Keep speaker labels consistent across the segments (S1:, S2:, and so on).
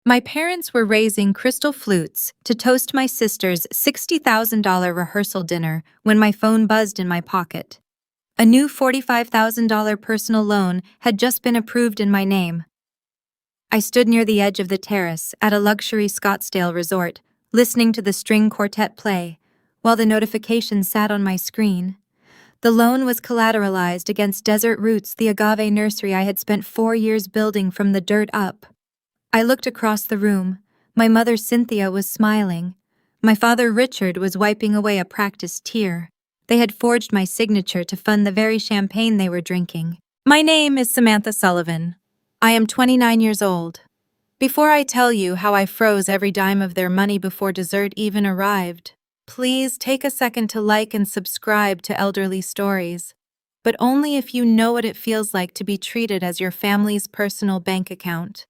S1: My parents were raising crystal flutes to toast my sister's $60,000 rehearsal dinner when my phone buzzed in my pocket. A new $45,000 personal loan had just been approved in my name. I stood near the edge of the terrace at a luxury Scottsdale resort, listening to the string quartet play, while the notification sat on my screen. The loan was collateralized against Desert Roots, the agave nursery I had spent 4 years building from the dirt up. I looked across the room. My mother Cynthia was smiling. My father Richard was wiping away a practiced tear. They had forged my signature to fund the very champagne they were drinking. My name is Samantha Sullivan. I am 29 years old. Before I tell you how I froze every dime of their money before dessert even arrived, please take a second to like and subscribe to Elderly Stories, but only if you know what it feels like to be treated as your family's personal bank account.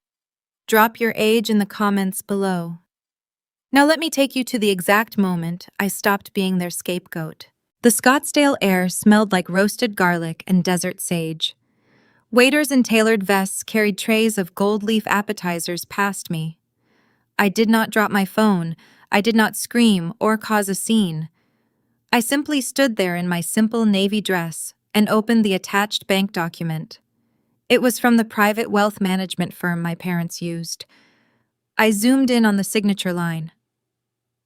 S1: Drop your age in the comments below. Now let me take you to the exact moment I stopped being their scapegoat. The Scottsdale air smelled like roasted garlic and desert sage. Waiters in tailored vests carried trays of gold leaf appetizers past me. I did not drop my phone. I did not scream or cause a scene. I simply stood there in my simple navy dress and opened the attached bank document. It was from the private wealth management firm my parents used. I zoomed in on the signature line.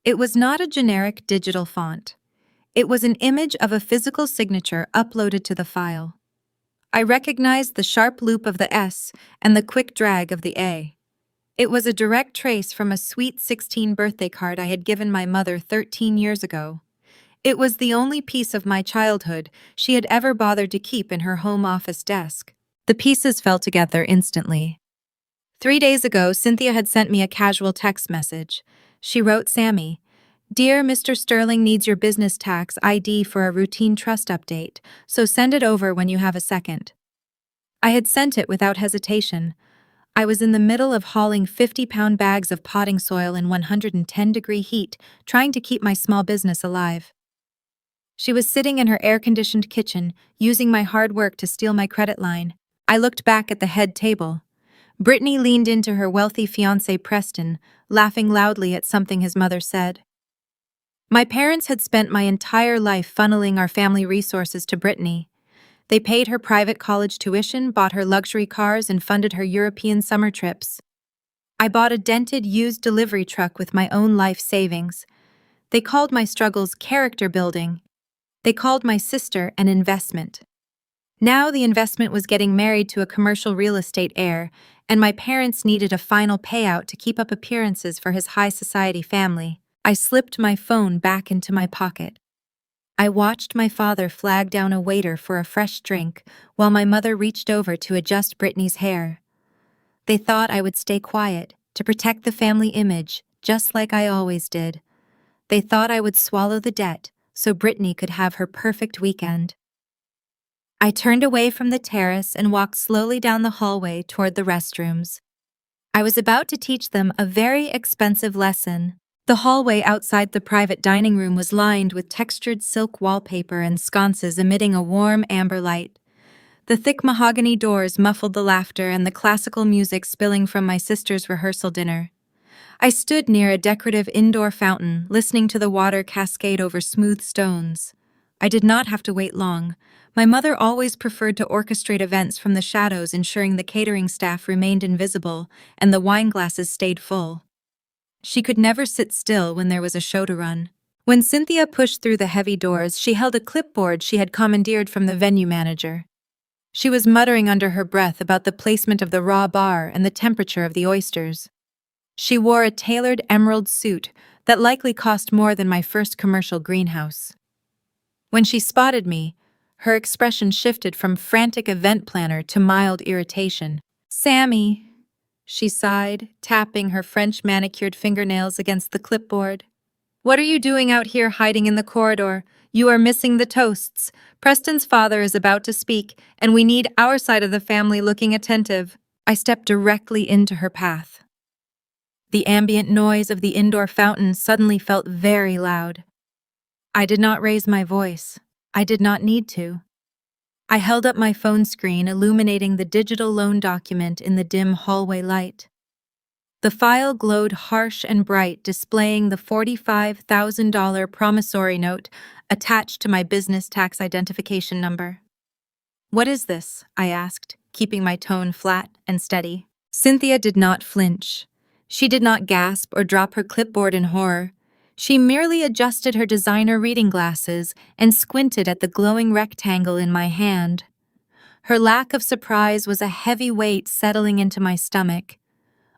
S1: It was not a generic digital font. It was an image of a physical signature uploaded to the file. I recognized the sharp loop of the S and the quick drag of the A. It was a direct trace from a sweet 16 birthday card I had given my mother 13 years ago. It was the only piece of my childhood she had ever bothered to keep in her home office desk. The pieces fell together instantly. 3 days ago, Cynthia had sent me a casual text message. She wrote, "Sammy, Dear Mr. Sterling needs your business tax ID for a routine trust update, so send it over when you have a second." I had sent it without hesitation. I was in the middle of hauling 50-pound bags of potting soil in 110-degree heat, trying to keep my small business alive. She was sitting in her air-conditioned kitchen, using my hard work to steal my credit line. I looked back at the head table. Brittany leaned into her wealthy fiancé Preston, laughing loudly at something his mother said. My parents had spent my entire life funneling our family resources to Brittany. They paid her private college tuition, bought her luxury cars, and funded her European summer trips. I bought a dented, used delivery truck with my own life savings. They called my struggles character building. They called my sister an investment. Now the investment was getting married to a commercial real estate heir, and my parents needed a final payout to keep up appearances for his high society family. I slipped my phone back into my pocket. I watched my father flag down a waiter for a fresh drink while my mother reached over to adjust Brittany's hair. They thought I would stay quiet to protect the family image, just like I always did. They thought I would swallow the debt so Brittany could have her perfect weekend. I turned away from the terrace and walked slowly down the hallway toward the restrooms. I was about to teach them a very expensive lesson. The hallway outside the private dining room was lined with textured silk wallpaper and sconces emitting a warm amber light. The thick mahogany doors muffled the laughter and the classical music spilling from my sister's rehearsal dinner. I stood near a decorative indoor fountain, listening to the water cascade over smooth stones. I did not have to wait long. My mother always preferred to orchestrate events from the shadows, ensuring the catering staff remained invisible and the wine glasses stayed full. She could never sit still when there was a show to run. When Cynthia pushed through the heavy doors, she held a clipboard she had commandeered from the venue manager. She was muttering under her breath about the placement of the raw bar and the temperature of the oysters. She wore a tailored emerald suit that likely cost more than my first commercial greenhouse. When she spotted me, her expression shifted from frantic event planner to mild irritation. "Sammy," she sighed, tapping her French manicured fingernails against the clipboard. "What are you doing out here hiding in the corridor? You are missing the toasts. Preston's father is about to speak, and we need our side of the family looking attentive." I stepped directly into her path. The ambient noise of the indoor fountain suddenly felt very loud. I did not raise my voice. I did not need to. I held up my phone screen, illuminating the digital loan document in the dim hallway light. The file glowed harsh and bright, displaying the $45,000 promissory note attached to my business tax identification number. "What is this?" I asked, keeping my tone flat and steady. Cynthia did not flinch. She did not gasp or drop her clipboard in horror. She merely adjusted her designer reading glasses and squinted at the glowing rectangle in my hand. Her lack of surprise was a heavy weight settling into my stomach.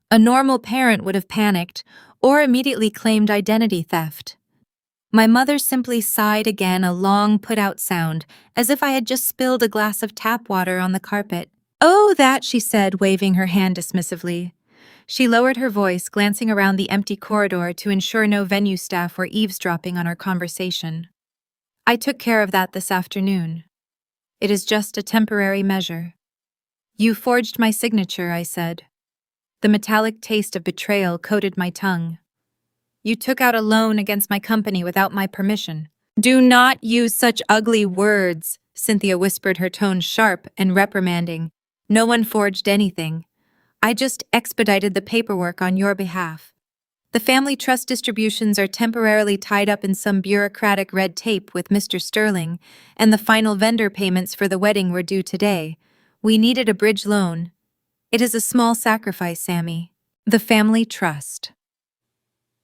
S1: A normal parent would have panicked or immediately claimed identity theft. My mother simply sighed again, a long put-out sound, as if I had just spilled a glass of tap water on the carpet. "Oh, that," she said, waving her hand dismissively. She lowered her voice, glancing around the empty corridor to ensure no venue staff were eavesdropping on our conversation. "I took care of that this afternoon. It is just a temporary measure." "You forged my signature," I said. The metallic taste of betrayal coated my tongue. "You took out a loan against my company without my permission." "Do not use such ugly words," Cynthia whispered, her tone sharp and reprimanding. "No one forged anything. I just expedited the paperwork on your behalf. The family trust distributions are temporarily tied up in some bureaucratic red tape with Mr. Sterling, and the final vendor payments for the wedding were due today. We needed a bridge loan. It is a small sacrifice, Sammy." The family trust.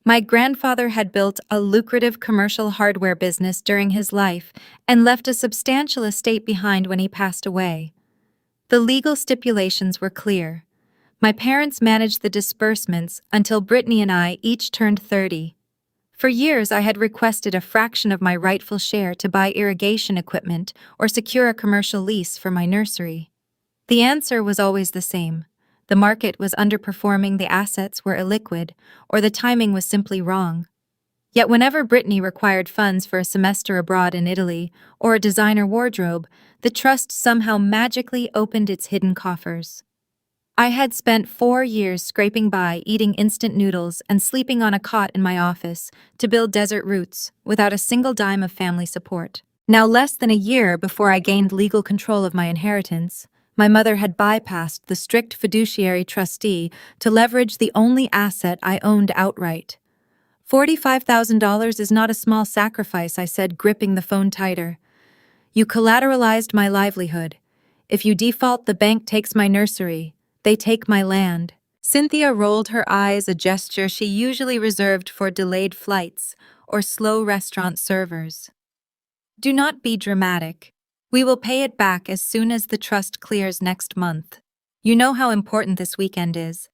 S1: My grandfather had built a lucrative commercial hardware business during his life and left a substantial estate behind when he passed away. The legal stipulations were clear. My parents managed the disbursements until Brittany and I each turned 30. For years, I had requested a fraction of my rightful share to buy irrigation equipment or secure a commercial lease for my nursery. The answer was always the same. The market was underperforming, the assets were illiquid, or the timing was simply wrong. Yet whenever Brittany required funds for a semester abroad in Italy or a designer wardrobe, the trust somehow magically opened its hidden coffers. I had spent 4 years scraping by, eating instant noodles and sleeping on a cot in my office to build desert roots without a single dime of family support. Now, less than a year before I gained legal control of my inheritance, my mother had bypassed the strict fiduciary trustee to leverage the only asset I owned outright. $45,000 is not a small sacrifice, I said, gripping the phone tighter. "You collateralized my livelihood. If you default, the bank takes my nursery. They take my land." Cynthia rolled her eyes, a gesture she usually reserved for delayed flights or slow restaurant servers. "Do not be dramatic. We will pay it back as soon as the trust clears next month. You know how important this weekend is.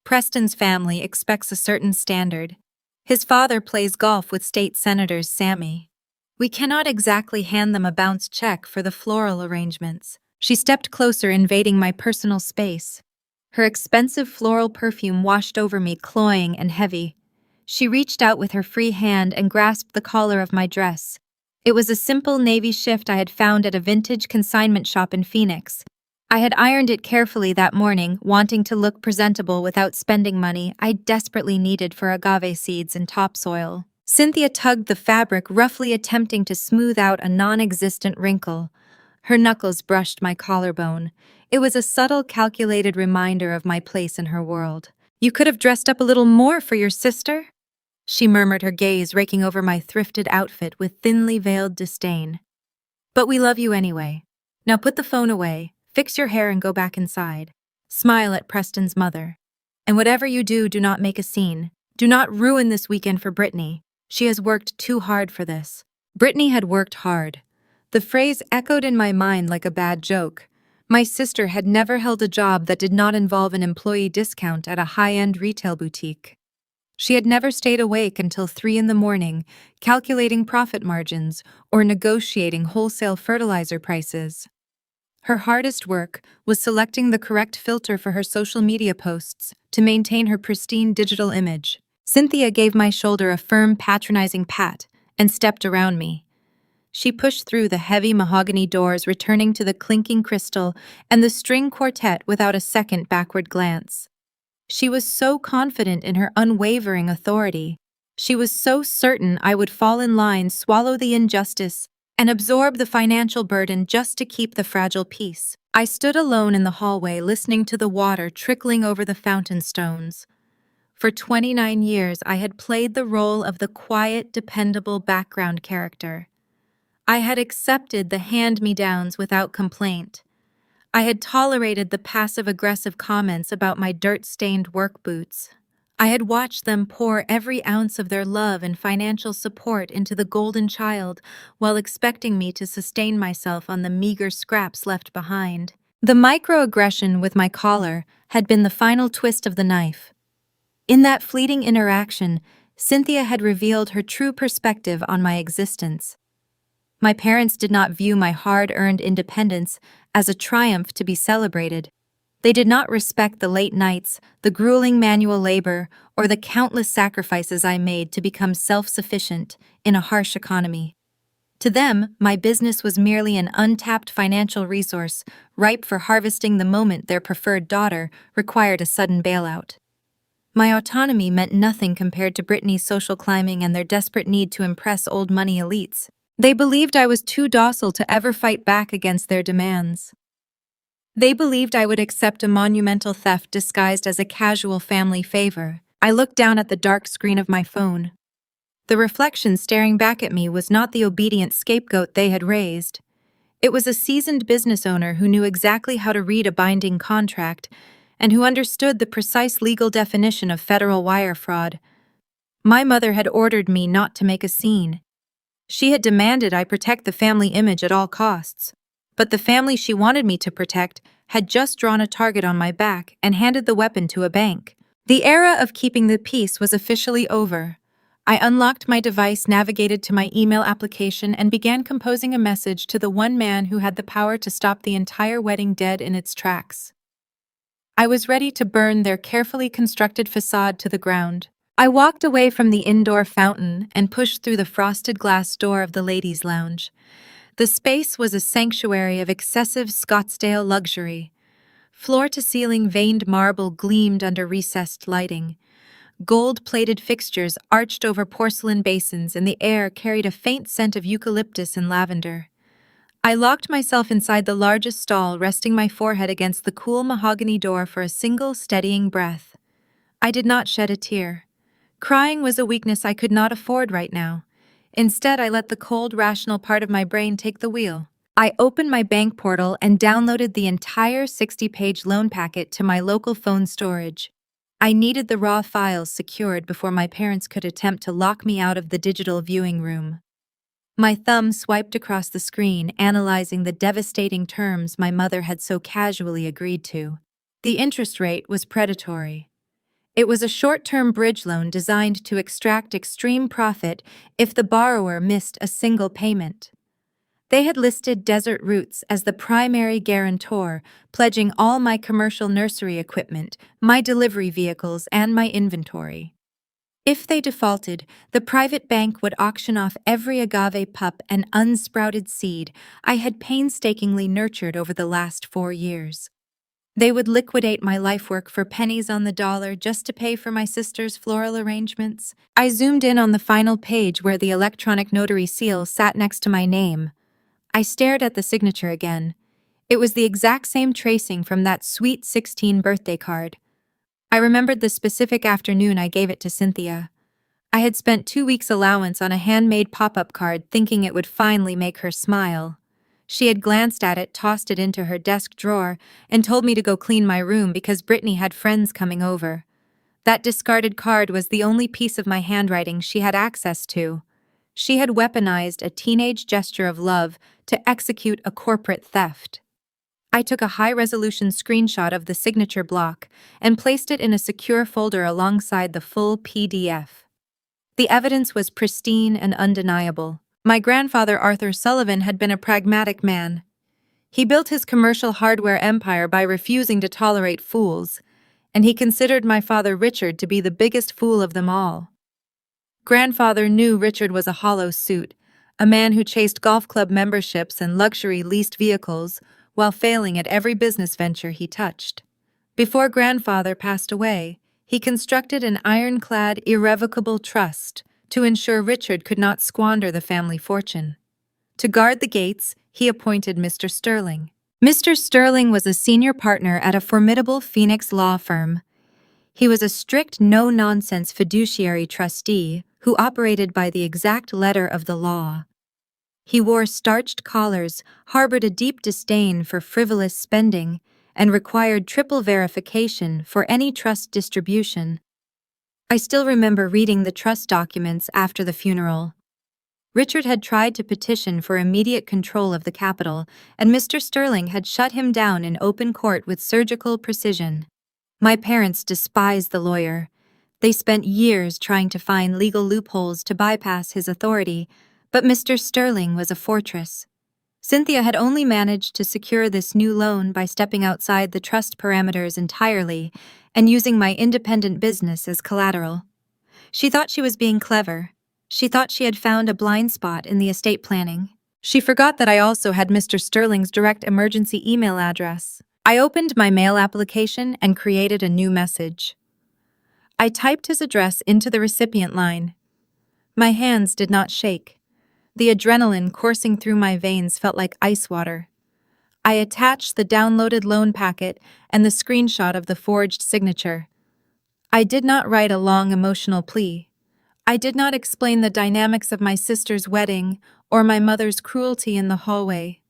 S1: Preston's family expects a certain standard. His father plays golf with state senators, Sammy. We cannot exactly hand them a bounce check for the floral arrangements." She stepped closer, invading my personal space. Her expensive floral perfume washed over me, cloying and heavy. She reached out with her free hand and grasped the collar of my dress. It was a simple navy shift I had found at a vintage consignment shop in Phoenix. I had ironed it carefully that morning, wanting to look presentable without spending money I desperately needed for agave seeds and topsoil. Cynthia tugged the fabric, roughly attempting to smooth out a non-existent wrinkle. Her knuckles brushed my collarbone. It was a subtle, calculated reminder of my place in her world. "You could have dressed up a little more for your sister?" she murmured, her gaze raking over my thrifted outfit with thinly veiled disdain. "But we love you anyway. Now put the phone away, fix your hair and go back inside. Smile at Preston's mother. And whatever you do, do not make a scene. Do not ruin this weekend for Brittany. She has worked too hard for this." Brittany had worked hard. The phrase echoed in my mind like a bad joke. My sister had never held a job that did not involve an employee discount at a high-end retail boutique. She had never stayed awake until 3 in the morning, calculating profit margins or negotiating wholesale fertilizer prices. Her hardest work was selecting the correct filter for her social media posts to maintain her pristine digital image. Cynthia gave my shoulder a firm, patronizing pat and stepped around me. She pushed through the heavy mahogany doors, returning to the clinking crystal and the string quartet without a second backward glance. She was so confident in her unwavering authority. She was so certain I would fall in line, swallow the injustice, and absorb the financial burden just to keep the fragile peace. I stood alone in the hallway, listening to the water trickling over the fountain stones. For 29 years, I had played the role of the quiet, dependable background character. I had accepted the hand-me-downs without complaint. I had tolerated the passive-aggressive comments about my dirt-stained work boots. I had watched them pour every ounce of their love and financial support into the golden child while expecting me to sustain myself on the meager scraps left behind. The microaggression with my collar had been the final twist of the knife. In that fleeting interaction, Cynthia had revealed her true perspective on my existence. My parents did not view my hard-earned independence as a triumph to be celebrated. They did not respect the late nights, the grueling manual labor, or the countless sacrifices I made to become self-sufficient in a harsh economy. To them, my business was merely an untapped financial resource, ripe for harvesting the moment their preferred daughter required a sudden bailout. My autonomy meant nothing compared to Brittany's social climbing and their desperate need to impress old money elites. They believed I was too docile to ever fight back against their demands. They believed I would accept a monumental theft disguised as a casual family favor. I looked down at the dark screen of my phone. The reflection staring back at me was not the obedient scapegoat they had raised. It was a seasoned business owner who knew exactly how to read a binding contract and who understood the precise legal definition of federal wire fraud. My mother had ordered me not to make a scene. She had demanded I protect the family image at all costs. But the family she wanted me to protect had just drawn a target on my back and handed the weapon to a bank. The era of keeping the peace was officially over. I unlocked my device, navigated to my email application, and began composing a message to the one man who had the power to stop the entire wedding dead in its tracks. I was ready to burn their carefully constructed facade to the ground. I walked away from the indoor fountain and pushed through the frosted glass door of the ladies' lounge. The space was a sanctuary of excessive Scottsdale luxury. Floor-to-ceiling veined marble gleamed under recessed lighting. Gold-plated fixtures arched over porcelain basins, and the air carried a faint scent of eucalyptus and lavender. I locked myself inside the largest stall, resting my forehead against the cool mahogany door for a single steadying breath. I did not shed a tear. Crying was a weakness I could not afford right now. Instead, I let the cold, rational part of my brain take the wheel. I opened my bank portal and downloaded the entire 60-page loan packet to my local phone storage. I needed the raw files secured before my parents could attempt to lock me out of the digital viewing room. My thumb swiped across the screen, analyzing the devastating terms my mother had so casually agreed to. The interest rate was predatory. It was a short-term bridge loan designed to extract extreme profit if the borrower missed a single payment. They had listed Desert Roots as the primary guarantor, pledging all my commercial nursery equipment, my delivery vehicles, and my inventory. If they defaulted, the private bank would auction off every agave pup and unsprouted seed I had painstakingly nurtured over the last 4 years. They would liquidate my lifework for pennies on the dollar just to pay for my sister's floral arrangements. I zoomed in on the final page where the electronic notary seal sat next to my name. I stared at the signature again. It was the exact same tracing from that sweet 16 birthday card. I remembered the specific afternoon I gave it to Cynthia. I had spent 2 weeks' allowance on a handmade pop-up card thinking it would finally make her smile. She had glanced at it, tossed it into her desk drawer, and told me to go clean my room because Brittany had friends coming over. That discarded card was the only piece of my handwriting she had access to. She had weaponized a teenage gesture of love to execute a corporate theft. I took a high-resolution screenshot of the signature block and placed it in a secure folder alongside the full PDF. The evidence was pristine and undeniable. My grandfather Arthur Sullivan had been a pragmatic man. He built his commercial hardware empire by refusing to tolerate fools, and he considered my father Richard to be the biggest fool of them all. Grandfather knew Richard was a hollow suit, a man who chased golf club memberships and luxury leased vehicles while failing at every business venture he touched. Before grandfather passed away, he constructed an ironclad, irrevocable trust to ensure Richard could not squander the family fortune. To guard the gates, he appointed Mr. Sterling. Mr. Sterling was a senior partner at a formidable Phoenix law firm. He was a strict, no-nonsense fiduciary trustee who operated by the exact letter of the law. He wore starched collars, harbored a deep disdain for frivolous spending, and required triple verification for any trust distribution. I still remember reading the trust documents after the funeral. Richard had tried to petition for immediate control of the capital, and Mr. Sterling had shut him down in open court with surgical precision. My parents despised the lawyer. They spent years trying to find legal loopholes to bypass his authority, but Mr. Sterling was a fortress. Cynthia had only managed to secure this new loan by stepping outside the trust parameters entirely and using my independent business as collateral. She thought she was being clever. She thought she had found a blind spot in the estate planning. She forgot that I also had Mr. Sterling's direct emergency email address. I opened my mail application and created a new message. I typed his address into the recipient line. My hands did not shake. The adrenaline coursing through my veins felt like ice water. I attached the downloaded loan packet and the screenshot of the forged signature. I did not write a long emotional plea. I did not explain the dynamics of my sister's wedding or my mother's cruelty in the hallway.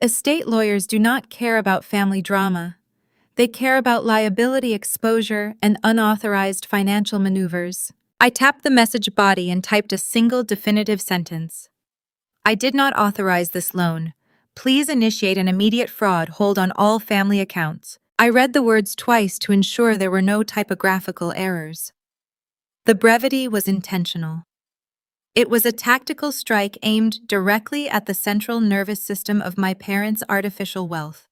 S1: Estate lawyers do not care about family drama. They care about liability exposure and unauthorized financial maneuvers. I tapped the message body and typed a single definitive sentence. I did not authorize this loan. Please initiate an immediate fraud hold on all family accounts. I read the words twice to ensure there were no typographical errors. The brevity was intentional. It was a tactical strike aimed directly at the central nervous system of my parents' artificial wealth.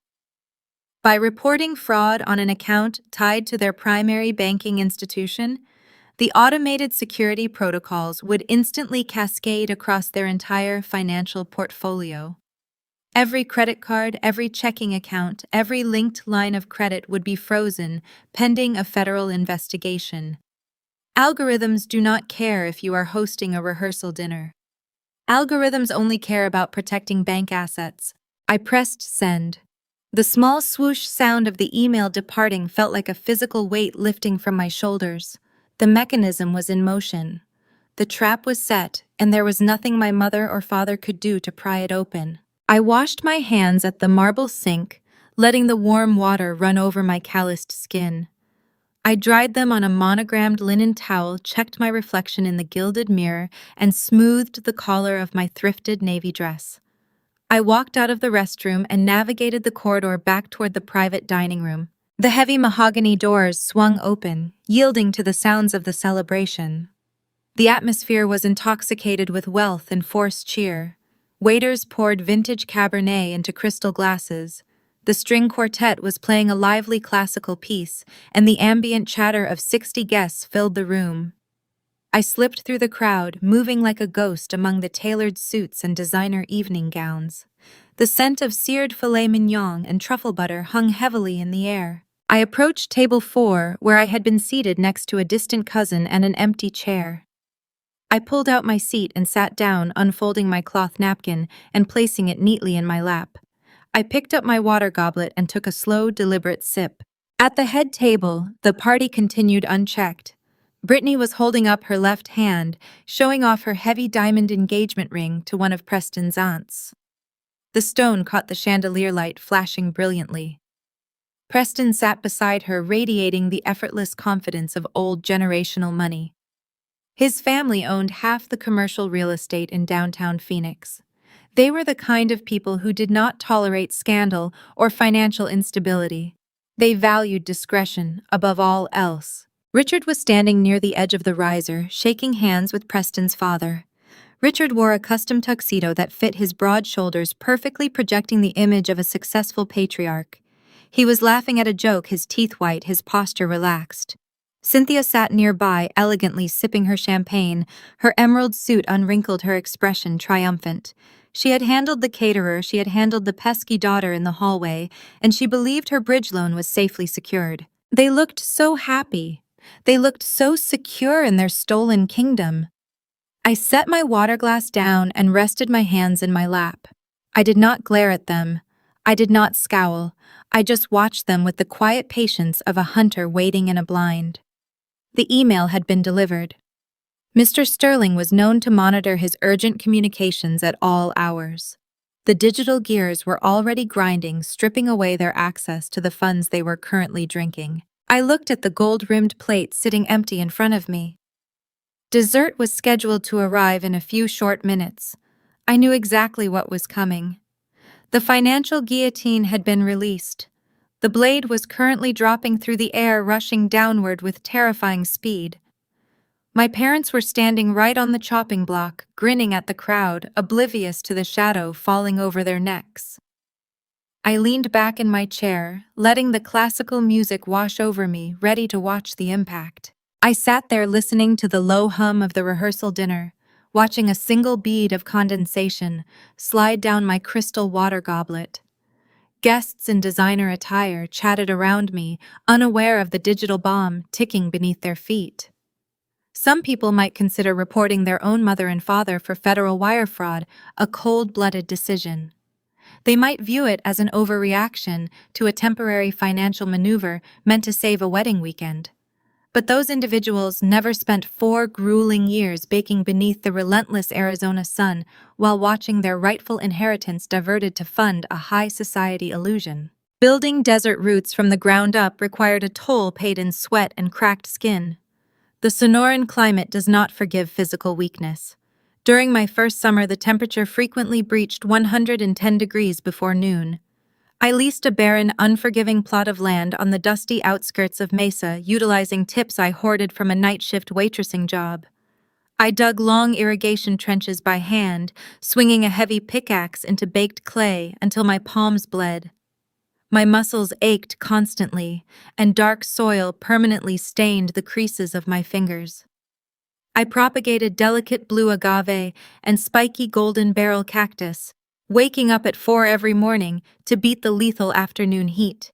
S1: By reporting fraud on an account tied to their primary banking institution, the automated security protocols would instantly cascade across their entire financial portfolio. Every credit card, every checking account, every linked line of credit would be frozen, pending a federal investigation. Algorithms do not care if you are hosting a rehearsal dinner. Algorithms only care about protecting bank assets. I pressed send. The small swoosh sound of the email departing felt like a physical weight lifting from my shoulders. The mechanism was in motion. The trap was set, and there was nothing my mother or father could do to pry it open. I washed my hands at the marble sink, letting the warm water run over my calloused skin. I dried them on a monogrammed linen towel, checked my reflection in the gilded mirror, and smoothed the collar of my thrifted navy dress. I walked out of the restroom and navigated the corridor back toward the private dining room. The heavy mahogany doors swung open, yielding to the sounds of the celebration. The atmosphere was intoxicated with wealth and forced cheer. Waiters poured vintage Cabernet into crystal glasses. The string quartet was playing a lively classical piece, and the ambient chatter of 60 guests filled the room. I slipped through the crowd, moving like a ghost among the tailored suits and designer evening gowns. The scent of seared filet mignon and truffle butter hung heavily in the air. I approached table 4, where I had been seated next to a distant cousin and an empty chair. I pulled out my seat and sat down, unfolding my cloth napkin and placing it neatly in my lap. I picked up my water goblet and took a slow, deliberate sip. At the head table, the party continued unchecked. Brittany was holding up her left hand, showing off her heavy diamond engagement ring to one of Preston's aunts. The stone caught the chandelier light, flashing brilliantly. Preston sat beside her, radiating the effortless confidence of old generational money. His family owned half the commercial real estate in downtown Phoenix. They were the kind of people who did not tolerate scandal or financial instability. They valued discretion above all else. Richard was standing near the edge of the riser, shaking hands with Preston's father. Richard wore a custom tuxedo that fit his broad shoulders, perfectly projecting the image of a successful patriarch. He was laughing at a joke, his teeth white, his posture relaxed. Cynthia sat nearby, elegantly sipping her champagne. Her emerald suit unwrinkled, her expression triumphant. She had handled the caterer, she had handled the pesky daughter in the hallway, and she believed her bridge loan was safely secured. They looked so happy. They looked so secure in their stolen kingdom. I set my water glass down and rested my hands in my lap. I did not glare at them. I did not scowl. I just watched them with the quiet patience of a hunter waiting in a blind. The email had been delivered. Mr. Sterling was known to monitor his urgent communications at all hours. The digital gears were already grinding, stripping away their access to the funds they were currently drinking. I looked at the gold-rimmed plate sitting empty in front of me. Dessert was scheduled to arrive in a few short minutes. I knew exactly what was coming. The financial guillotine had been released. The blade was currently dropping through the air, rushing downward with terrifying speed. My parents were standing right on the chopping block, grinning at the crowd, oblivious to the shadow falling over their necks. I leaned back in my chair, letting the classical music wash over me, ready to watch the impact. I sat there listening to the low hum of the rehearsal dinner, watching a single bead of condensation slide down my crystal water goblet. Guests in designer attire chatted around me, unaware of the digital bomb ticking beneath their feet. Some people might consider reporting their own mother and father for federal wire fraud a cold-blooded decision. They might view it as an overreaction to a temporary financial maneuver meant to save a wedding weekend. But those individuals never spent 4 grueling years baking beneath the relentless Arizona sun while watching their rightful inheritance diverted to fund a high society illusion. Building desert roots from the ground up required a toll paid in sweat and cracked skin. The Sonoran climate does not forgive physical weakness. During my first summer, the temperature frequently breached 110 degrees before noon. I leased a barren, unforgiving plot of land on the dusty outskirts of Mesa, utilizing tips I hoarded from a night shift waitressing job. I dug long irrigation trenches by hand, swinging a heavy pickaxe into baked clay until my palms bled. My muscles ached constantly, and dark soil permanently stained the creases of my fingers. I propagated delicate blue agave and spiky golden barrel cactus, waking up at 4 every morning to beat the lethal afternoon heat.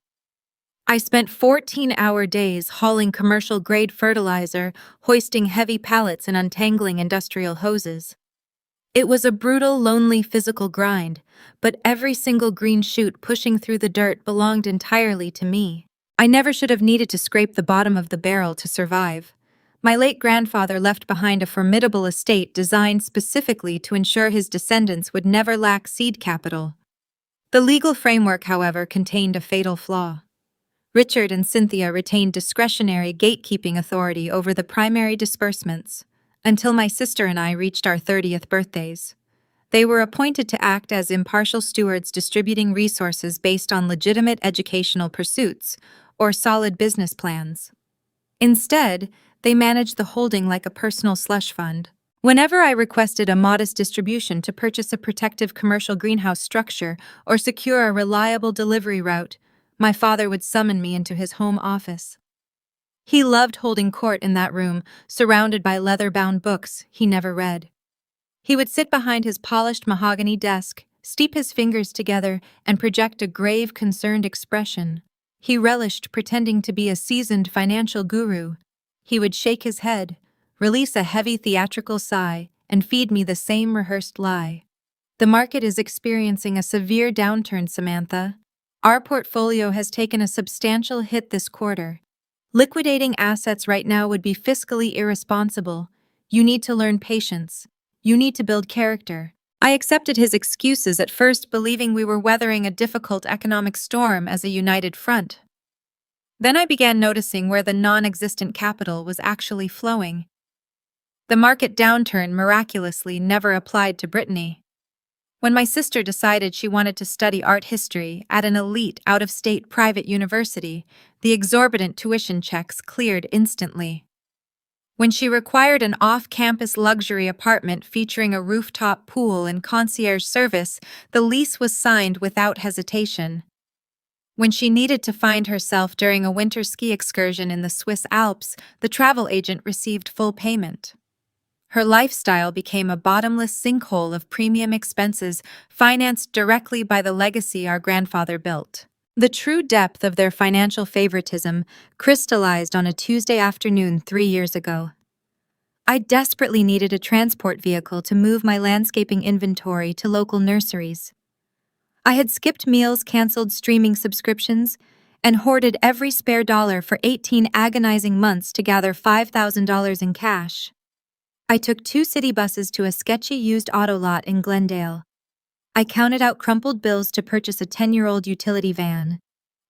S1: I spent 14-hour days hauling commercial-grade fertilizer, hoisting heavy pallets and untangling industrial hoses. It was a brutal, lonely physical grind, but every single green shoot pushing through the dirt belonged entirely to me. I never should have needed to scrape the bottom of the barrel to survive. My late grandfather left behind a formidable estate designed specifically to ensure his descendants would never lack seed capital. The legal framework, however, contained a fatal flaw. Richard and Cynthia retained discretionary gatekeeping authority over the primary disbursements until my sister and I reached our 30th birthdays. They were appointed to act as impartial stewards, distributing resources based on legitimate educational pursuits or solid business plans. Instead, they managed the holding like a personal slush fund. Whenever I requested a modest distribution to purchase a protective commercial greenhouse structure or secure a reliable delivery route, my father would summon me into his home office. He loved holding court in that room, surrounded by leather-bound books he never read. He would sit behind his polished mahogany desk, steep his fingers together, and project a grave, concerned expression. He relished pretending to be a seasoned financial guru. He would shake his head, release a heavy theatrical sigh, and feed me the same rehearsed lie. The market is experiencing a severe downturn, Samantha. Our portfolio has taken a substantial hit this quarter. Liquidating assets right now would be fiscally irresponsible. You need to learn patience. You need to build character. I accepted his excuses at first, believing we were weathering a difficult economic storm as a united front. Then I began noticing where the non-existent capital was actually flowing. The market downturn miraculously never applied to Brittany. When my sister decided she wanted to study art history at an elite out-of-state private university, the exorbitant tuition checks cleared instantly. When she required an off-campus luxury apartment featuring a rooftop pool and concierge service, the lease was signed without hesitation. When she needed to find herself during a winter ski excursion in the Swiss Alps, the travel agent received full payment. Her lifestyle became a bottomless sinkhole of premium expenses financed directly by the legacy our grandfather built. The true depth of their financial favoritism crystallized on a Tuesday afternoon 3 years ago. I desperately needed a transport vehicle to move my landscaping inventory to local nurseries. I had skipped meals, canceled streaming subscriptions, and hoarded every spare dollar for 18 agonizing months to gather $5,000 in cash. I took 2 city buses to a sketchy used auto lot in Glendale. I counted out crumpled bills to purchase a 10-year-old utility van.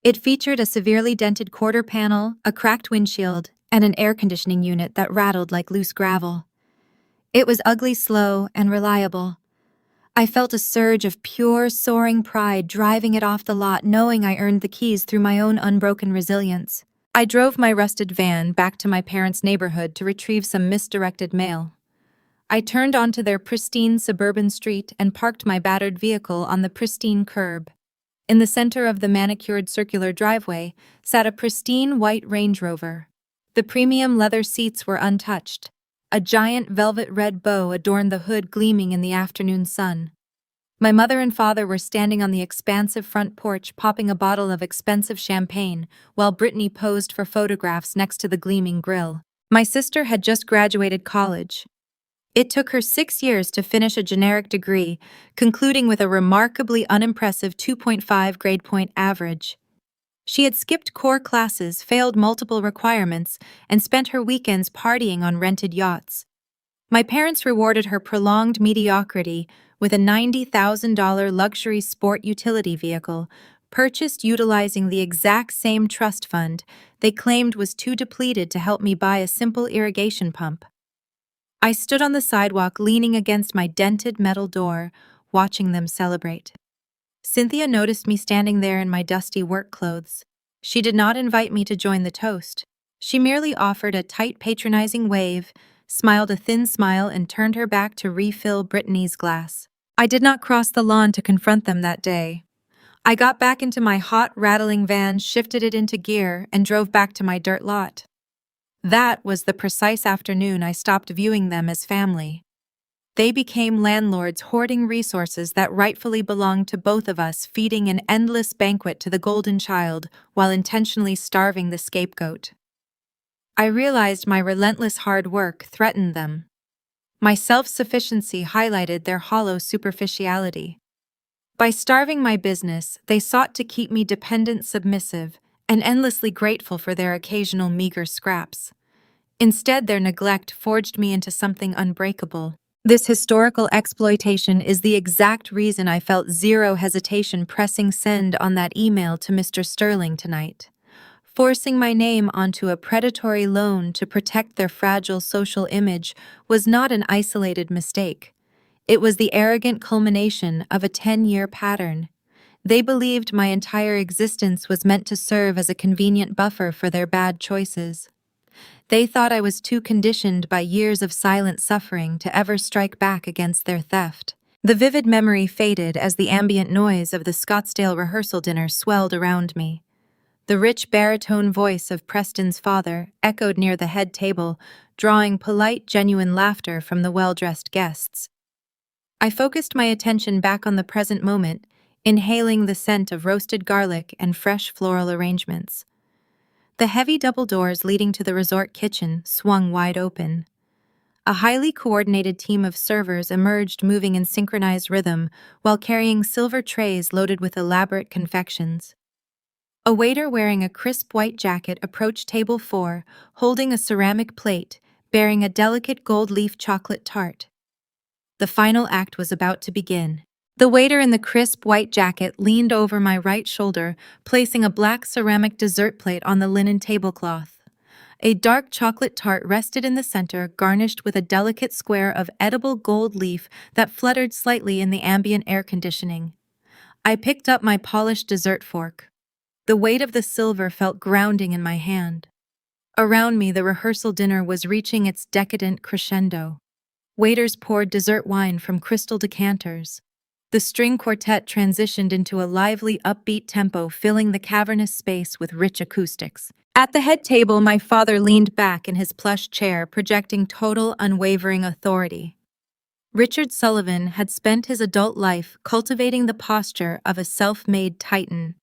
S1: It featured a severely dented quarter panel, a cracked windshield, and an air conditioning unit that rattled like loose gravel. It was ugly, slow, and reliable. I felt a surge of pure, soaring pride driving it off the lot, knowing I earned the keys through my own unbroken resilience. I drove my rusted van back to my parents' neighborhood to retrieve some misdirected mail. I turned onto their pristine suburban street and parked my battered vehicle on the pristine curb. In the center of the manicured circular driveway sat a pristine white Range Rover. The premium leather seats were untouched. A giant velvet red bow adorned the hood, gleaming in the afternoon sun. My mother and father were standing on the expansive front porch popping a bottle of expensive champagne while Brittany posed for photographs next to the gleaming grill. My sister had just graduated college. It took her 6 years to finish a generic degree, concluding with a remarkably unimpressive 2.5 grade point average. She had skipped core classes, failed multiple requirements, and spent her weekends partying on rented yachts. My parents rewarded her prolonged mediocrity with a $90,000 luxury sport utility vehicle, purchased utilizing the exact same trust fund they claimed was too depleted to help me buy a simple irrigation pump. I stood on the sidewalk leaning against my dented metal door, watching them celebrate. Cynthia noticed me standing there in my dusty work clothes. She did not invite me to join the toast. She merely offered a tight, patronizing wave, smiled a thin smile, and turned her back to refill Brittany's glass. I did not cross the lawn to confront them that day. I got back into my hot, rattling van, shifted it into gear, and drove back to my dirt lot. That was the precise afternoon I stopped viewing them as family. They became landlords hoarding resources that rightfully belonged to both of us, feeding an endless banquet to the golden child while intentionally starving the scapegoat. I realized my relentless hard work threatened them. My self-sufficiency highlighted their hollow superficiality. By starving my business, they sought to keep me dependent, submissive, and endlessly grateful for their occasional meager scraps. Instead, their neglect forged me into something unbreakable. This historical exploitation is the exact reason I felt zero hesitation pressing send on that email to Mr. Sterling tonight. Forcing my name onto a predatory loan to protect their fragile social image was not an isolated mistake. It was the arrogant culmination of a 10-year pattern. They believed my entire existence was meant to serve as a convenient buffer for their bad choices. They thought I was too conditioned by years of silent suffering to ever strike back against their theft. The vivid memory faded as the ambient noise of the Scottsdale rehearsal dinner swelled around me. The rich baritone voice of Preston's father echoed near the head table, drawing polite, genuine laughter from the well-dressed guests. I focused my attention back on the present moment, inhaling the scent of roasted garlic and fresh floral arrangements. The heavy double doors leading to the resort kitchen swung wide open. A highly coordinated team of servers emerged, moving in synchronized rhythm while carrying silver trays loaded with elaborate confections. A waiter wearing a crisp white jacket approached table 4, holding a ceramic plate bearing a delicate gold leaf chocolate tart. The final act was about to begin. The waiter in the crisp white jacket leaned over my right shoulder, placing a black ceramic dessert plate on the linen tablecloth. A dark chocolate tart rested in the center, garnished with a delicate square of edible gold leaf that fluttered slightly in the ambient air conditioning. I picked up my polished dessert fork. The weight of the silver felt grounding in my hand. Around me, the rehearsal dinner was reaching its decadent crescendo. Waiters poured dessert wine from crystal decanters. The string quartet transitioned into a lively, upbeat tempo, filling the cavernous space with rich acoustics. At the head table, my father leaned back in his plush chair, projecting total, unwavering authority. Richard Sullivan had spent his adult life cultivating the posture of a self-made titan.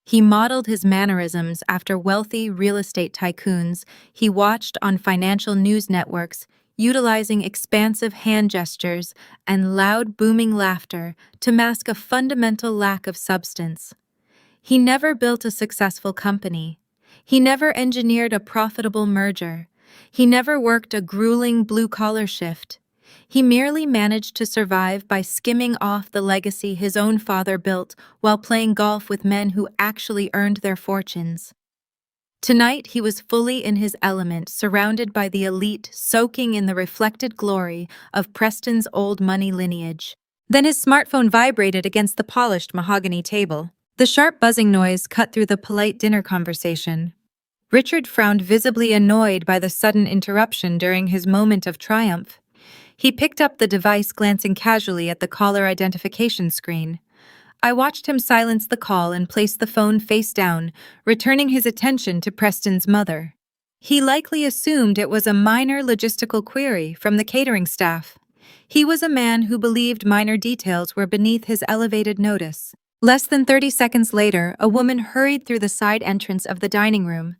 S1: He modeled his mannerisms after wealthy real estate tycoons he watched on financial news networks, utilizing expansive hand gestures and loud, booming laughter to mask a fundamental lack of substance. He never built a successful company. He never engineered a profitable merger. He never worked a grueling blue-collar shift. He merely managed to survive by skimming off the legacy his own father built while playing golf with men who actually earned their fortunes. Tonight he was fully in his element, surrounded by the elite, soaking in the reflected glory of Preston's old money lineage. Then his smartphone vibrated against the polished mahogany table. The sharp buzzing noise cut through the polite dinner conversation. Richard frowned, visibly annoyed by the sudden interruption during his moment of triumph. He picked up the device, glancing casually at the caller identification screen. I watched him silence the call and place the phone face down, returning his attention to Preston's mother. He likely assumed it was a minor logistical query from the catering staff. He was a man who believed minor details were beneath his elevated notice. Less than 30 seconds later, a woman hurried through the side entrance of the dining room.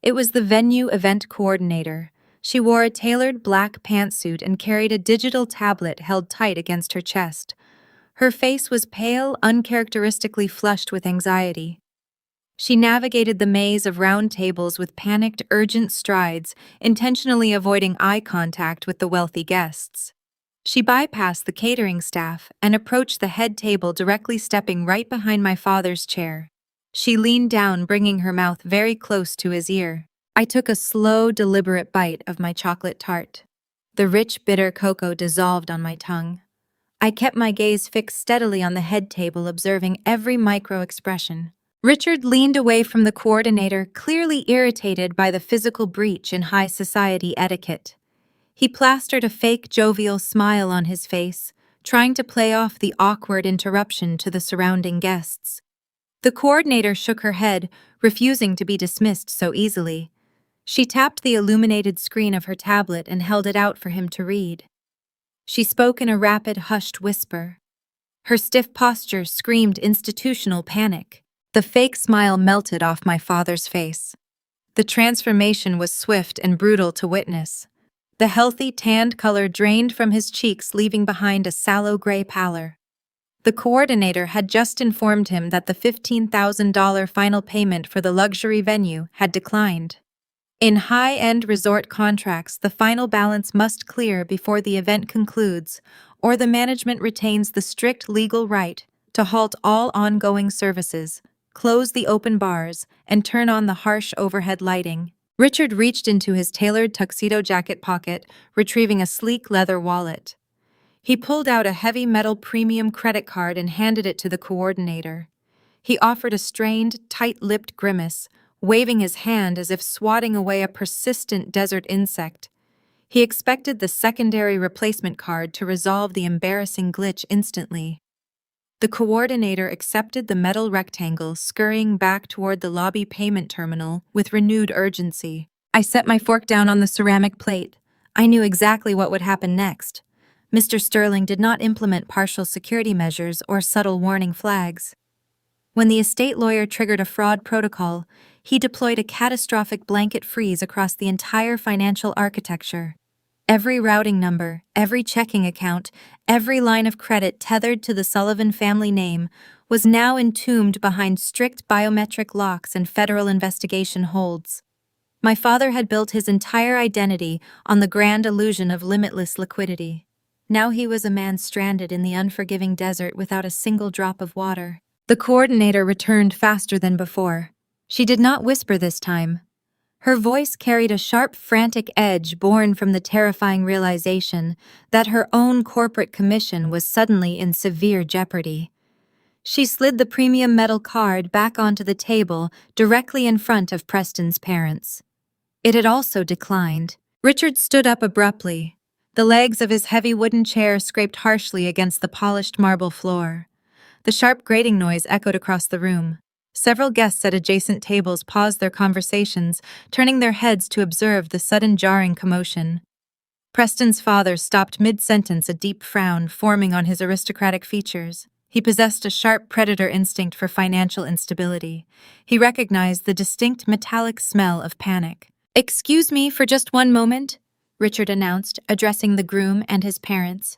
S1: It was the venue event coordinator. She wore a tailored black pantsuit and carried a digital tablet held tight against her chest. Her face was pale, uncharacteristically flushed with anxiety. She navigated the maze of round tables with panicked, urgent strides, intentionally avoiding eye contact with the wealthy guests. She bypassed the catering staff and approached the head table, directly stepping right behind my father's chair. She leaned down, bringing her mouth very close to his ear. I took a slow, deliberate bite of my chocolate tart. The rich, bitter cocoa dissolved on my tongue. I kept my gaze fixed steadily on the head table, observing every micro-expression. Richard leaned away from the coordinator, clearly irritated by the physical breach in high society etiquette. He plastered a fake, jovial smile on his face, trying to play off the awkward interruption to the surrounding guests. The coordinator shook her head, refusing to be dismissed so easily. She tapped the illuminated screen of her tablet and held it out for him to read. She spoke in a rapid, hushed whisper. Her stiff posture screamed institutional panic. The fake smile melted off my father's face. The transformation was swift and brutal to witness. The healthy, tanned color drained from his cheeks, leaving behind a sallow gray pallor. The coordinator had just informed him that the $15,000 final payment for the luxury venue had declined. In high-end resort contracts, the final balance must clear before the event concludes, or the management retains the strict legal right to halt all ongoing services, close the open bars, and turn on the harsh overhead lighting. Richard reached into his tailored tuxedo jacket pocket, retrieving a sleek leather wallet. He pulled out a heavy metal premium credit card and handed it to the coordinator. He offered a strained, tight-lipped grimace, waving his hand as if swatting away a persistent desert insect. He expected the secondary replacement card to resolve the embarrassing glitch instantly. The coordinator accepted the metal rectangle, scurrying back toward the lobby payment terminal with renewed urgency. I set my fork down on the ceramic plate. I knew exactly what would happen next. Mr. Sterling did not implement partial security measures or subtle warning flags. When the estate lawyer triggered a fraud protocol, he deployed a catastrophic blanket freeze across the entire financial architecture. Every routing number, every checking account, every line of credit tethered to the Sullivan family name was now entombed behind strict biometric locks and federal investigation holds. My father had built his entire identity on the grand illusion of limitless liquidity. Now he was a man stranded in the unforgiving desert without a single drop of water. The coordinator returned faster than before. She did not whisper this time. Her voice carried a sharp, frantic edge born from the terrifying realization that her own corporate commission was suddenly in severe jeopardy. She slid the premium metal card back onto the table directly in front of Preston's parents. It had also declined. Richard stood up abruptly. The legs of his heavy wooden chair scraped harshly against the polished marble floor. The sharp grating noise echoed across the room. Several guests at adjacent tables paused their conversations, turning their heads to observe the sudden jarring commotion. Preston's father stopped mid-sentence, a deep frown forming on his aristocratic features. He possessed a sharp predator instinct for financial instability. He recognized the distinct metallic smell of panic. "Excuse me for just one moment," Richard announced, addressing the groom and his parents.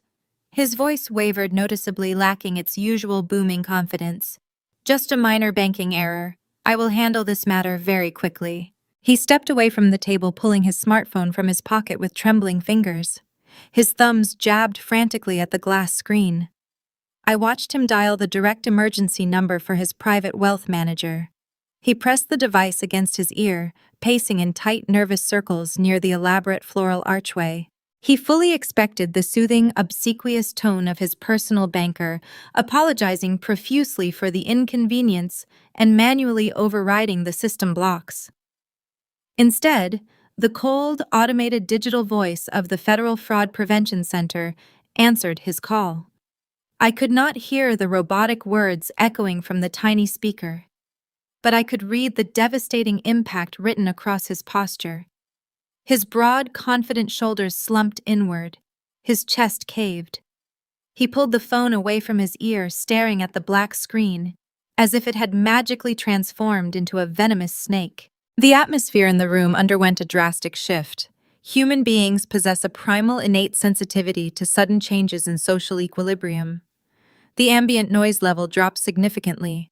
S1: His voice wavered noticeably, lacking its usual booming confidence. Just a minor banking error. I will handle this matter very quickly. He stepped away from the table, pulling his smartphone from his pocket with trembling fingers. His thumbs jabbed frantically at the glass screen. I watched him dial the direct emergency number for his private wealth manager. He pressed the device against his ear, pacing in tight, nervous circles near the elaborate floral archway. He fully expected the soothing, obsequious tone of his personal banker, apologizing profusely for the inconvenience and manually overriding the system blocks. Instead, the cold, automated digital voice of the Federal Fraud Prevention Center answered his call. I could not hear the robotic words echoing from the tiny speaker, but I could read the devastating impact written across his posture. His broad, confident shoulders slumped inward. His chest caved. He pulled the phone away from his ear, staring at the black screen, as if it had magically transformed into a venomous snake. The atmosphere in the room underwent a drastic shift. Human beings possess a primal innate sensitivity to sudden changes in social equilibrium. The ambient noise level dropped significantly.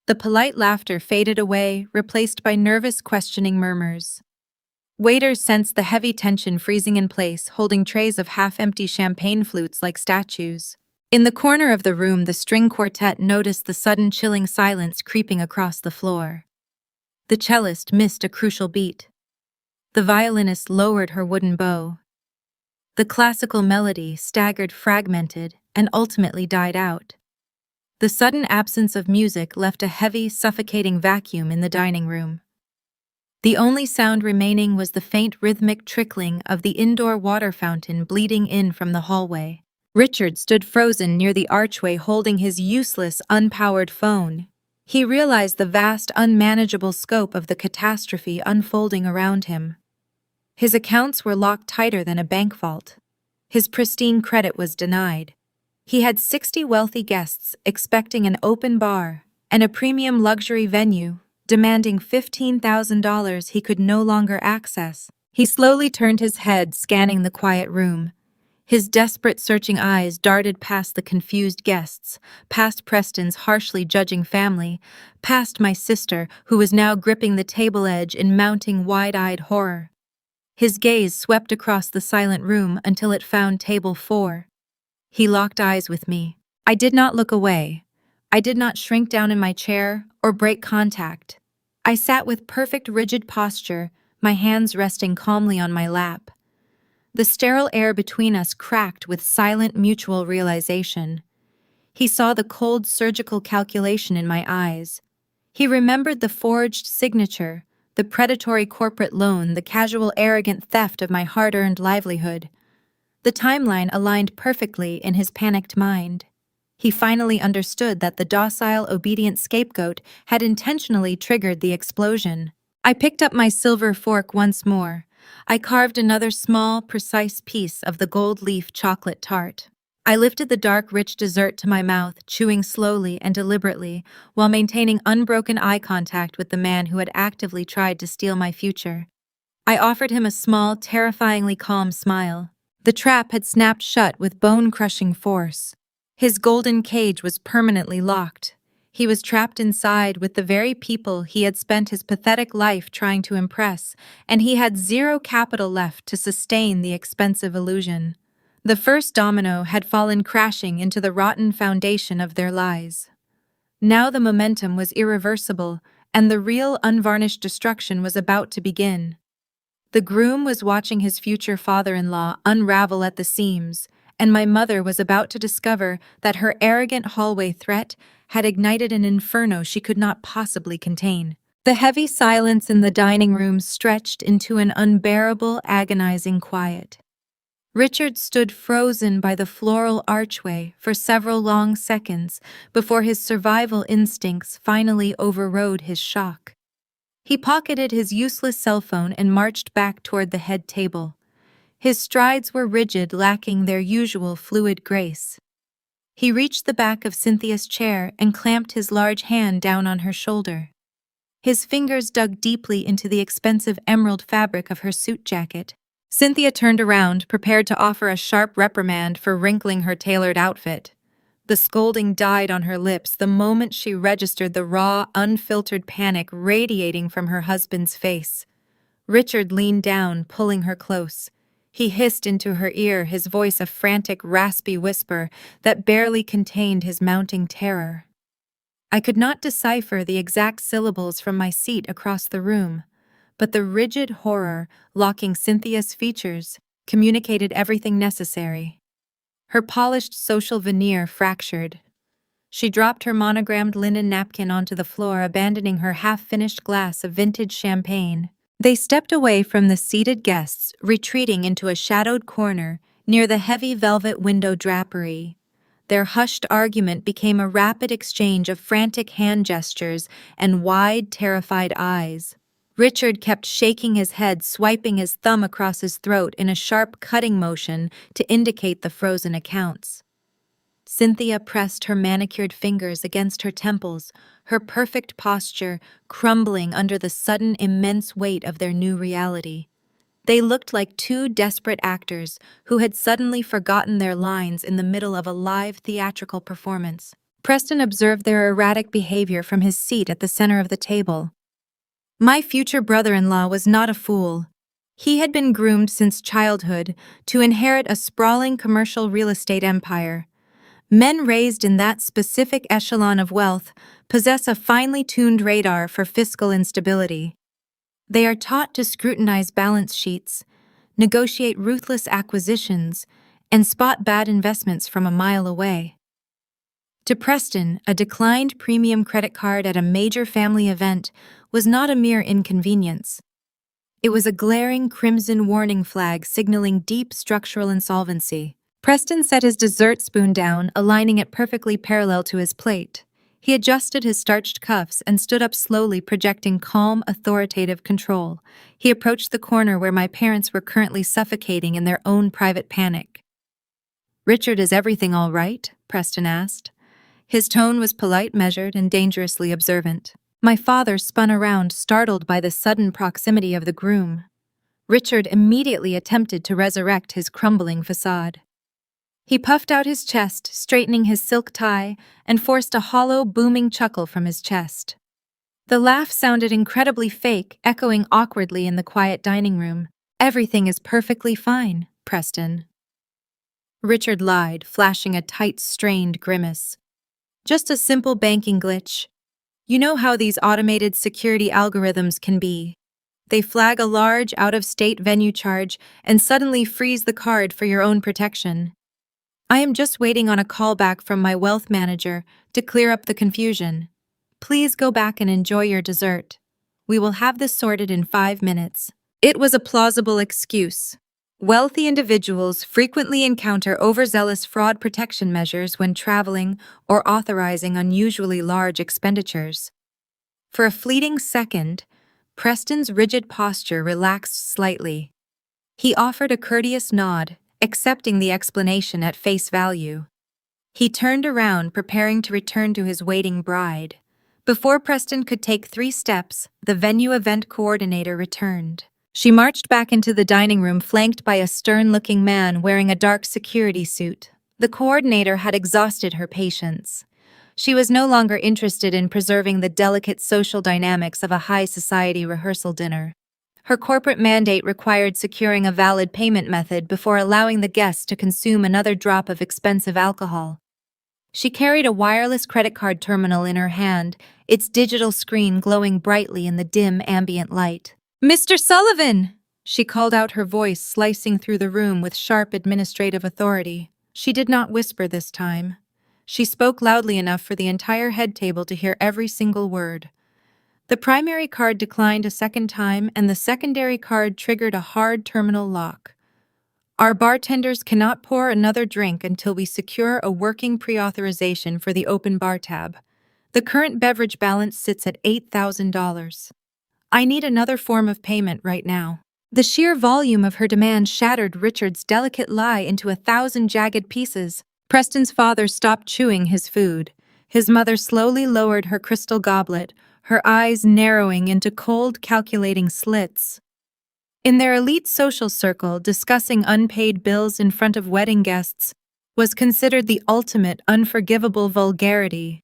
S1: The polite laughter faded away, replaced by nervous, questioning murmurs. Waiters sensed the heavy tension freezing in place, holding trays of half-empty champagne flutes like statues. In the corner of the room, the string quartet noticed the sudden chilling silence creeping across the floor. The cellist missed a crucial beat. The violinist lowered her wooden bow. The classical melody staggered, fragmented, and ultimately died out. The sudden absence of music left a heavy, suffocating vacuum in the dining room. The only sound remaining was the faint rhythmic trickling of the indoor water fountain bleeding in from the hallway. Richard stood frozen near the archway, holding his useless, unpowered phone. He realized the vast, unmanageable scope of the catastrophe unfolding around him. His accounts were locked tighter than a bank vault. His pristine credit was denied. He had 60 wealthy guests expecting an open bar and a premium luxury venue, demanding $15,000 he could no longer access. He slowly turned his head, scanning the quiet room. His desperate, searching eyes darted past the confused guests, past Preston's harshly judging family, past my sister, who was now gripping the table edge in mounting wide-eyed horror. His gaze swept across the silent room until it found table 4. He locked eyes with me. I did not look away. I did not shrink down in my chair or break contact. I sat with perfect rigid posture, my hands resting calmly on my lap. The sterile air between us cracked with silent mutual realization. He saw the cold surgical calculation in my eyes. He remembered the forged signature, the predatory corporate loan, the casual arrogant theft of my hard-earned livelihood. The timeline aligned perfectly in his panicked mind. He finally understood that the docile, obedient scapegoat had intentionally triggered the explosion. I picked up my silver fork once more. I carved another small, precise piece of the gold leaf chocolate tart. I lifted the dark, rich dessert to my mouth, chewing slowly and deliberately, while maintaining unbroken eye contact with the man who had actively tried to steal my future. I offered him a small, terrifyingly calm smile. The trap had snapped shut with bone-crushing force. His golden cage was permanently locked. He was trapped inside with the very people he had spent his pathetic life trying to impress, and he had zero capital left to sustain the expensive illusion. The first domino had fallen crashing into the rotten foundation of their lies. Now the momentum was irreversible, and the real unvarnished destruction was about to begin. The groom was watching his future father-in-law unravel at the seams, and my mother was about to discover that her arrogant hallway threat had ignited an inferno she could not possibly contain. The heavy silence in the dining room stretched into an unbearable, agonizing quiet. Richard stood frozen by the floral archway for several long seconds before his survival instincts finally overrode his shock. He pocketed his useless cell phone and marched back toward the head table. His strides were rigid, lacking their usual fluid grace. He reached the back of Cynthia's chair and clamped his large hand down on her shoulder. His fingers dug deeply into the expensive emerald fabric of her suit jacket. Cynthia turned around, prepared to offer a sharp reprimand for wrinkling her tailored outfit. The scolding died on her lips the moment she registered the raw, unfiltered panic radiating from her husband's face. Richard leaned down, pulling her close. He hissed into her ear, his voice a frantic, raspy whisper that barely contained his mounting terror. I could not decipher the exact syllables from my seat across the room, but the rigid horror locking Cynthia's features communicated everything necessary. Her polished social veneer fractured. She dropped her monogrammed linen napkin onto the floor, abandoning her half-finished glass of vintage champagne. They stepped away from the seated guests, retreating into a shadowed corner near the heavy velvet window drapery. Their hushed argument became a rapid exchange of frantic hand gestures and wide, terrified eyes. Richard kept shaking his head, swiping his thumb across his throat in a sharp cutting motion to indicate the frozen accounts. Cynthia pressed her manicured fingers against her temples, her perfect posture crumbling under the sudden immense weight of their new reality. They looked like two desperate actors who had suddenly forgotten their lines in the middle of a live theatrical performance. Preston observed their erratic behavior from his seat at the center of the table. My future brother-in-law was not a fool. He had been groomed since childhood to inherit a sprawling commercial real estate empire. Men raised in that specific echelon of wealth possess a finely tuned radar for fiscal instability. They are taught to scrutinize balance sheets, negotiate ruthless acquisitions, and spot bad investments from a mile away. To Preston, a declined premium credit card at a major family event was not a mere inconvenience. It was a glaring crimson warning flag signaling deep structural insolvency. Preston set his dessert spoon down, aligning it perfectly parallel to his plate. He adjusted his starched cuffs and stood up slowly, projecting calm, authoritative control. He approached the corner where my parents were currently suffocating in their own private panic. "Richard, is everything all right?" Preston asked. His tone was polite, measured, and dangerously observant. My father spun around, startled by the sudden proximity of the groom. Richard immediately attempted to resurrect his crumbling facade. He puffed out his chest, straightening his silk tie, and forced a hollow, booming chuckle from his chest. The laugh sounded incredibly fake, echoing awkwardly in the quiet dining room. "Everything is perfectly fine, Preston." Richard lied, flashing a tight, strained grimace. "Just a simple banking glitch. You know how these automated security algorithms can be. They flag a large, out-of-state venue charge and suddenly freeze the card for your own protection. I am just waiting on a callback from my wealth manager to clear up the confusion. Please go back and enjoy your dessert. We will have this sorted in 5 minutes." It was a plausible excuse. Wealthy individuals frequently encounter overzealous fraud protection measures when traveling or authorizing unusually large expenditures. For a fleeting second, Preston's rigid posture relaxed slightly. He offered a courteous nod, accepting the explanation at face value. He turned around, preparing to return to his waiting bride. Before Preston could take 3 steps, the venue event coordinator returned. She marched back into the dining room, flanked by a stern-looking man wearing a dark security suit. The coordinator had exhausted her patience. She was no longer interested in preserving the delicate social dynamics of a high-society rehearsal dinner. Her corporate mandate required securing a valid payment method before allowing the guests to consume another drop of expensive alcohol. She carried a wireless credit card terminal in her hand, its digital screen glowing brightly in the dim ambient light. "Mr. Sullivan!" She called out, her voice slicing through the room with sharp administrative authority. She did not whisper this time. She spoke loudly enough for the entire head table to hear every single word. The primary card declined a second time, and the secondary card triggered a hard terminal lock. "Our bartenders cannot pour another drink until we secure a working pre-authorization for the open bar tab. The current beverage balance sits at $8,000. I need another form of payment right now." The sheer volume of her demand shattered Richard's delicate lie into 1,000 jagged pieces. Preston's father stopped chewing his food. His mother slowly lowered her crystal goblet, her eyes narrowing into cold, calculating slits. In their elite social circle, discussing unpaid bills in front of wedding guests, was considered the ultimate unforgivable vulgarity.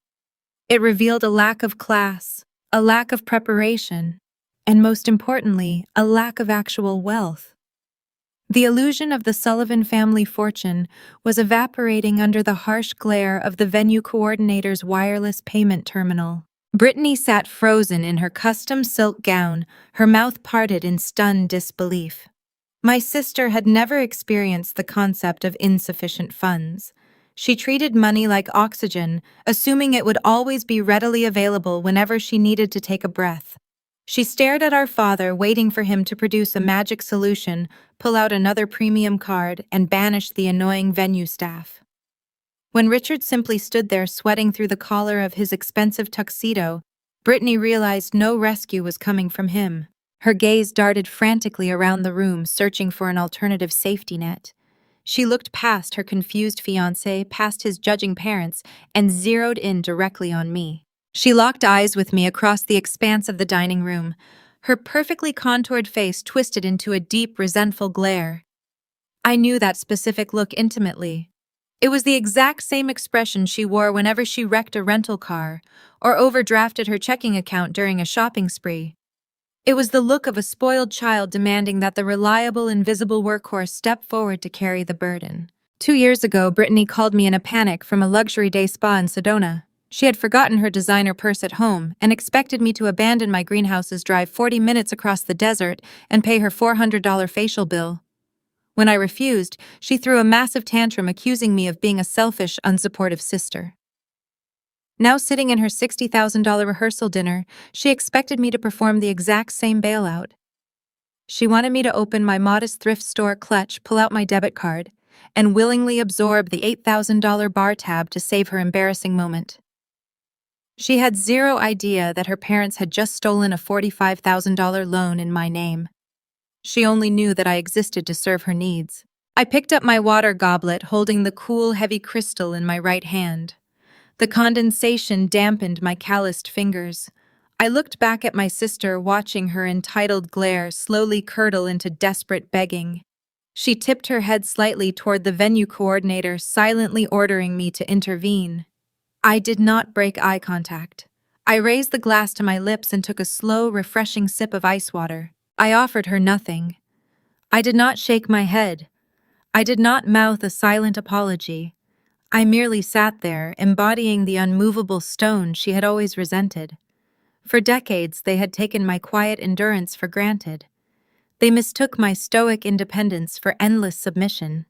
S1: It revealed a lack of class, a lack of preparation, and most importantly, a lack of actual wealth. The illusion of the Sullivan family fortune was evaporating under the harsh glare of the venue coordinator's wireless payment terminal. Brittany sat frozen in her custom silk gown, her mouth parted in stunned disbelief. My sister had never experienced the concept of insufficient funds. She treated money like oxygen, assuming it would always be readily available whenever she needed to take a breath. She stared at our father, waiting for him to produce a magic solution, pull out another premium card, and banish the annoying venue staff. When Richard simply stood there sweating through the collar of his expensive tuxedo, Brittany realized no rescue was coming from him. Her gaze darted frantically around the room, searching for an alternative safety net. She looked past her confused fiancé, past his judging parents, and zeroed in directly on me. She locked eyes with me across the expanse of the dining room, her perfectly contoured face twisted into a deep, resentful glare. I knew that specific look intimately. It was the exact same expression she wore whenever she wrecked a rental car or overdrafted her checking account during a shopping spree. It was the look of a spoiled child demanding that the reliable, invisible workhorse step forward to carry the burden. 2 years ago, Brittany called me in a panic from a luxury day spa in Sedona. She had forgotten her designer purse at home and expected me to abandon my greenhouse's drive 40 minutes across the desert and pay her $400 facial bill. When I refused, she threw a massive tantrum accusing me of being a selfish, unsupportive sister. Now sitting in her $60,000 rehearsal dinner, she expected me to perform the exact same bailout. She wanted me to open my modest thrift store clutch, pull out my debit card, and willingly absorb the $8,000 bar tab to save her embarrassing moment. She had zero idea that her parents had just stolen a $45,000 loan in my name. She only knew that I existed to serve her needs. I picked up my water goblet, holding the cool, heavy crystal in my right hand. The condensation dampened my calloused fingers. I looked back at my sister, watching her entitled glare slowly curdle into desperate begging. She tipped her head slightly toward the venue coordinator, silently ordering me to intervene. I did not break eye contact. I raised the glass to my lips and took a slow, refreshing sip of ice water. I offered her nothing. I did not shake my head. I did not mouth a silent apology. I merely sat there, embodying the unmovable stone she had always resented. For decades, they had taken my quiet endurance for granted. They mistook my stoic independence for endless submission.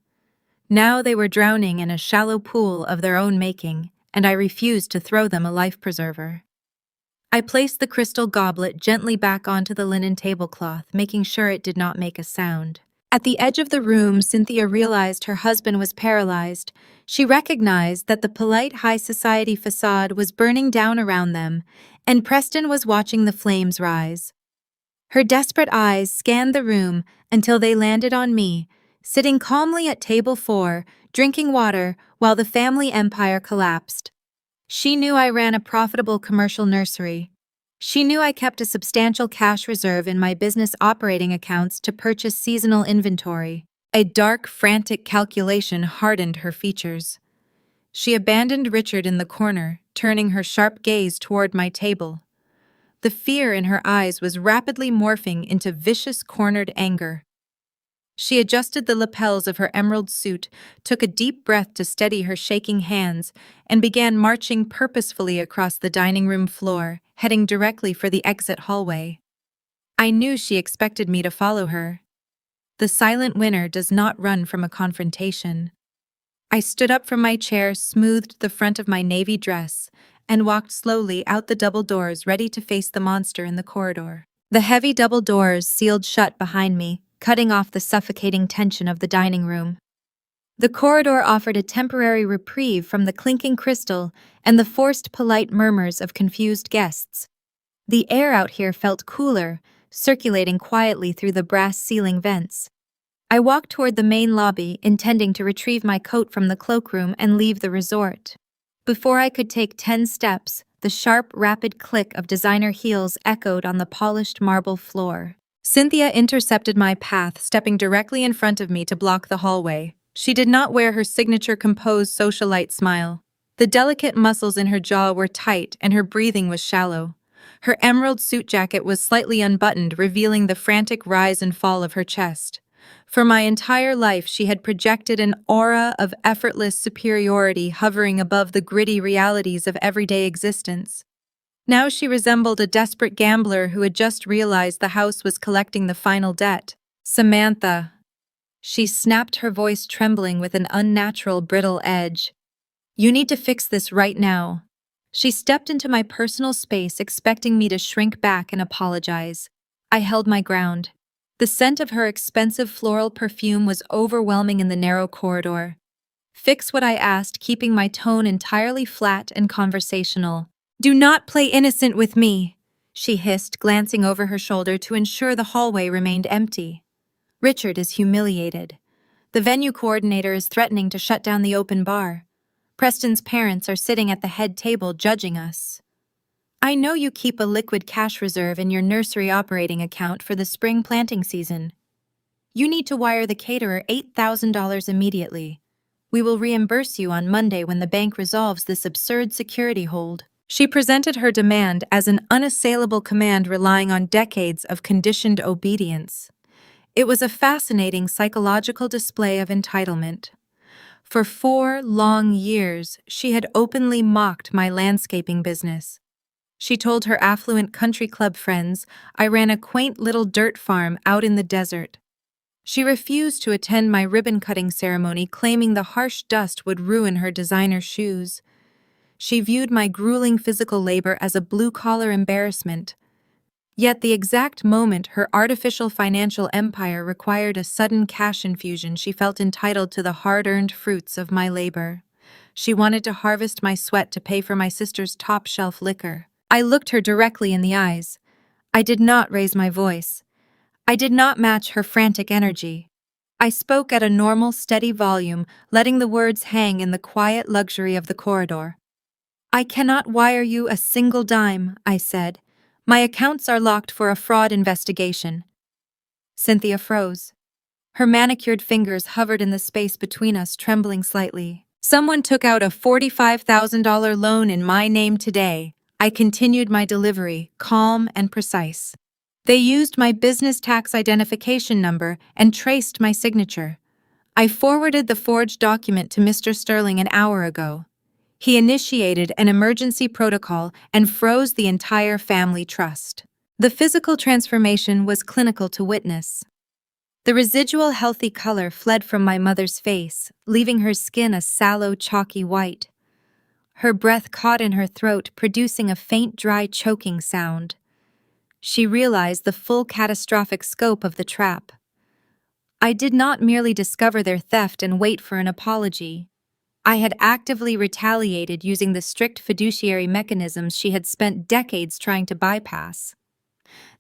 S1: Now they were drowning in a shallow pool of their own making, and I refused to throw them a life preserver. I placed the crystal goblet gently back onto the linen tablecloth, making sure it did not make a sound. At the edge of the room, Cynthia realized her husband was paralyzed. She recognized that the polite high society facade was burning down around them, and Preston was watching the flames rise. Her desperate eyes scanned the room until they landed on me, sitting calmly at table 4, drinking water while the family empire collapsed. She knew I ran a profitable commercial nursery. She knew I kept a substantial cash reserve in my business operating accounts to purchase seasonal inventory. A dark, frantic calculation hardened her features. She abandoned Richard in the corner, turning her sharp gaze toward my table. The fear in her eyes was rapidly morphing into vicious, cornered anger. She adjusted the lapels of her emerald suit, took a deep breath to steady her shaking hands, and began marching purposefully across the dining room floor, heading directly for the exit hallway. I knew she expected me to follow her. The silent winner does not run from a confrontation. I stood up from my chair, smoothed the front of my navy dress, and walked slowly out the double doors, ready to face the monster in the corridor. The heavy double doors sealed shut behind me, cutting off the suffocating tension of the dining room. The corridor offered a temporary reprieve from the clinking crystal and the forced polite murmurs of confused guests. The air out here felt cooler, circulating quietly through the brass ceiling vents. I walked toward the main lobby, intending to retrieve my coat from the cloakroom and leave the resort. Before I could take 10 steps, the sharp, rapid click of designer heels echoed on the polished marble floor. Cynthia intercepted my path, stepping directly in front of me to block the hallway. She did not wear her signature composed socialite smile. The delicate muscles in her jaw were tight and her breathing was shallow. Her emerald suit jacket was slightly unbuttoned, revealing the frantic rise and fall of her chest. For my entire life, she had projected an aura of effortless superiority hovering above the gritty realities of everyday existence. Now she resembled a desperate gambler who had just realized the house was collecting the final debt. "Samantha," she snapped, her voice trembling with an unnatural, brittle edge. "You need to fix this right now." She stepped into my personal space, expecting me to shrink back and apologize. I held my ground. The scent of her expensive floral perfume was overwhelming in the narrow corridor. "Fix what I asked," keeping my tone entirely flat and conversational. "Do not play innocent with me," she hissed, glancing over her shoulder to ensure the hallway remained empty. "Richard is humiliated. The venue coordinator is threatening to shut down the open bar. Preston's parents are sitting at the head table judging us. I know you keep a liquid cash reserve in your nursery operating account for the spring planting season. You need to wire the caterer $8,000 immediately. We will reimburse you on Monday when the bank resolves this absurd security hold." She presented her demand as an unassailable command relying on decades of conditioned obedience. It was a fascinating psychological display of entitlement. For 4 long years, she had openly mocked my landscaping business. She told her affluent country club friends I ran a quaint little dirt farm out in the desert. She refused to attend my ribbon-cutting ceremony, claiming the harsh dust would ruin her designer shoes. She viewed my grueling physical labor as a blue-collar embarrassment. Yet the exact moment her artificial financial empire required a sudden cash infusion, she felt entitled to the hard-earned fruits of my labor. She wanted to harvest my sweat to pay for my sister's top-shelf liquor. I looked her directly in the eyes. I did not raise my voice. I did not match her frantic energy. I spoke at a normal, steady volume, letting the words hang in the quiet luxury of the corridor. "I cannot wire you a single dime," I said. "My accounts are locked for a fraud investigation." Cynthia froze. Her manicured fingers hovered in the space between us, trembling slightly. "Someone took out a $45,000 loan in my name today." I continued my delivery, calm and precise. "They used my business tax identification number and traced my signature. I forwarded the forged document to Mr. Sterling an hour ago. He initiated an emergency protocol and froze the entire family trust." The physical transformation was clinical to witness. The residual healthy color fled from my mother's face, leaving her skin a sallow, chalky white. Her breath caught in her throat, producing a faint, dry, choking sound. She realized the full catastrophic scope of the trap. I did not merely discover their theft and wait for an apology. I had actively retaliated using the strict fiduciary mechanisms she had spent decades trying to bypass.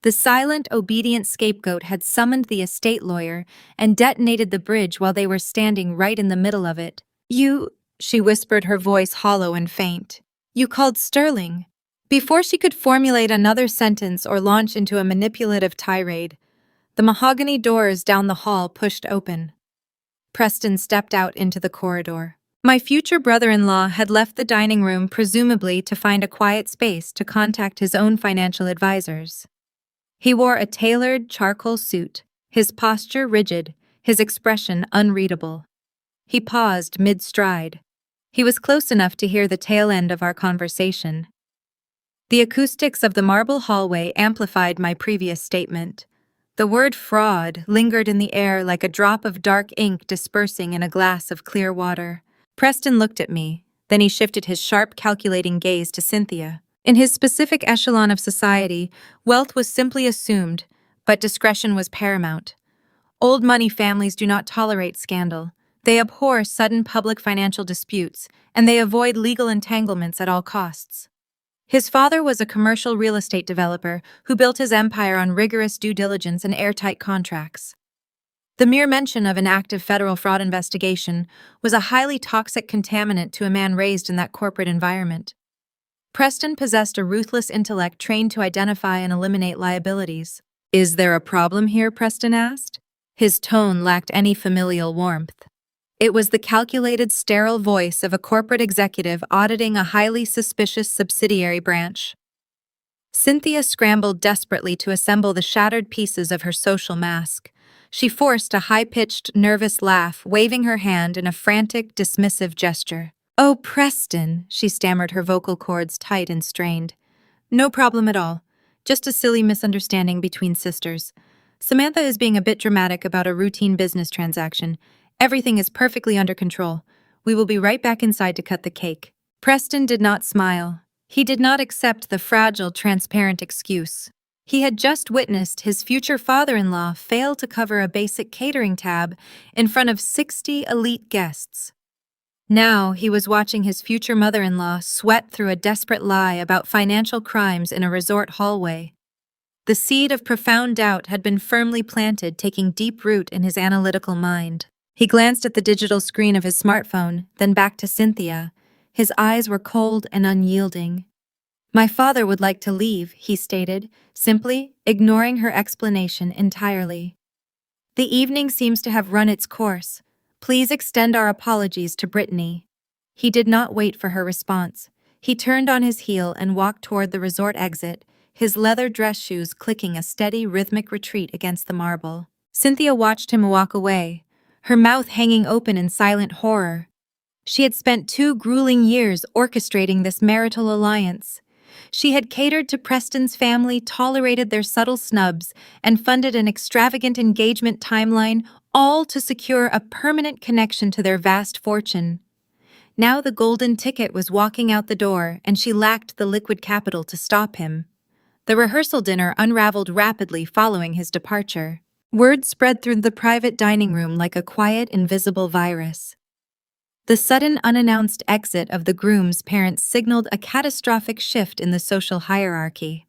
S1: The silent, obedient scapegoat had summoned the estate lawyer and detonated the bridge while they were standing right in the middle of it. "You," she whispered, her voice hollow and faint. "You called Sterling." Before she could formulate another sentence or launch into a manipulative tirade, the mahogany doors down the hall pushed open. Preston stepped out into the corridor. My future brother-in-law had left the dining room, presumably to find a quiet space to contact his own financial advisors. He wore a tailored charcoal suit, his posture rigid, his expression unreadable. He paused mid-stride. He was close enough to hear the tail end of our conversation. The acoustics of the marble hallway amplified my previous statement. The word fraud lingered in the air like a drop of dark ink dispersing in a glass of clear water. Preston looked at me, then he shifted his sharp, calculating gaze to Cynthia. In his specific echelon of society, wealth was simply assumed, but discretion was paramount. Old money families do not tolerate scandal. They abhor sudden public financial disputes, and they avoid legal entanglements at all costs. His father was a commercial real estate developer who built his empire on rigorous due diligence and airtight contracts. The mere mention of an active federal fraud investigation was a highly toxic contaminant to a man raised in that corporate environment. Preston possessed a ruthless intellect trained to identify and eliminate liabilities. "Is there a problem here?" Preston asked. His tone lacked any familial warmth. It was the calculated, sterile voice of a corporate executive auditing a highly suspicious subsidiary branch. Cynthia scrambled desperately to assemble the shattered pieces of her social mask. She forced a high-pitched, nervous laugh, waving her hand in a frantic, dismissive gesture. "Oh, Preston," she stammered, her vocal cords tight and strained. "No problem at all. Just a silly misunderstanding between sisters. Samantha is being a bit dramatic about a routine business transaction. Everything is perfectly under control. We will be right back inside to cut the cake." Preston did not smile. He did not accept the fragile, transparent excuse. He had just witnessed his future father-in-law fail to cover a basic catering tab in front of 60 elite guests. Now he was watching his future mother-in-law sweat through a desperate lie about financial crimes in a resort hallway. The seed of profound doubt had been firmly planted, taking deep root in his analytical mind. He glanced at the digital screen of his smartphone, then back to Cynthia. His eyes were cold and unyielding. "My father would like to leave," he stated, simply ignoring her explanation entirely. "The evening seems to have run its course. Please extend our apologies to Brittany." He did not wait for her response. He turned on his heel and walked toward the resort exit, his leather dress shoes clicking a steady, rhythmic retreat against the marble. Cynthia watched him walk away, her mouth hanging open in silent horror. She had spent 2 grueling years orchestrating this marital alliance. She had catered to Preston's family, tolerated their subtle snubs, and funded an extravagant engagement timeline, all to secure a permanent connection to their vast fortune. Now the golden ticket was walking out the door, and she lacked the liquid capital to stop him. The rehearsal dinner unraveled rapidly following his departure. Word spread through the private dining room like a quiet, invisible virus. The sudden, unannounced exit of the groom's parents signaled a catastrophic shift in the social hierarchy.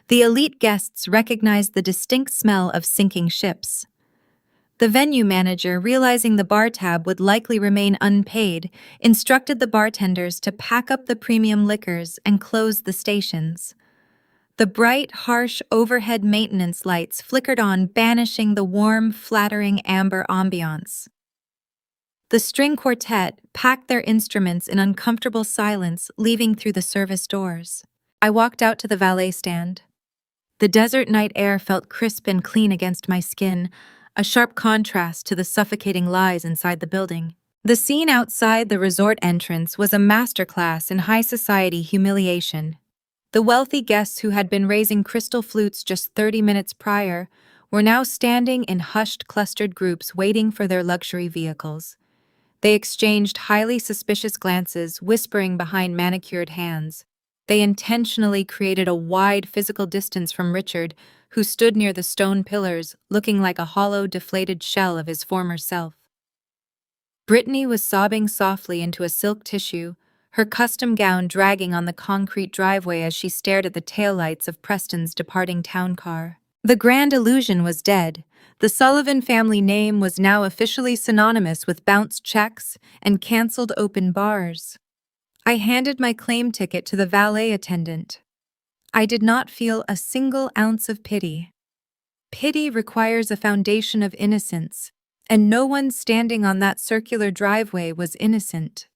S1: The elite guests recognized the distinct smell of sinking ships. The venue manager, realizing the bar tab would likely remain unpaid, instructed the bartenders to pack up the premium liquors and close the stations. The bright, harsh overhead maintenance lights flickered on, banishing the warm, flattering amber ambiance. The string quartet packed their instruments in uncomfortable silence, leaving through the service doors. I walked out to the valet stand. The desert night air felt crisp and clean against my skin, a sharp contrast to the suffocating lies inside the building. The scene outside the resort entrance was a masterclass in high society humiliation. The wealthy guests who had been raising crystal flutes just 30 minutes prior were now standing in hushed, clustered groups waiting for their luxury vehicles. They exchanged highly suspicious glances, whispering behind manicured hands. They intentionally created a wide physical distance from Richard, who stood near the stone pillars, looking like a hollow, deflated shell of his former self. Brittany was sobbing softly into a silk tissue, her custom gown dragging on the concrete driveway as she stared at the taillights of Preston's departing town car. The grand illusion was dead. The Sullivan family name was now officially synonymous with bounced checks and canceled open bars. I handed my claim ticket to the valet attendant. I did not feel a single ounce of pity. Pity requires a foundation of innocence, and no one standing on that circular driveway was innocent.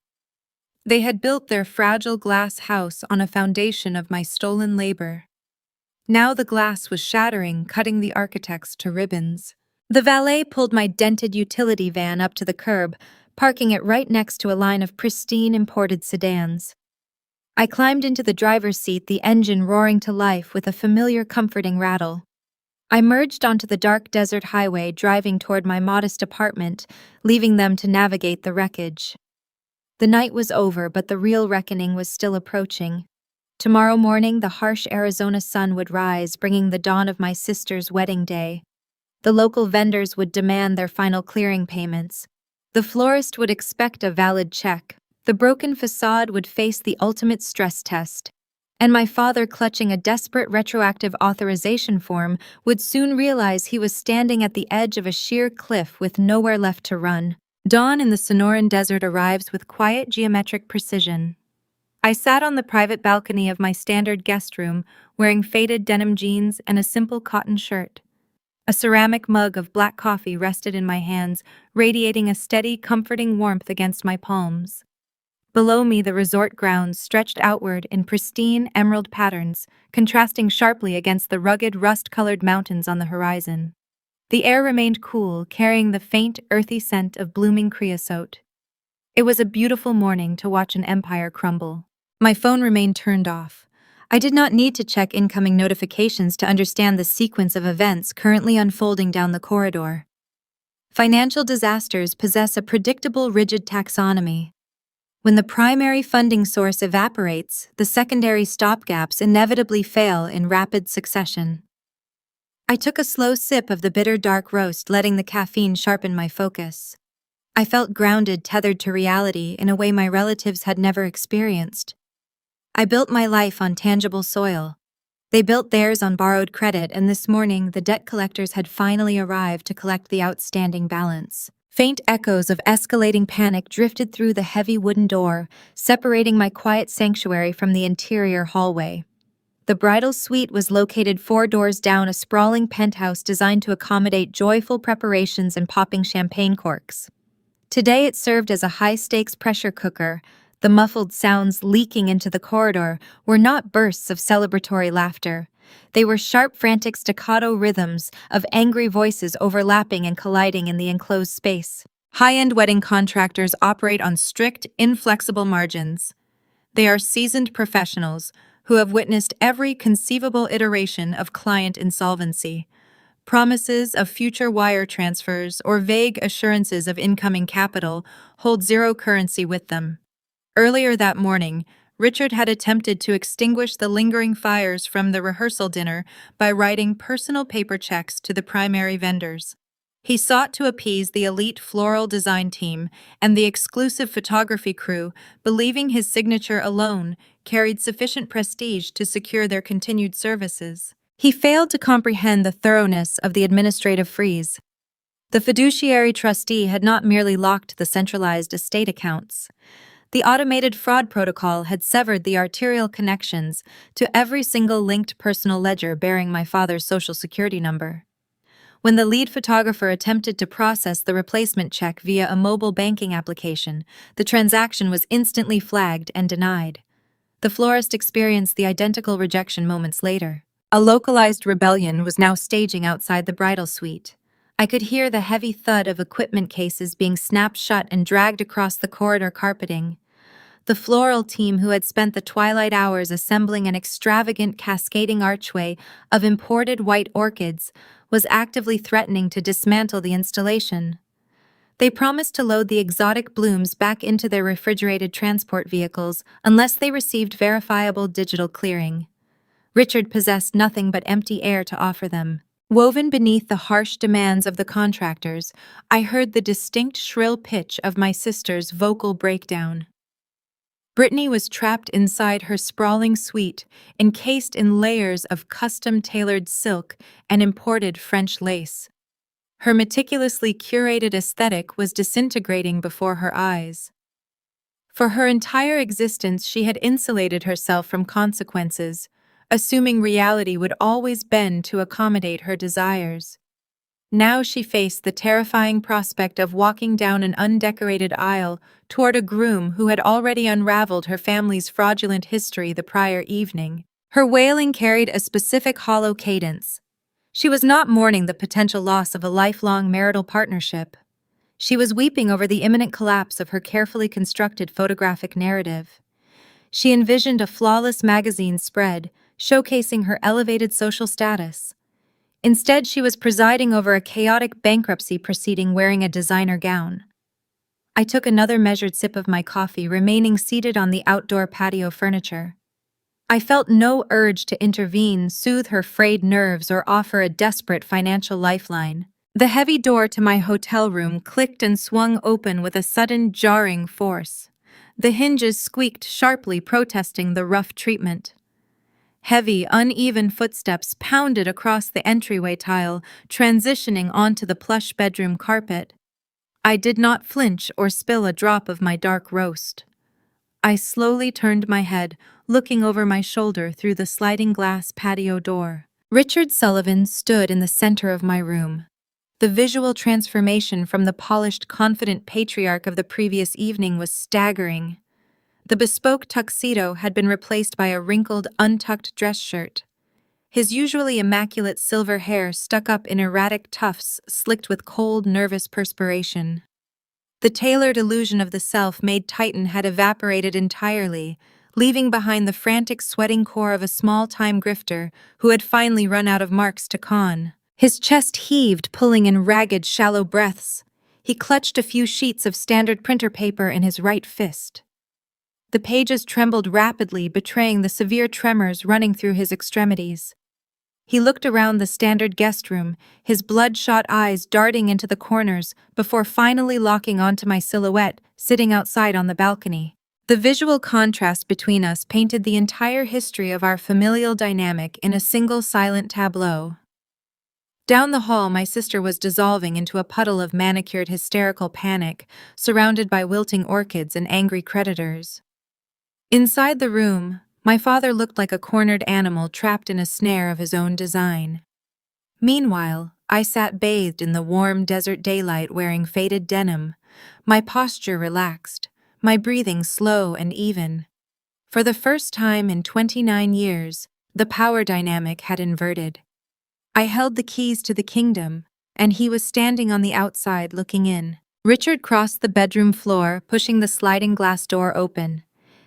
S1: They had built their fragile glass house on a foundation of my stolen labor. Now the glass was shattering, cutting the architects to ribbons. The valet pulled my dented utility van up to the curb, parking it right next to a line of pristine imported sedans. I climbed into the driver's seat, the engine roaring to life with a familiar, comforting rattle. I merged onto the dark desert highway, driving toward my modest apartment, leaving them to navigate the wreckage. The night was over, but the real reckoning was still approaching. Tomorrow morning, the harsh Arizona sun would rise, bringing the dawn of my sister's wedding day. The local vendors would demand their final clearing payments. The florist would expect a valid check. The broken facade would face the ultimate stress test. And my father, clutching a desperate retroactive authorization form, would soon realize he was standing at the edge of a sheer cliff with nowhere left to run. Dawn in the Sonoran Desert arrives with quiet, geometric precision. I sat on the private balcony of my standard guest room, wearing faded denim jeans and a simple cotton shirt. A ceramic mug of black coffee rested in my hands, radiating a steady, comforting warmth against my palms. Below me, the resort grounds stretched outward in pristine emerald patterns, contrasting sharply against the rugged, rust-colored mountains on the horizon. The air remained cool, carrying the faint, earthy scent of blooming creosote. It was a beautiful morning to watch an empire crumble. My phone remained turned off. I did not need to check incoming notifications to understand the sequence of events currently unfolding down the corridor. Financial disasters possess a predictable, rigid taxonomy. When the primary funding source evaporates, the secondary stopgaps inevitably fail in rapid succession. I took a slow sip of the bitter dark roast, letting the caffeine sharpen my focus. I felt grounded, tethered to reality in a way my relatives had never experienced. I built my life on tangible soil. They built theirs on borrowed credit, and this morning the debt collectors had finally arrived to collect the outstanding balance. Faint echoes of escalating panic drifted through the heavy wooden door, separating my quiet sanctuary from the interior hallway. The bridal suite was located 4 doors down a sprawling penthouse designed to accommodate joyful preparations and popping champagne corks. Today it served as a high-stakes pressure cooker. The muffled sounds leaking into the corridor were not bursts of celebratory laughter. They were sharp, frantic staccato rhythms of angry voices overlapping and colliding in the enclosed space. High-end wedding contractors operate on strict, inflexible margins. They are seasoned professionals who have witnessed every conceivable iteration of client insolvency. Promises of future wire transfers or vague assurances of incoming capital hold zero currency with them. Earlier that morning, Richard had attempted to extinguish the lingering fires from the rehearsal dinner by writing personal paper checks to the primary vendors. He sought to appease the elite floral design team and the exclusive photography crew, believing his signature alone carried sufficient prestige to secure their continued services. He failed to comprehend the thoroughness of the administrative freeze. The fiduciary trustee had not merely locked the centralized estate accounts. The automated fraud protocol had severed the arterial connections to every single linked personal ledger bearing my father's social security number. When the lead photographer attempted to process the replacement check via a mobile banking application, the transaction was instantly flagged and denied. The florist experienced the identical rejection moments later. A localized rebellion was now staging outside the bridal suite. I could hear the heavy thud of equipment cases being snapped shut and dragged across the corridor carpeting. The floral team, who had spent the twilight hours assembling an extravagant cascading archway of imported white orchids, was actively threatening to dismantle the installation. They promised to load the exotic blooms back into their refrigerated transport vehicles unless they received verifiable digital clearing. Richard possessed nothing but empty air to offer them. Woven beneath the harsh demands of the contractors, I heard the distinct shrill pitch of my sister's vocal breakdown. Brittany was trapped inside her sprawling suite, encased in layers of custom-tailored silk and imported French lace. Her meticulously curated aesthetic was disintegrating before her eyes. For her entire existence, she had insulated herself from consequences, assuming reality would always bend to accommodate her desires. Now she faced the terrifying prospect of walking down an undecorated aisle toward a groom who had already unraveled her family's fraudulent history the prior evening. Her wailing carried a specific hollow cadence. She was not mourning the potential loss of a lifelong marital partnership. She was weeping over the imminent collapse of her carefully constructed photographic narrative. She envisioned a flawless magazine spread, showcasing her elevated social status. Instead, she was presiding over a chaotic bankruptcy proceeding wearing a designer gown. I took another measured sip of my coffee, remaining seated on the outdoor patio furniture. I felt no urge to intervene, soothe her frayed nerves, or offer a desperate financial lifeline. The heavy door to my hotel room clicked and swung open with a sudden, jarring force. The hinges squeaked sharply, protesting the rough treatment. Heavy, uneven footsteps pounded across the entryway tile, transitioning onto the plush bedroom carpet. I did not flinch or spill a drop of my dark roast. I slowly turned my head, looking over my shoulder through the sliding glass patio door. Richard Sullivan stood in the center of my room. The visual transformation from the polished, confident patriarch of the previous evening was staggering. The bespoke tuxedo had been replaced by a wrinkled, untucked dress shirt. His usually immaculate silver hair stuck up in erratic tufts slicked with cold, nervous perspiration. The tailored illusion of the self-made titan had evaporated entirely, leaving behind the frantic, sweating core of a small-time grifter who had finally run out of marks to con. His chest heaved, pulling in ragged, shallow breaths. He clutched a few sheets of standard printer paper in his right fist. The pages trembled rapidly, betraying the severe tremors running through his extremities. He looked around the standard guest room, his bloodshot eyes darting into the corners before finally locking onto my silhouette, sitting outside on the balcony. The visual contrast between us painted the entire history of our familial dynamic in a single silent tableau. Down the hall, my sister was dissolving into a puddle of manicured hysterical panic, surrounded by wilting orchids and angry creditors. Inside the room, my father looked like a cornered animal trapped in a snare of his own design. Meanwhile, I sat bathed in the warm desert daylight wearing faded denim, my posture relaxed, my breathing slow and even. For the first time in 29 years, the power dynamic had inverted. I held the keys to the kingdom, and he was standing on the outside looking in. Richard crossed the bedroom floor, pushing the sliding glass door open.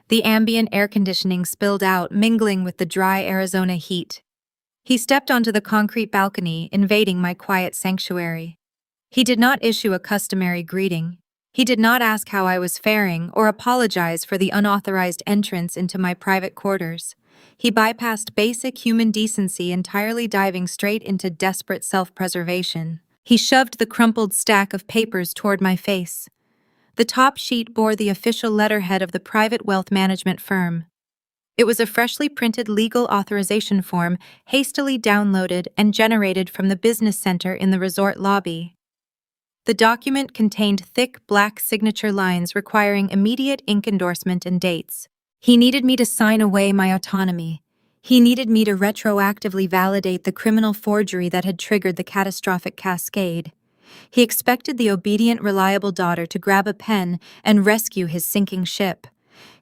S1: The ambient air conditioning spilled out, mingling with the dry Arizona heat. He stepped onto the concrete balcony, invading my quiet sanctuary. He did not issue a customary greeting. He did not ask how I was faring or apologize for the unauthorized entrance into my private quarters. He bypassed basic human decency, entirely diving straight into desperate self-preservation. He shoved the crumpled stack of papers toward my face. The top sheet bore the official letterhead of the private wealth management firm. It was a freshly printed legal authorization form, hastily downloaded and generated from the business center in the resort lobby. The document contained thick black signature lines requiring immediate ink endorsement and dates. He needed me to sign away my autonomy. He needed me to retroactively validate the criminal forgery that had triggered the catastrophic cascade. He expected the obedient, reliable daughter to grab a pen and rescue his sinking ship.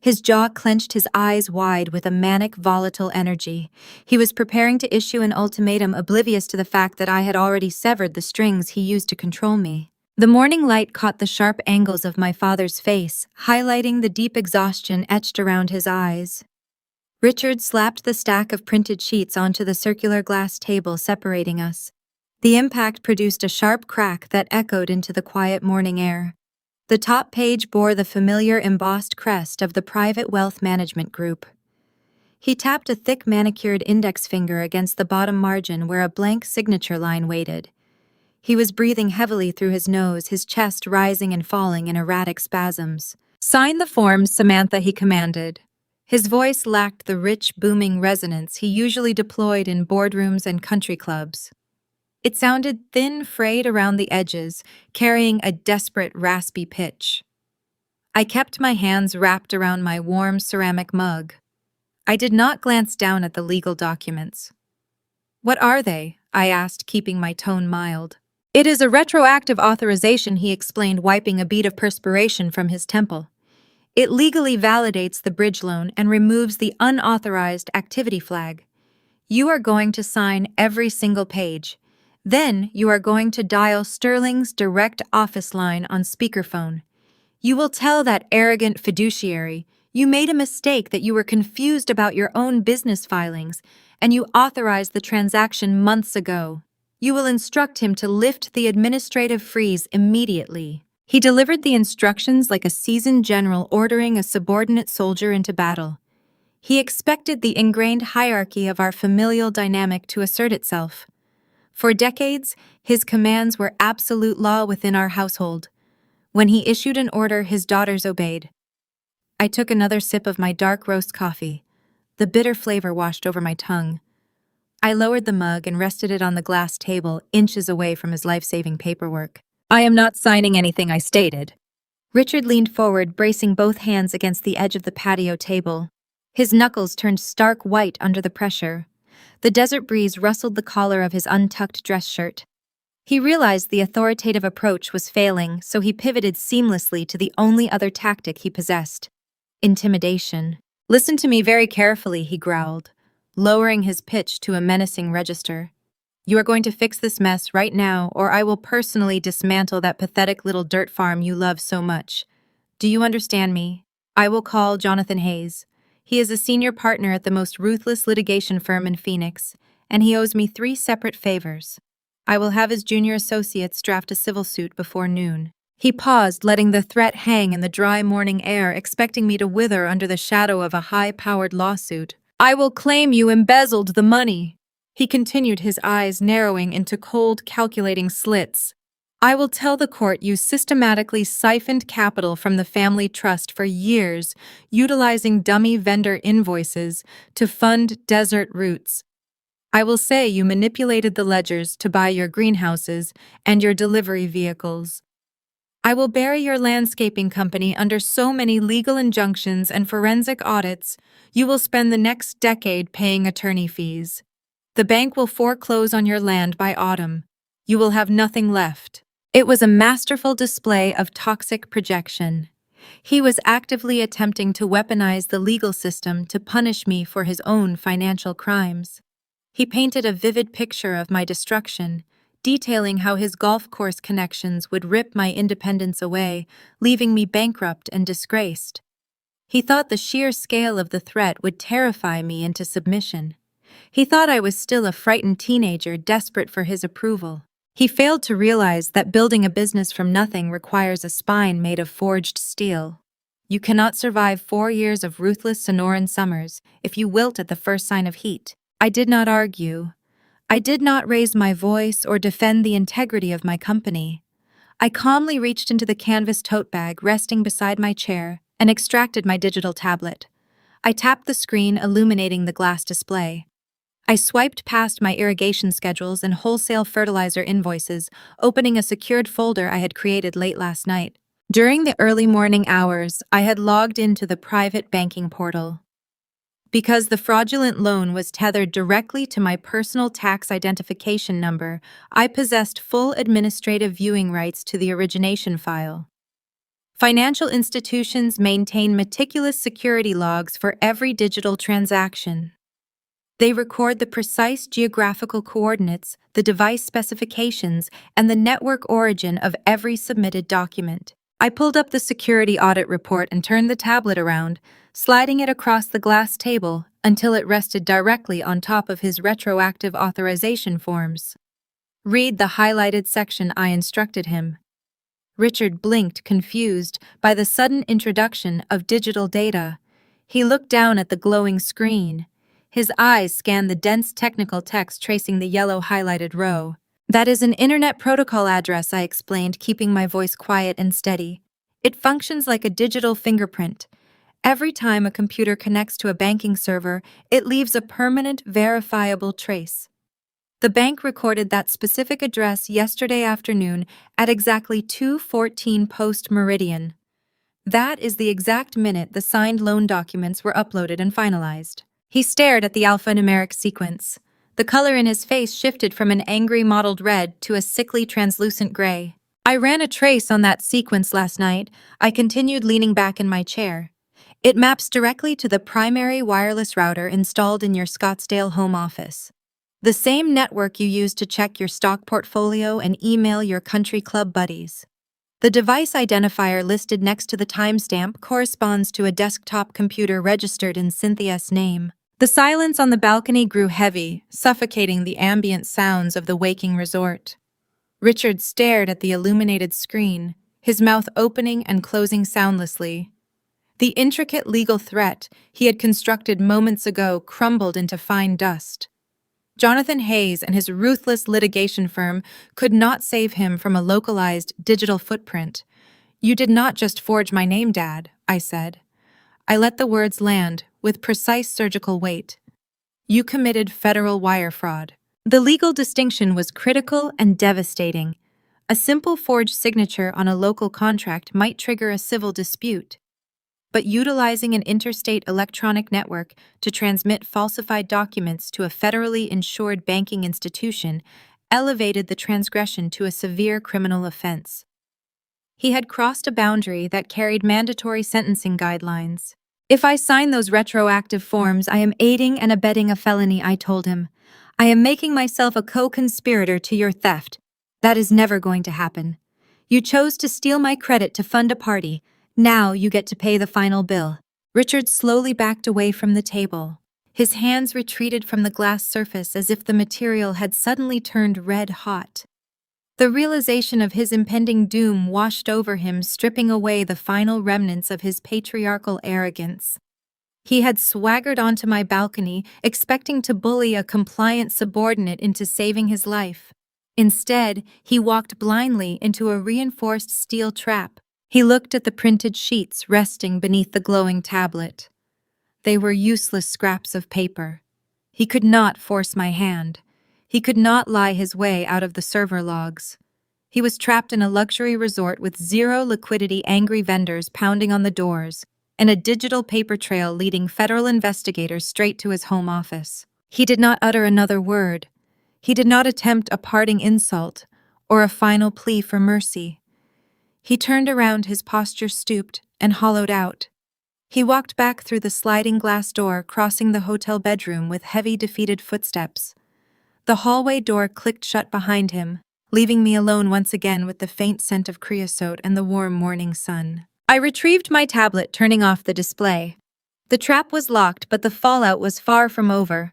S1: His jaw clenched, his eyes wide with a manic, volatile energy. He was preparing to issue an ultimatum, oblivious to the fact that I had already severed the strings he used to control me. The morning light caught the sharp angles of my father's face, highlighting the deep exhaustion etched around his eyes. Richard slapped the stack of printed sheets onto the circular glass table separating us. The impact produced a sharp crack that echoed into the quiet morning air. The top page bore the familiar embossed crest of the Private Wealth Management Group. He tapped a thick manicured index finger against the bottom margin where a blank signature line waited. He was breathing heavily through his nose, his chest rising and falling in erratic spasms. "Sign the forms, Samantha," he commanded. His voice lacked the rich, booming resonance he usually deployed in boardrooms and country clubs. It sounded thin, frayed around the edges, carrying a desperate, raspy pitch. I kept my hands wrapped around my warm ceramic mug. I did not glance down at the legal documents. "What are they?" I asked, keeping my tone mild. "It is a retroactive authorization," he explained, wiping a bead of perspiration from his temple. "It legally validates the bridge loan and removes the unauthorized activity flag. You are going to sign every single page. Then you are going to dial Sterling's direct office line on speakerphone. You will tell that arrogant fiduciary you made a mistake, that you were confused about your own business filings, and you authorized the transaction months ago. You will instruct him to lift the administrative freeze immediately." He delivered the instructions like a seasoned general ordering a subordinate soldier into battle. He expected the ingrained hierarchy of our familial dynamic to assert itself. For decades, his commands were absolute law within our household. When he issued an order, his daughters obeyed. I took another sip of my dark roast coffee. The bitter flavor washed over my tongue. I lowered the mug and rested it on the glass table, inches away from his life-saving paperwork. "I am not signing anything I stated." Richard leaned forward, bracing both hands against the edge of the patio table. His knuckles turned stark white under the pressure. The desert breeze rustled the collar of his untucked dress shirt. He realized the authoritative approach was failing, so he pivoted seamlessly to the only other tactic he possessed: intimidation. "Listen to me very carefully," he growled, lowering his pitch to a menacing register. "You are going to fix this mess right now, or I will personally dismantle that pathetic little dirt farm you love so much. Do you understand me? I will call Jonathan Hayes. He is a senior partner at the most ruthless litigation firm in Phoenix, and he owes me 3 separate favors. I will have his junior associates draft a civil suit before noon." He paused, letting the threat hang in the dry morning air, expecting me to wither under the shadow of a high-powered lawsuit. "I will claim you embezzled the money," he continued, his eyes narrowing into cold, calculating slits. "I will tell the court you systematically siphoned capital from the family trust for years, utilizing dummy vendor invoices to fund desert routes. I will say you manipulated the ledgers to buy your greenhouses and your delivery vehicles. I will bury your landscaping company under so many legal injunctions and forensic audits, you will spend the next decade paying attorney fees. The bank will foreclose on your land by autumn. You will have nothing left." It was a masterful display of toxic projection. He was actively attempting to weaponize the legal system to punish me for his own financial crimes. He painted a vivid picture of my destruction, detailing how his golf course connections would rip my independence away, leaving me bankrupt and disgraced. He thought the sheer scale of the threat would terrify me into submission. He thought I was still a frightened teenager desperate for his approval. He failed to realize that building a business from nothing requires a spine made of forged steel. You cannot survive 4 years of ruthless Sonoran summers if you wilt at the first sign of heat. I did not argue. I did not raise my voice or defend the integrity of my company. I calmly reached into the canvas tote bag resting beside my chair and extracted my digital tablet. I tapped the screen, illuminating the glass display. I swiped past my irrigation schedules and wholesale fertilizer invoices, opening a secured folder I had created late last night. During the early morning hours, I had logged into the private banking portal. Because the fraudulent loan was tethered directly to my personal tax identification number, I possessed full administrative viewing rights to the origination file. Financial institutions maintain meticulous security logs for every digital transaction. They record the precise geographical coordinates, the device specifications, and the network origin of every submitted document. I pulled up the security audit report and turned the tablet around, sliding it across the glass table until it rested directly on top of his retroactive authorization forms. "Read the highlighted section," I instructed him. Richard blinked, confused by the sudden introduction of digital data. He looked down at the glowing screen. His eyes scanned the dense technical text tracing the yellow highlighted row. "That is an internet protocol address," I explained, keeping my voice quiet and steady. "It functions like a digital fingerprint. Every time a computer connects to a banking server, it leaves a permanent, verifiable trace. The bank recorded that specific address yesterday afternoon at exactly 2:14 post-meridian. That is the exact minute the signed loan documents were uploaded and finalized." He stared at the alphanumeric sequence. The color in his face shifted from an angry mottled red to a sickly translucent gray. "I ran a trace on that sequence last night," I continued, leaning back in my chair. "It maps directly to the primary wireless router installed in your Scottsdale home office. The same network you use to check your stock portfolio and email your country club buddies. The device identifier listed next to the timestamp corresponds to a desktop computer registered in Cynthia's name." The silence on the balcony grew heavy, suffocating the ambient sounds of the waking resort. Richard stared at the illuminated screen, his mouth opening and closing soundlessly. The intricate legal threat he had constructed moments ago crumbled into fine dust. Jonathan Hayes and his ruthless litigation firm could not save him from a localized digital footprint. "You did not just forge my name, Dad," I said. I let the words land with precise surgical weight. "You committed federal wire fraud." The legal distinction was critical and devastating. A simple forged signature on a local contract might trigger a civil dispute. but utilizing an interstate electronic network to transmit falsified documents to a federally insured banking institution elevated the transgression to a severe criminal offense. He had crossed a boundary that carried mandatory sentencing guidelines. "If I sign those retroactive forms, I am aiding and abetting a felony," I told him. "I am making myself a co-conspirator to your theft. That is never going to happen. You chose to steal my credit to fund a party. Now you get to pay the final bill." Richard slowly backed away from the table. His hands retreated from the glass surface as if the material had suddenly turned red hot. The realization of his impending doom washed over him, stripping away the final remnants of his patriarchal arrogance. He had swaggered onto my balcony, expecting to bully a compliant subordinate into saving his life. Instead, he walked blindly into a reinforced steel trap. He looked at the printed sheets resting beneath the glowing tablet. They were useless scraps of paper. He could not force my hand. He could not lie his way out of the server logs. He was trapped in a luxury resort with zero liquidity, angry vendors pounding on the doors, and a digital paper trail leading federal investigators straight to his home office. He did not utter another word. He did not attempt a parting insult or a final plea for mercy. He turned around, his posture stooped and hollowed out. He walked back through the sliding glass door, crossing the hotel bedroom with heavy, defeated footsteps. The hallway door clicked shut behind him, leaving me alone once again with the faint scent of creosote and the warm morning sun. I retrieved my tablet, turning off the display. The trap was locked, but the fallout was far from over.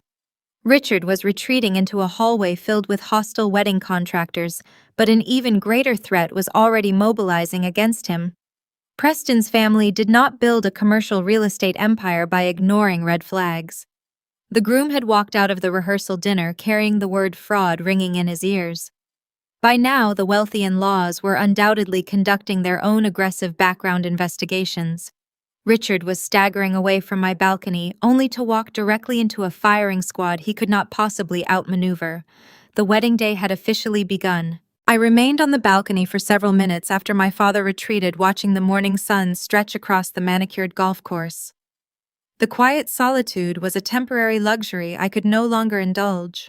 S1: Richard was retreating into a hallway filled with hostile wedding contractors, but an even greater threat was already mobilizing against him. Preston's family did not build a commercial real estate empire by ignoring red flags. The groom had walked out of the rehearsal dinner carrying the word fraud ringing in his ears. By now, the wealthy in-laws were undoubtedly conducting their own aggressive background investigations. Richard was staggering away from my balcony, only to walk directly into a firing squad he could not possibly outmaneuver. The wedding day had officially begun. I remained on the balcony for several minutes after my father retreated, watching the morning sun stretch across the manicured golf course. The quiet solitude was a temporary luxury I could no longer indulge.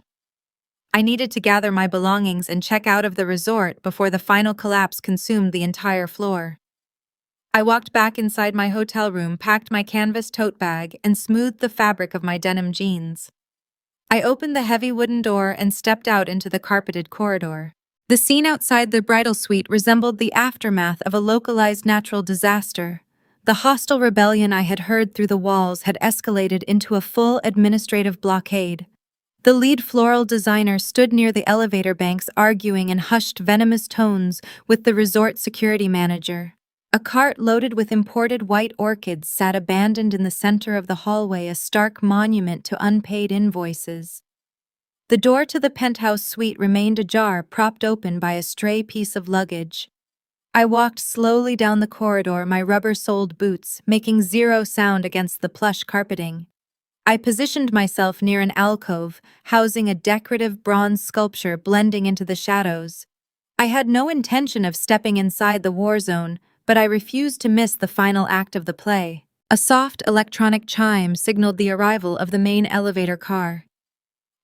S1: I needed to gather my belongings and check out of the resort before the final collapse consumed the entire floor. I walked back inside my hotel room, packed my canvas tote bag, and smoothed the fabric of my denim jeans. I opened the heavy wooden door and stepped out into the carpeted corridor. The scene outside the bridal suite resembled the aftermath of a localized natural disaster. The hostile rebellion I had heard through the walls had escalated into a full administrative blockade. The lead floral designer stood near the elevator banks, arguing in hushed, venomous tones with the resort security manager. A cart loaded with imported white orchids sat abandoned in the center of the hallway, a stark monument to unpaid invoices. The door to the penthouse suite remained ajar, propped open by a stray piece of luggage. I walked slowly down the corridor, my rubber-soled boots making zero sound against the plush carpeting. I positioned myself near an alcove, housing a decorative bronze sculpture blending into the shadows. I had no intention of stepping inside the war zone, but I refused to miss the final act of the play. A soft electronic chime signaled the arrival of the main elevator car.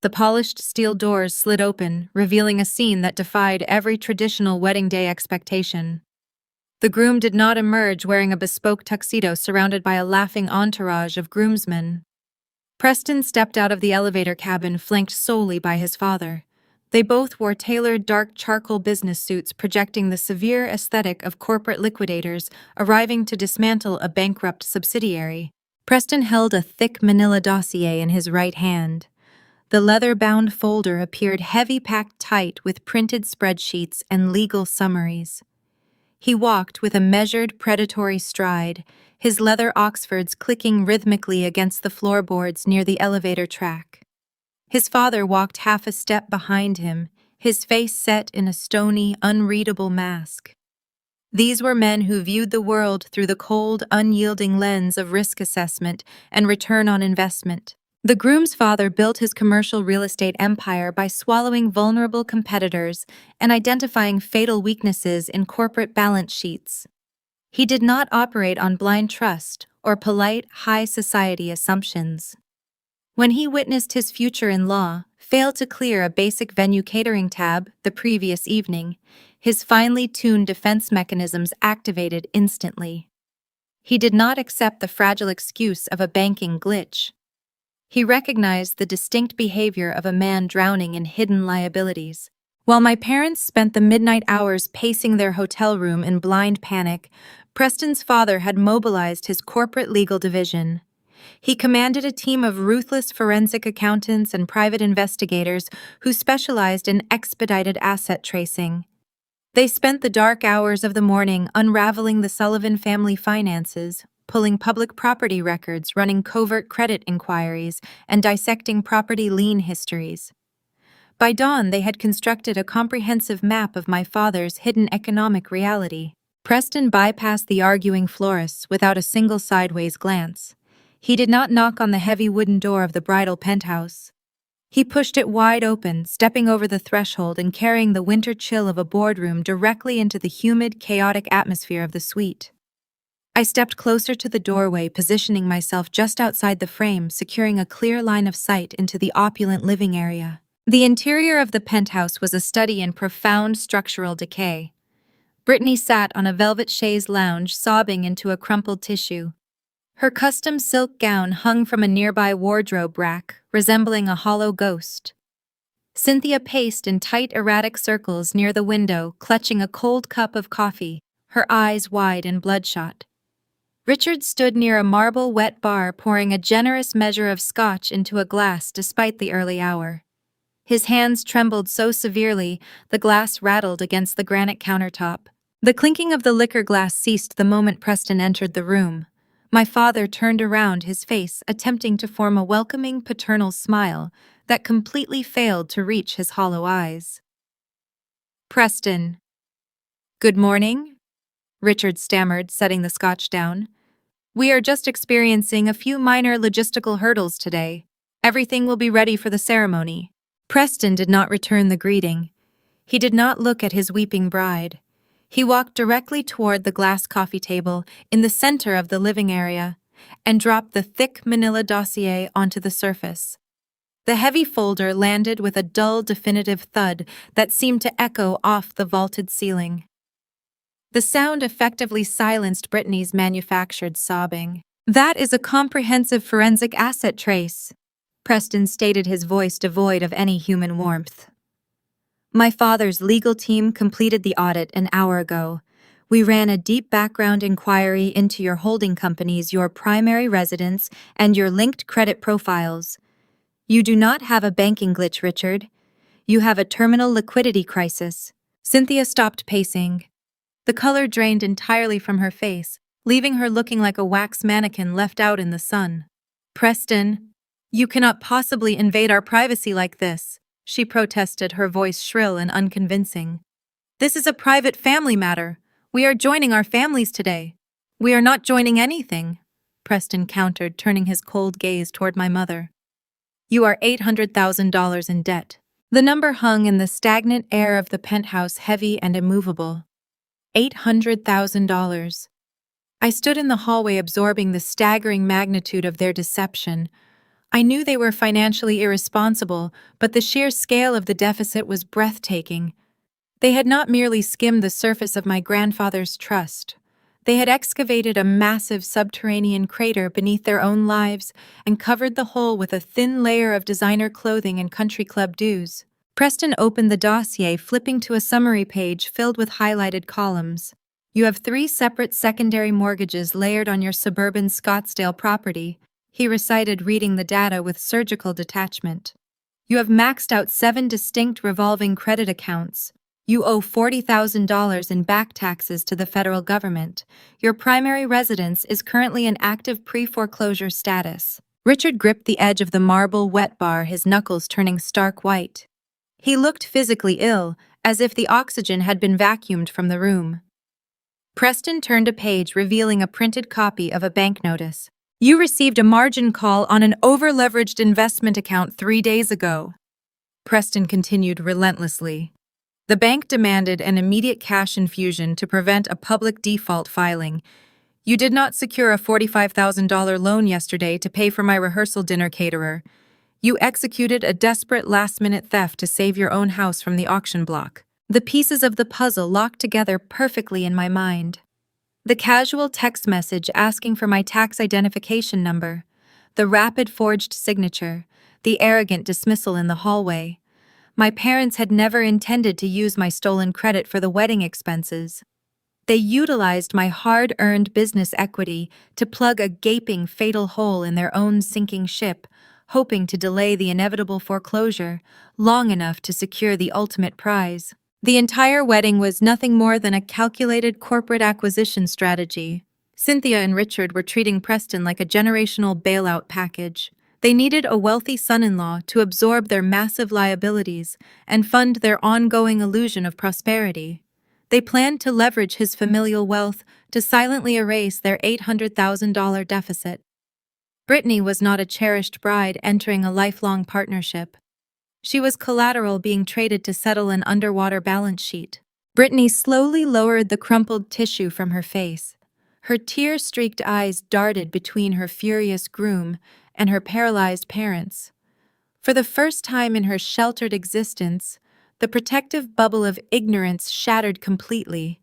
S1: The polished steel doors slid open, revealing a scene that defied every traditional wedding day expectation. The groom did not emerge wearing a bespoke tuxedo surrounded by a laughing entourage of groomsmen. Preston stepped out of the elevator cabin, flanked solely by his father. They both wore tailored dark charcoal business suits, projecting the severe aesthetic of corporate liquidators arriving to dismantle a bankrupt subsidiary. Preston held a thick manila dossier in his right hand. The leather-bound folder appeared heavy, packed tight with printed spreadsheets and legal summaries. He walked with a measured, predatory stride, his leather Oxfords clicking rhythmically against the floorboards near the elevator track. His father walked half a step behind him, his face set in a stony, unreadable mask. These were men who viewed the world through the cold, unyielding lens of risk assessment and return on investment. The groom's father built his commercial real estate empire by swallowing vulnerable competitors and identifying fatal weaknesses in corporate balance sheets. He did not operate on blind trust or polite high society assumptions. When he witnessed his future-in-law fail to clear a basic venue catering tab the previous evening, his finely tuned defense mechanisms activated instantly. He did not accept the fragile excuse of a banking glitch. He recognized the distinct behavior of a man drowning in hidden liabilities. While my parents spent the midnight hours pacing their hotel room in blind panic, Preston's father had mobilized his corporate legal division. He commanded a team of ruthless forensic accountants and private investigators who specialized in expedited asset tracing. They spent the dark hours of the morning unraveling the Sullivan family finances, pulling public property records, running covert credit inquiries, and dissecting property lien histories. By dawn, they had constructed a comprehensive map of my father's hidden economic reality. Preston bypassed the arguing florists without a single sideways glance. He did not knock on the heavy wooden door of the bridal penthouse. He pushed it wide open, stepping over the threshold and carrying the winter chill of a boardroom directly into the humid, chaotic atmosphere of the suite. I stepped closer to the doorway, positioning myself just outside the frame, securing a clear line of sight into the opulent living area. The interior of the penthouse was a study in profound structural decay. Brittany sat on a velvet chaise lounge, sobbing into a crumpled tissue. Her custom silk gown hung from a nearby wardrobe rack, resembling a hollow ghost. Cynthia paced in tight, erratic circles near the window, clutching a cold cup of coffee, her eyes wide and bloodshot. Richard stood near a marble wet bar, pouring a generous measure of scotch into a glass despite the early hour. His hands trembled so severely, the glass rattled against the granite countertop. The clinking of the liquor glass ceased the moment Preston entered the room. My father turned around, his face attempting to form a welcoming paternal smile that completely failed to reach his hollow eyes. "Preston." "Good morning," Richard stammered, setting the scotch down. "We are just experiencing a few minor logistical hurdles today. Everything will be ready for the ceremony." Preston did not return the greeting. He did not look at his weeping bride. He walked directly toward the glass coffee table in the center of the living area and dropped the thick manila dossier onto the surface. The heavy folder landed with a dull, definitive thud that seemed to echo off the vaulted ceiling. The sound effectively silenced Brittany's manufactured sobbing. "That is a comprehensive forensic asset trace," Preston stated, his voice devoid of any human warmth. "My father's legal team completed the audit an hour ago. We ran a deep background inquiry into your holding companies, your primary residence, and your linked credit profiles. You do not have a banking glitch, Richard. You have a terminal liquidity crisis." Cynthia stopped pacing. The color drained entirely from her face, leaving her looking like a wax mannequin left out in the sun. "Preston, you cannot possibly invade our privacy like this," she protested, her voice shrill and unconvincing. "This is a private family matter. We are joining our families today." "We are not joining anything," Preston countered, turning his cold gaze toward my mother. "You are $800,000 in debt." The number hung in the stagnant air of the penthouse, heavy and immovable. $800,000. I stood in the hallway, absorbing the staggering magnitude of their deception. I knew they were financially irresponsible, but the sheer scale of the deficit was breathtaking. They had not merely skimmed the surface of my grandfather's trust. They had excavated a massive subterranean crater beneath their own lives and covered the hole with a thin layer of designer clothing and country club dues. Preston opened the dossier, flipping to a summary page filled with highlighted columns. "You have 3 separate secondary mortgages layered on your suburban Scottsdale property," he recited, reading the data with surgical detachment. "You have maxed out 7 distinct revolving credit accounts. You owe $40,000 in back taxes to the federal government. Your primary residence is currently in active pre-foreclosure status." Richard gripped the edge of the marble wet bar, his knuckles turning stark white. He looked physically ill, as if the oxygen had been vacuumed from the room. Preston turned a page, revealing a printed copy of a bank notice. "You received a margin call on an over-leveraged investment account 3 days ago." Preston continued relentlessly. "The bank demanded an immediate cash infusion to prevent a public default filing. You did not secure a $45,000 loan yesterday to pay for my rehearsal dinner caterer. You executed a desperate last-minute theft to save your own house from the auction block. The pieces of the puzzle locked together perfectly in my mind. The casual text message asking for my tax identification number, the rapid forged signature, the arrogant dismissal in the hallway. My parents had never intended to use my stolen credit for the wedding expenses. They utilized my hard-earned business equity to plug a gaping fatal hole in their own sinking ship, hoping to delay the inevitable foreclosure long enough to secure the ultimate prize. The entire wedding was nothing more than a calculated corporate acquisition strategy. Cynthia and Richard were treating Preston like a generational bailout package. They needed a wealthy son-in-law to absorb their massive liabilities and fund their ongoing illusion of prosperity. They planned to leverage his familial wealth to silently erase their $800,000 deficit. Brittany was not a cherished bride entering a lifelong partnership. She was collateral being traded to settle an underwater balance sheet. Brittany slowly lowered the crumpled tissue from her face. Her tear-streaked eyes darted between her furious groom and her paralyzed parents. For the first time in her sheltered existence, the protective bubble of ignorance shattered completely.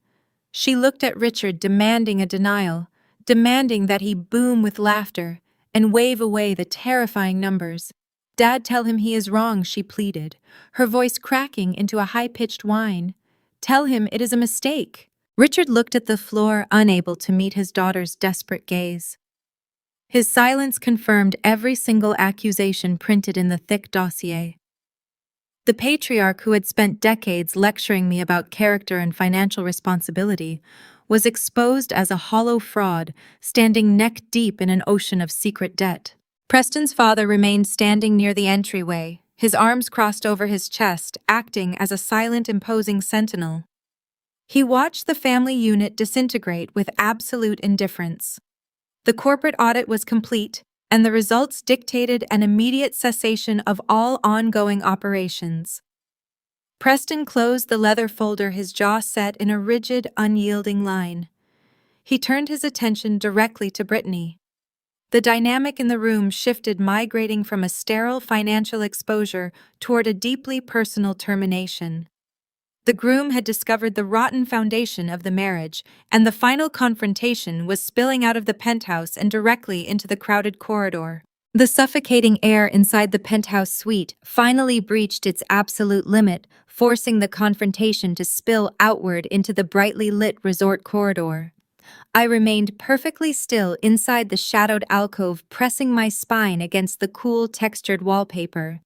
S1: She looked at Richard, demanding a denial, demanding that he boom with laughter and wave away the terrifying numbers. "Dad, tell him he is wrong," she pleaded, her voice cracking into a high-pitched whine. "Tell him it is a mistake." Richard looked at the floor, unable to meet his daughter's desperate gaze. His silence confirmed every single accusation printed in the thick dossier. The patriarch who had spent decades lecturing me about character and financial responsibility was exposed as a hollow fraud, standing neck-deep in an ocean of secret debt. Preston's father remained standing near the entryway, his arms crossed over his chest, acting as a silent, imposing sentinel. He watched the family unit disintegrate with absolute indifference. The corporate audit was complete, and the results dictated an immediate cessation of all ongoing operations. Preston closed the leather folder, his jaw set in a rigid, unyielding line. He turned his attention directly to Brittany. The dynamic in the room shifted, migrating from a sterile financial exposure toward a deeply personal termination. The groom had discovered the rotten foundation of the marriage, and the final confrontation was spilling out of the penthouse and directly into the crowded corridor. The suffocating air inside the penthouse suite finally breached its absolute limit, forcing the confrontation to spill outward into the brightly lit resort corridor. I remained perfectly still inside the shadowed alcove, pressing my spine against the cool, textured wallpaper.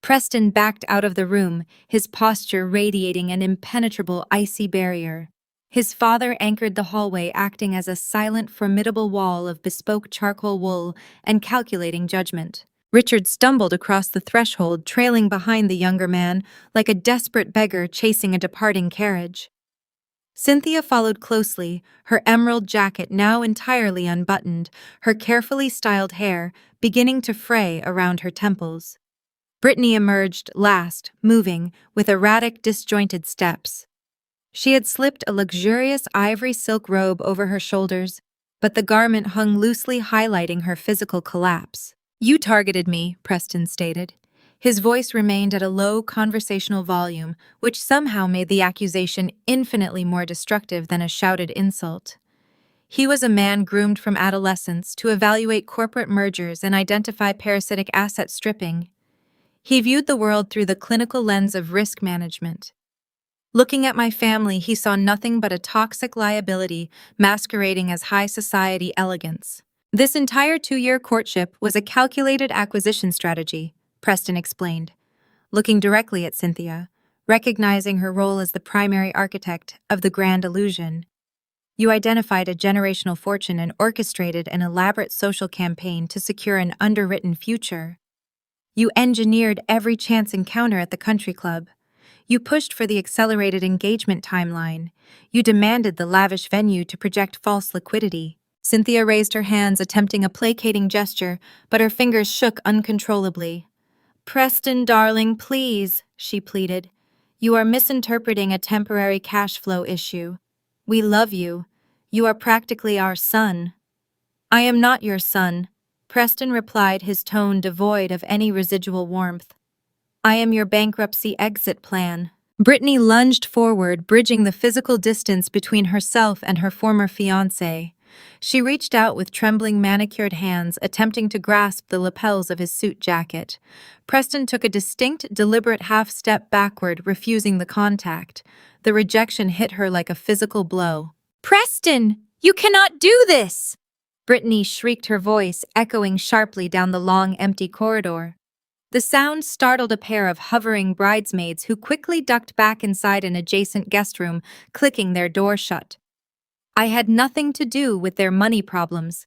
S1: Preston backed out of the room, his posture radiating an impenetrable icy barrier. His father anchored the hallway, acting as a silent, formidable wall of bespoke charcoal wool and calculating judgment. Richard stumbled across the threshold, trailing behind the younger man, like a desperate beggar chasing a departing carriage. Cynthia followed closely, her emerald jacket now entirely unbuttoned, her carefully styled hair beginning to fray around her temples. Brittany emerged last, moving with erratic, disjointed steps. She had slipped a luxurious ivory silk robe over her shoulders, but the garment hung loosely, highlighting her physical collapse. "You targeted me," Preston stated. His voice remained at a low conversational volume, which somehow made the accusation infinitely more destructive than a shouted insult. He was a man groomed from adolescence to evaluate corporate mergers and identify parasitic asset stripping. He viewed the world through the clinical lens of risk management. Looking at my family, he saw nothing but a toxic liability masquerading as high society elegance. "This entire 2-year courtship was a calculated acquisition strategy," Preston explained, looking directly at Cynthia, recognizing her role as the primary architect of the grand illusion. "You identified a generational fortune and orchestrated an elaborate social campaign to secure an underwritten future. You engineered every chance encounter at the country club. You pushed for the accelerated engagement timeline. You demanded the lavish venue to project false liquidity." Cynthia raised her hands, attempting a placating gesture, but her fingers shook uncontrollably. "Preston, darling, please," she pleaded. "You are misinterpreting a temporary cash flow issue. We love you. You are practically our son." "I am not your son," Preston replied, his tone devoid of any residual warmth. "I am your bankruptcy exit plan." Brittany lunged forward, bridging the physical distance between herself and her former fiancé. She reached out with trembling manicured hands, attempting to grasp the lapels of his suit jacket. Preston took a distinct, deliberate half-step backward, refusing the contact. The rejection hit her like a physical blow. "Preston, you cannot do this!" Brittany shrieked, her voice echoing sharply down the long, empty corridor. The sound startled a pair of hovering bridesmaids who quickly ducked back inside an adjacent guest room, clicking their door shut. "I had nothing to do with their money problems.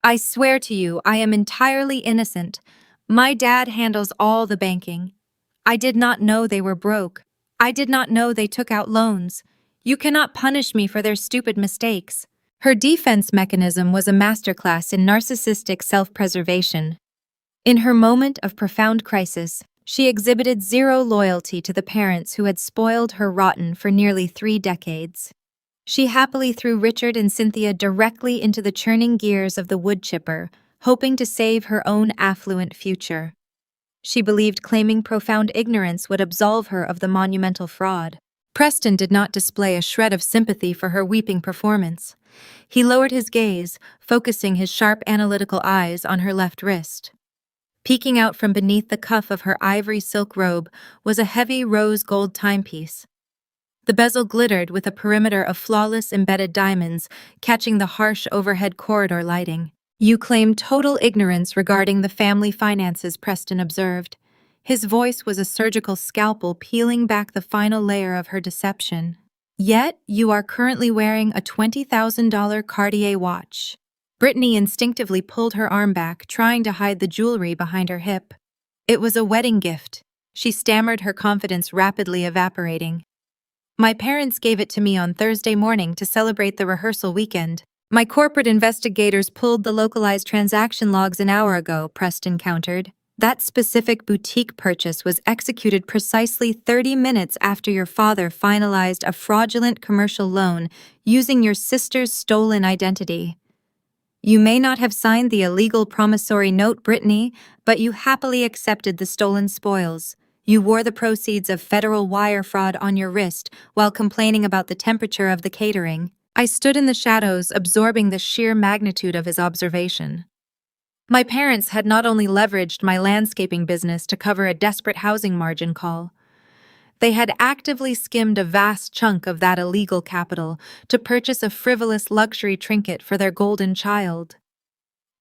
S1: I swear to you, I am entirely innocent. My dad handles all the banking. I did not know they were broke. I did not know they took out loans. You cannot punish me for their stupid mistakes." Her defense mechanism was a masterclass in narcissistic self-preservation. In her moment of profound crisis, she exhibited zero loyalty to the parents who had spoiled her rotten for nearly 3 decades. She happily threw Richard and Cynthia directly into the churning gears of the wood chipper, hoping to save her own affluent future. She believed claiming profound ignorance would absolve her of the monumental fraud. Preston did not display a shred of sympathy for her weeping performance. He lowered his gaze, focusing his sharp analytical eyes on her left wrist. Peeking out from beneath the cuff of her ivory silk robe was a heavy rose gold timepiece. The bezel glittered with a perimeter of flawless embedded diamonds, catching the harsh overhead corridor lighting. "You claim total ignorance regarding the family finances," Preston observed. His voice was a surgical scalpel peeling back the final layer of her deception. "Yet, you are currently wearing a $20,000 Cartier watch." Brittany instinctively pulled her arm back, trying to hide the jewelry behind her hip. "It was a wedding gift," she stammered, her confidence rapidly evaporating. "My parents gave it to me on Thursday morning to celebrate the rehearsal weekend. My corporate investigators pulled the localized transaction logs an hour ago," Preston countered. "That specific boutique purchase was executed precisely 30 minutes after your father finalized a fraudulent commercial loan using your sister's stolen identity. You may not have signed the illegal promissory note, Brittany, but you happily accepted the stolen spoils. You wore the proceeds of federal wire fraud on your wrist while complaining about the temperature of the catering." I stood in the shadows, absorbing the sheer magnitude of his observation. My parents had not only leveraged my landscaping business to cover a desperate housing margin call, they had actively skimmed a vast chunk of that illegal capital to purchase a frivolous luxury trinket for their golden child.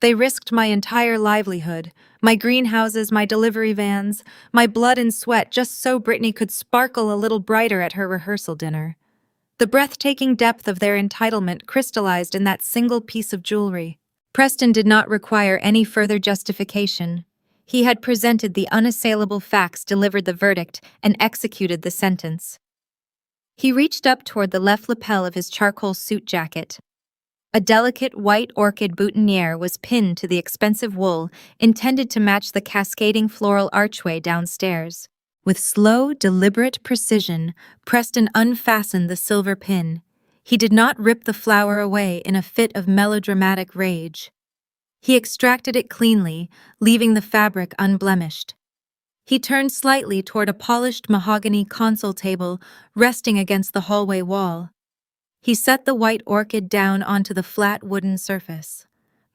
S1: They risked my entire livelihood, my greenhouses, my delivery vans, my blood and sweat, just so Brittany could sparkle a little brighter at her rehearsal dinner. The breathtaking depth of their entitlement crystallized in that single piece of jewelry. Preston did not require any further justification. He had presented the unassailable facts, delivered the verdict, and executed the sentence. He reached up toward the left lapel of his charcoal suit jacket. A delicate white orchid boutonniere was pinned to the expensive wool, intended to match the cascading floral archway downstairs. With slow, deliberate precision, Preston unfastened the silver pin. He did not rip the flower away in a fit of melodramatic rage. He extracted it cleanly, leaving the fabric unblemished. He turned slightly toward a polished mahogany console table resting against the hallway wall. He set the white orchid down onto the flat wooden surface.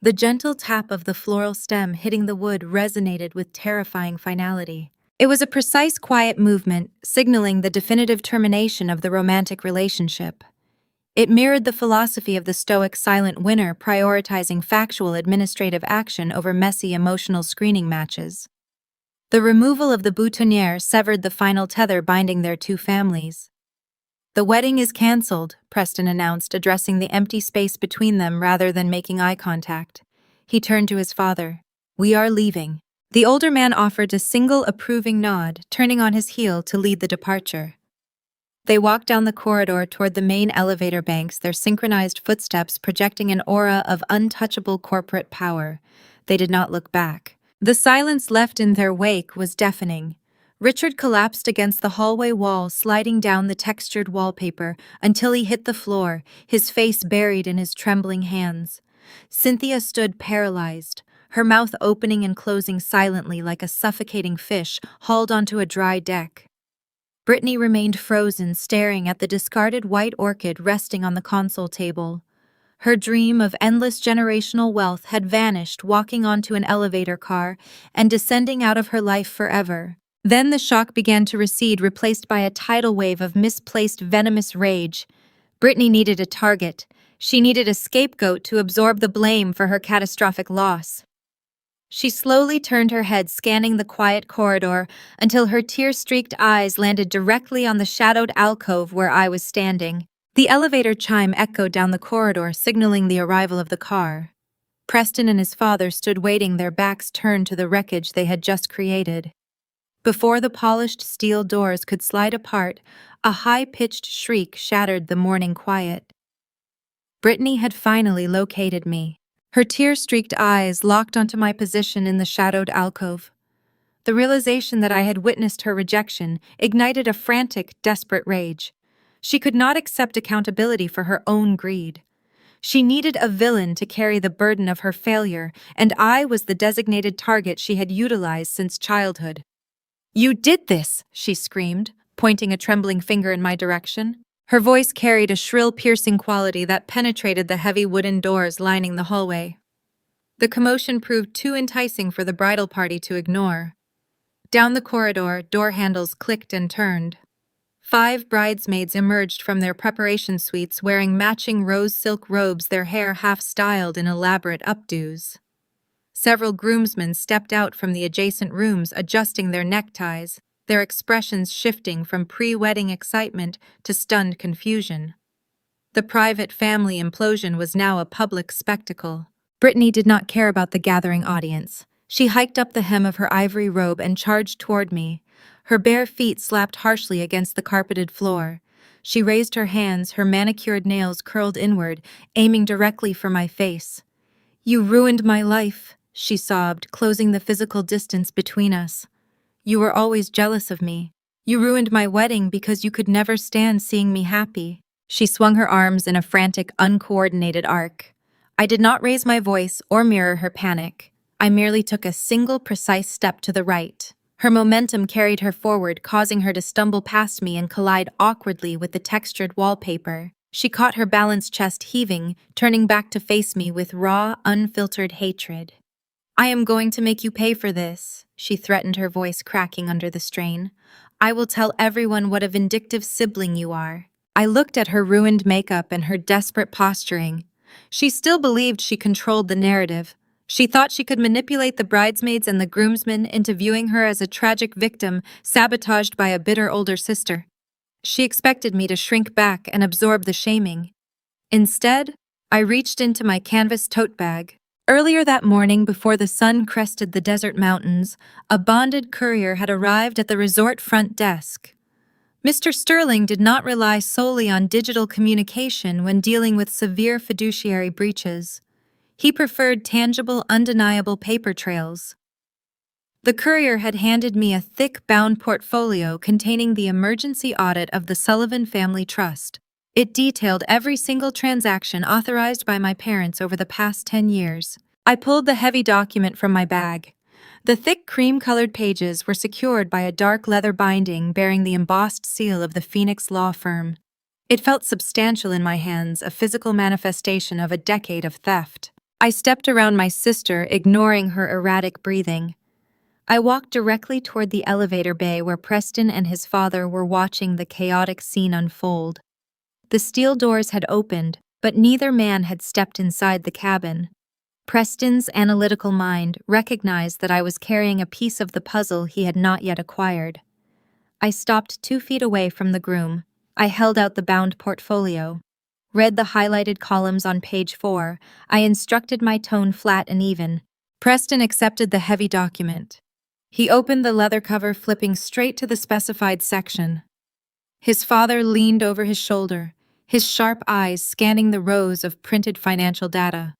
S1: The gentle tap of the floral stem hitting the wood resonated with terrifying finality. It was a precise, quiet movement, signaling the definitive termination of the romantic relationship. It mirrored the philosophy of the Stoic silent winner, prioritizing factual administrative action over messy emotional screening matches. The removal of the boutonniere severed the final tether binding their two families. "The wedding is cancelled," Preston announced, addressing the empty space between them rather than making eye contact. He turned to his father. "We are leaving." The older man offered a single approving nod, turning on his heel to lead the departure. They walked down the corridor toward the main elevator banks, their synchronized footsteps projecting an aura of untouchable corporate power. They did not look back. The silence left in their wake was deafening. Richard collapsed against the hallway wall, sliding down the textured wallpaper until he hit the floor, his face buried in his trembling hands. Cynthia stood paralyzed, her mouth opening and closing silently like a suffocating fish hauled onto a dry deck. Brittany remained frozen, staring at the discarded white orchid resting on the console table. Her dream of endless generational wealth had vanished, walking onto an elevator car and descending out of her life forever. Then the shock began to recede, replaced by a tidal wave of misplaced venomous rage. Brittany needed a target. She needed a scapegoat to absorb the blame for her catastrophic loss. She slowly turned her head, scanning the quiet corridor until her tear-streaked eyes landed directly on the shadowed alcove where I was standing. The elevator chime echoed down the corridor, signaling the arrival of the car. Preston and his father stood waiting, their backs turned to the wreckage they had just created. Before the polished steel doors could slide apart, a high-pitched shriek shattered the morning quiet. Brittany had finally located me. Her tear-streaked eyes locked onto my position in the shadowed alcove. The realization that I had witnessed her rejection ignited a frantic, desperate rage. She could not accept accountability for her own greed. She needed a villain to carry the burden of her failure, and I was the designated target she had utilized since childhood. "You did this!" she screamed, pointing a trembling finger in my direction. Her voice carried a shrill, piercing quality that penetrated the heavy wooden doors lining the hallway. The commotion proved too enticing for the bridal party to ignore. Down the corridor, door handles clicked and turned. 5 bridesmaids emerged from their preparation suites wearing matching rose silk robes, their hair half-styled in elaborate updos. Several groomsmen stepped out from the adjacent rooms, adjusting their neckties, their expressions shifting from pre-wedding excitement to stunned confusion. The private family implosion was now a public spectacle. Brittany did not care about the gathering audience. She hiked up the hem of her ivory robe and charged toward me. Her bare feet slapped harshly against the carpeted floor. She raised her hands, her manicured nails curled inward, aiming directly for my face. "You ruined my life," she sobbed, closing the physical distance between us. "You were always jealous of me. You ruined my wedding because you could never stand seeing me happy." She swung her arms in a frantic, uncoordinated arc. I did not raise my voice or mirror her panic. I merely took a single, precise step to the right. Her momentum carried her forward, causing her to stumble past me and collide awkwardly with the textured wallpaper. She caught her balanced chest heaving, turning back to face me with raw, unfiltered hatred. "I am going to make you pay for this," she threatened, her voice cracking under the strain. "I will tell everyone what a vindictive sibling you are." I looked at her ruined makeup and her desperate posturing. She still believed she controlled the narrative. She thought she could manipulate the bridesmaids and the groomsmen into viewing her as a tragic victim sabotaged by a bitter older sister. She expected me to shrink back and absorb the shaming. Instead, I reached into my canvas tote bag. Earlier that morning, before the sun crested the desert mountains, a bonded courier had arrived at the resort front desk. Mr. Sterling did not rely solely on digital communication when dealing with severe fiduciary breaches. He preferred tangible, undeniable paper trails. The courier had handed me a thick, bound portfolio containing the emergency audit of the Sullivan Family Trust. It detailed every single transaction authorized by my parents over the past 10 years. I pulled the heavy document from my bag. The thick cream-colored pages were secured by a dark leather binding bearing the embossed seal of the Phoenix law firm. It felt substantial in my hands, a physical manifestation of a decade of theft. I stepped around my sister, ignoring her erratic breathing. I walked directly toward the elevator bay where Preston and his father were watching the chaotic scene unfold. The steel doors had opened, but neither man had stepped inside the cabin. Preston's analytical mind recognized that I was carrying a piece of the puzzle he had not yet acquired. I stopped 2 feet away from the groom. I held out the bound portfolio. Read the highlighted columns on page 4. I instructed, my tone flat and even. Preston accepted the heavy document. He opened the leather cover, flipping straight to the specified section. His father leaned over his shoulder, his sharp eyes scanning the rows of printed financial data.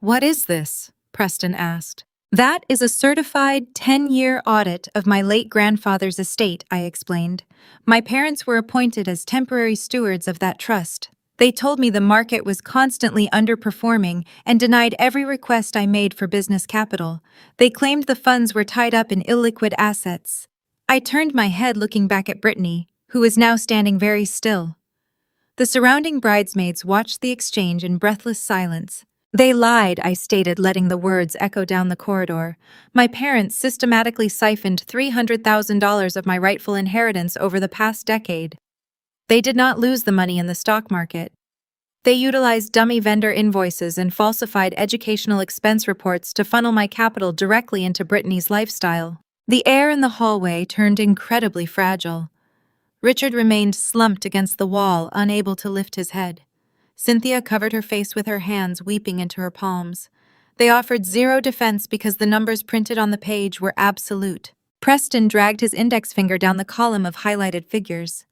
S1: "What is this?" Preston asked. That is a certified 10-year audit of my late grandfather's estate, I explained. My parents were appointed as temporary stewards of that trust. They told me the market was constantly underperforming and denied every request I made for business capital. They claimed the funds were tied up in illiquid assets. I turned my head looking back at Brittany, who was now standing very still. The surrounding bridesmaids watched the exchange in breathless silence. They lied, I stated, letting the words echo down the corridor. My parents systematically siphoned $300,000 of my rightful inheritance over the past decade. They did not lose the money in the stock market. They utilized dummy vendor invoices and falsified educational expense reports to funnel my capital directly into Brittany's lifestyle. The air in the hallway turned incredibly fragile. Richard remained slumped against the wall, unable to lift his head. Cynthia covered her face with her hands, weeping into her palms. They offered zero defense because the numbers printed on the page were absolute. Preston dragged his index finger down the column of highlighted figures.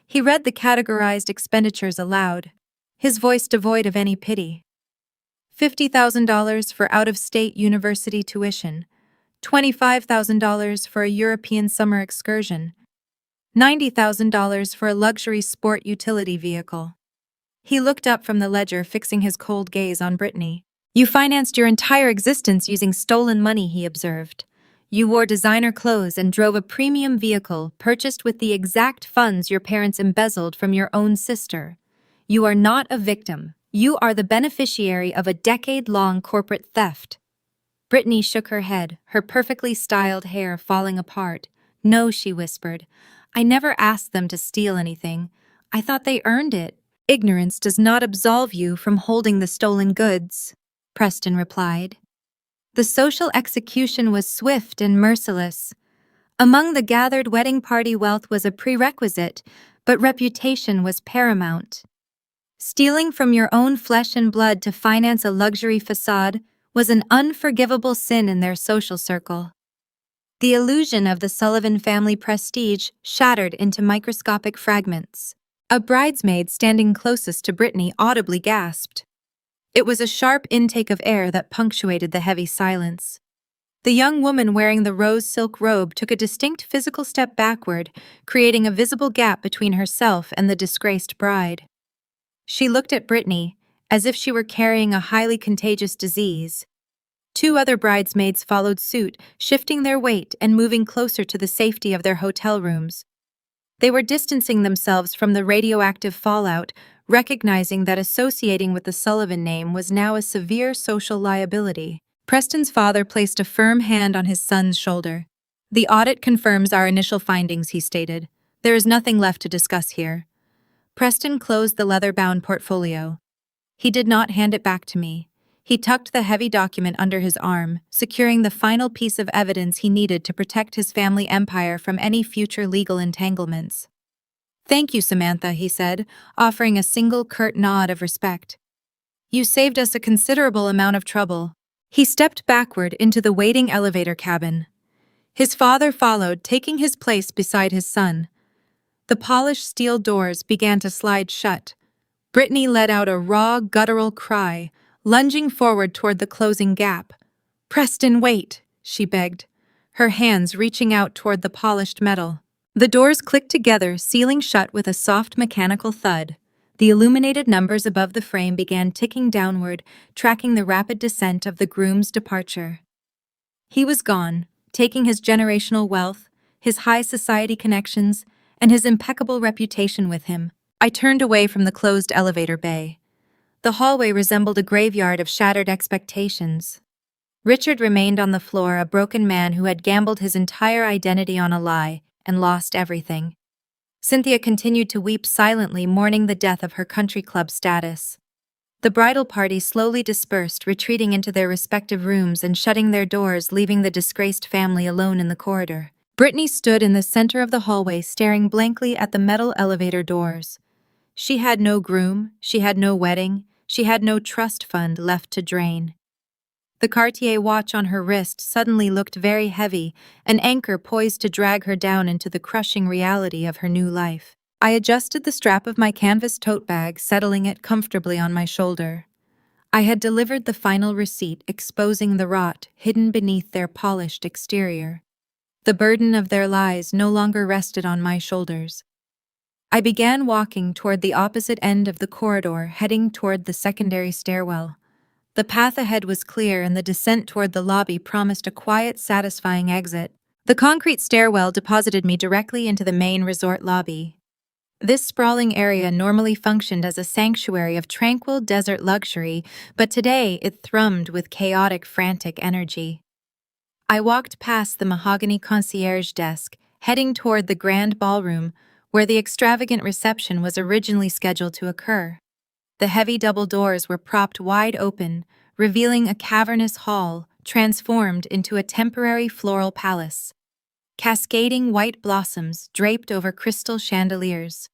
S1: He read the categorized expenditures aloud, his voice devoid of any pity. $50,000 for out-of-state university tuition, $25,000 for a European summer excursion, $90,000 for a luxury sport utility vehicle. He looked up from the ledger, fixing his cold gaze on Brittany. You financed your entire existence using stolen money, he observed. You wore designer clothes and drove a premium vehicle purchased with the exact funds your parents embezzled from your own sister. You are not a victim. You are the beneficiary of a decade-long corporate theft. Brittany shook her head, her perfectly styled hair falling apart. No, she whispered. I never asked them to steal anything. I thought they earned it. Ignorance does not absolve you from holding the stolen goods, Preston replied. The social execution was swift and merciless. Among the gathered wedding party, wealth was a prerequisite, but reputation was paramount. Stealing from your own flesh and blood to finance a luxury facade was an unforgivable sin in their social circle. The illusion of the Sullivan family prestige shattered into microscopic fragments. A bridesmaid standing closest to Brittany audibly gasped. It was a sharp intake of air that punctuated the heavy silence. The young woman wearing the rose silk robe took a distinct physical step backward, creating a visible gap between herself and the disgraced bride. She looked at Brittany as if she were carrying a highly contagious disease. Two other bridesmaids followed suit, shifting their weight and moving closer to the safety of their hotel rooms. They were distancing themselves from the radioactive fallout, recognizing that associating with the Sullivan name was now a severe social liability. Preston's father placed a firm hand on his son's shoulder. The audit confirms our initial findings, he stated. There is nothing left to discuss here. Preston closed the leather-bound portfolio. He did not hand it back to me. He tucked the heavy document under his arm, securing the final piece of evidence he needed to protect his family empire from any future legal entanglements. Thank you, Samantha, he said, offering a single curt nod of respect. You saved us a considerable amount of trouble. He stepped backward into the waiting elevator cabin. His father followed, taking his place beside his son. The polished steel doors began to slide shut. Brittany let out a raw, guttural cry, lunging forward toward the closing gap. Preston, wait, she begged, her hands reaching out toward the polished metal. The doors clicked together, sealing shut with a soft mechanical thud. The illuminated numbers above the frame began ticking downward, tracking the rapid descent of the groom's departure. He was gone, taking his generational wealth, his high society connections, and his impeccable reputation with him. I turned away from the closed elevator bay. The hallway resembled a graveyard of shattered expectations. Richard remained on the floor, a broken man who had gambled his entire identity on a lie and lost everything. Cynthia continued to weep silently, mourning the death of her country club status. The bridal party slowly dispersed, retreating into their respective rooms and shutting their doors, leaving the disgraced family alone in the corridor. Brittany stood in the center of the hallway, staring blankly at the metal elevator doors. She had no groom, she had no wedding, she had no trust fund left to drain. The Cartier watch on her wrist suddenly looked very heavy, an anchor poised to drag her down into the crushing reality of her new life. I adjusted the strap of my canvas tote bag, settling it comfortably on my shoulder. I had delivered the final receipt, exposing the rot hidden beneath their polished exterior. The burden of their lies no longer rested on my shoulders. I began walking toward the opposite end of the corridor, heading toward the secondary stairwell. The path ahead was clear, and the descent toward the lobby promised a quiet, satisfying exit. The concrete stairwell deposited me directly into the main resort lobby. This sprawling area normally functioned as a sanctuary of tranquil desert luxury, but today it thrummed with chaotic, frantic energy. I walked past the mahogany concierge desk, heading toward the grand ballroom, where the extravagant reception was originally scheduled to occur. The heavy double doors were propped wide open, revealing a cavernous hall transformed into a temporary floral palace. Cascading white blossoms draped over crystal chandeliers.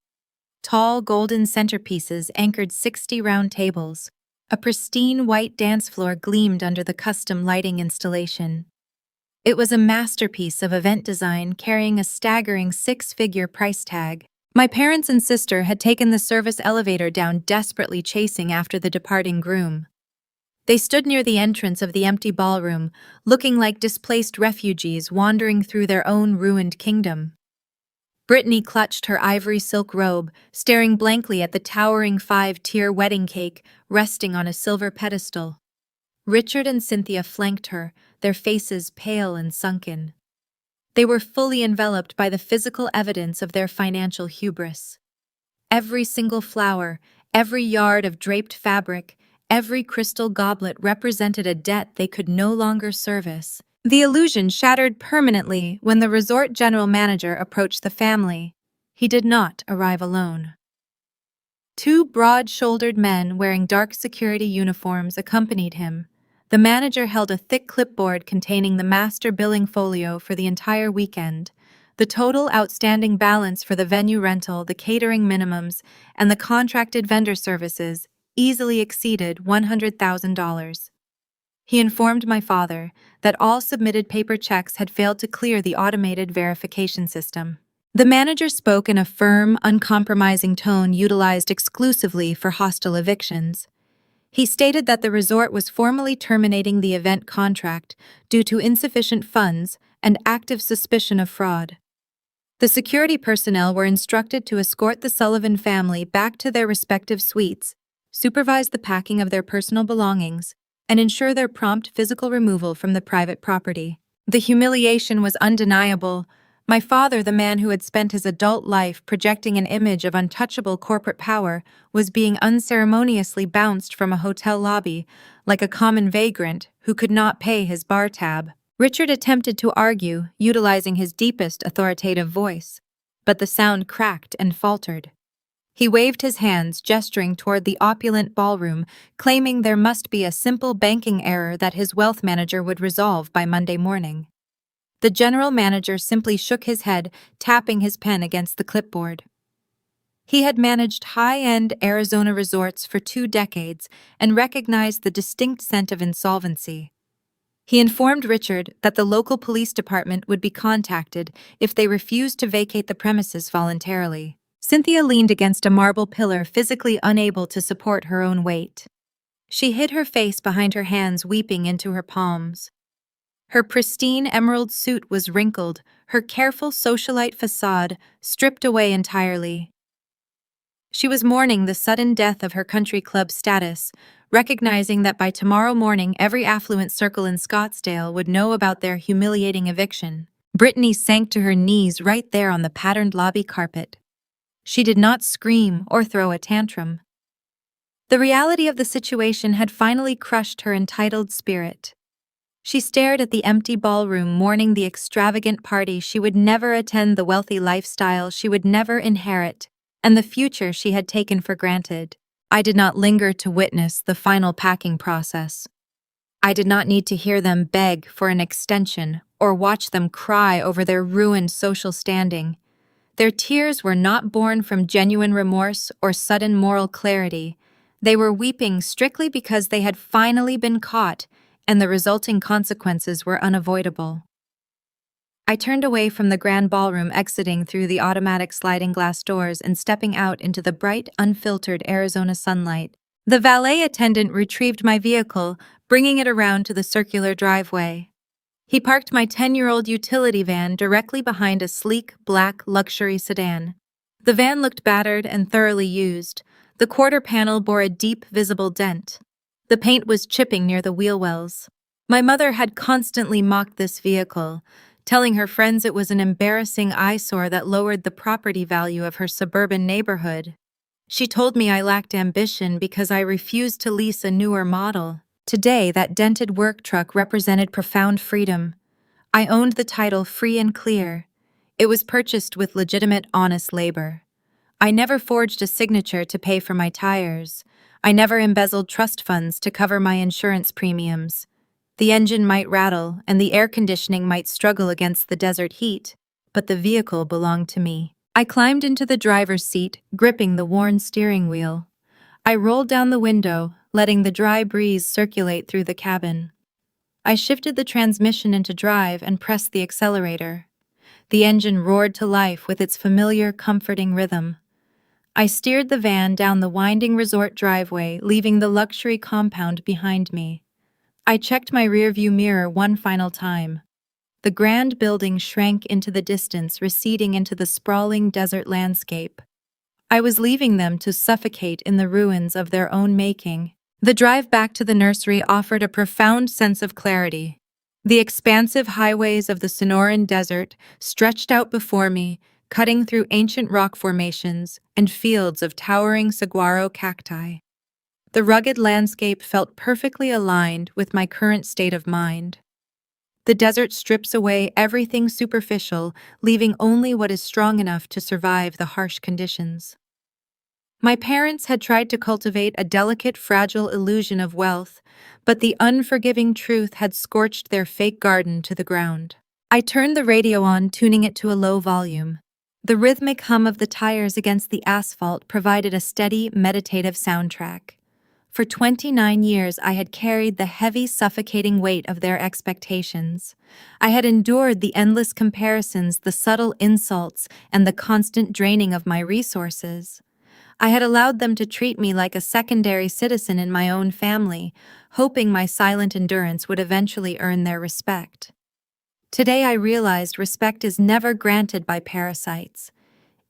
S1: Tall golden centerpieces anchored 60 round tables. A pristine white dance floor gleamed under the custom lighting installation. It was a masterpiece of event design, carrying a staggering 6-figure price tag. My parents and sister had taken the service elevator down, desperately chasing after the departing groom. They stood near the entrance of the empty ballroom, looking like displaced refugees wandering through their own ruined kingdom. Brittany clutched her ivory silk robe, staring blankly at the towering 5-tier wedding cake resting on a silver pedestal. Richard and Cynthia flanked her, their faces pale and sunken. They were fully enveloped by the physical evidence of their financial hubris. Every single flower, every yard of draped fabric, every crystal goblet represented a debt they could no longer service. The illusion shattered permanently when the resort general manager approached the family. He did not arrive alone. 2 broad-shouldered men wearing dark security uniforms accompanied him. The manager held a thick clipboard containing the master billing folio for the entire weekend. The total outstanding balance for the venue rental, the catering minimums, and the contracted vendor services easily exceeded $100,000. He informed my father that all submitted paper checks had failed to clear the automated verification system. The manager spoke in a firm, uncompromising tone utilized exclusively for hostile evictions. He stated that the resort was formally terminating the event contract due to insufficient funds and active suspicion of fraud. The security personnel were instructed to escort the Sullivan family back to their respective suites, supervise the packing of their personal belongings, and ensure their prompt physical removal from the private property. The humiliation was undeniable. My father, the man who had spent his adult life projecting an image of untouchable corporate power, was being unceremoniously bounced from a hotel lobby like a common vagrant who could not pay his bar tab. Richard attempted to argue, utilizing his deepest authoritative voice, but the sound cracked and faltered. He waved his hands, gesturing toward the opulent ballroom, claiming there must be a simple banking error that his wealth manager would resolve by Monday morning. The general manager simply shook his head, tapping his pen against the clipboard. He had managed high-end Arizona resorts for 2 decades and recognized the distinct scent of insolvency. He informed Richard that the local police department would be contacted if they refused to vacate the premises voluntarily. Cynthia leaned against a marble pillar, physically unable to support her own weight. She hid her face behind her hands, weeping into her palms. Her pristine emerald suit was wrinkled, her careful socialite facade stripped away entirely. She was mourning the sudden death of her country club status, recognizing that by tomorrow morning every affluent circle in Scottsdale would know about their humiliating eviction. Brittany sank to her knees right there on the patterned lobby carpet. She did not scream or throw a tantrum. The reality of the situation had finally crushed her entitled spirit. She stared at the empty ballroom, mourning the extravagant party she would never attend, the wealthy lifestyle she would never inherit, and the future she had taken for granted. I did not linger to witness the final packing process. I did not need to hear them beg for an extension or watch them cry over their ruined social standing. Their tears were not born from genuine remorse or sudden moral clarity. They were weeping strictly because they had finally been caught, and the resulting consequences were unavoidable. I turned away from the grand ballroom, exiting through the automatic sliding glass doors and stepping out into the bright, unfiltered Arizona sunlight. The valet attendant retrieved my vehicle, bringing it around to the circular driveway. He parked my 10-year-old utility van directly behind a sleek, black luxury sedan. The van looked battered and thoroughly used. The quarter panel bore a deep, visible dent. The paint was chipping near the wheel wells. My mother had constantly mocked this vehicle, telling her friends it was an embarrassing eyesore that lowered the property value of her suburban neighborhood. She told me I lacked ambition because I refused to lease a newer model. Today, that dented work truck represented profound freedom. I owned the title free and clear. It was purchased with legitimate, honest labor. I never forged a signature to pay for my tires. I never embezzled trust funds to cover my insurance premiums. The engine might rattle, and the air conditioning might struggle against the desert heat, but the vehicle belonged to me. I climbed into the driver's seat, gripping the worn steering wheel. I rolled down the window, letting the dry breeze circulate through the cabin. I shifted the transmission into drive and pressed the accelerator. The engine roared to life with its familiar, comforting rhythm. I steered the van down the winding resort driveway, leaving the luxury compound behind me. I checked my rearview mirror one final time. The grand building shrank into the distance, receding into the sprawling desert landscape. I was leaving them to suffocate in the ruins of their own making. The drive back to the nursery offered a profound sense of clarity. The expansive highways of the Sonoran Desert stretched out before me, cutting through ancient rock formations and fields of towering saguaro cacti. The rugged landscape felt perfectly aligned with my current state of mind. The desert strips away everything superficial, leaving only what is strong enough to survive the harsh conditions. My parents had tried to cultivate a delicate, fragile illusion of wealth, but the unforgiving truth had scorched their fake garden to the ground. I turned the radio on, tuning it to a low volume. The rhythmic hum of the tires against the asphalt provided a steady, meditative soundtrack. For 29 years, I had carried the heavy, suffocating weight of their expectations. I had endured the endless comparisons, the subtle insults, and the constant draining of my resources. I had allowed them to treat me like a secondary citizen in my own family, hoping my silent endurance would eventually earn their respect. Today I realized respect is never granted by parasites.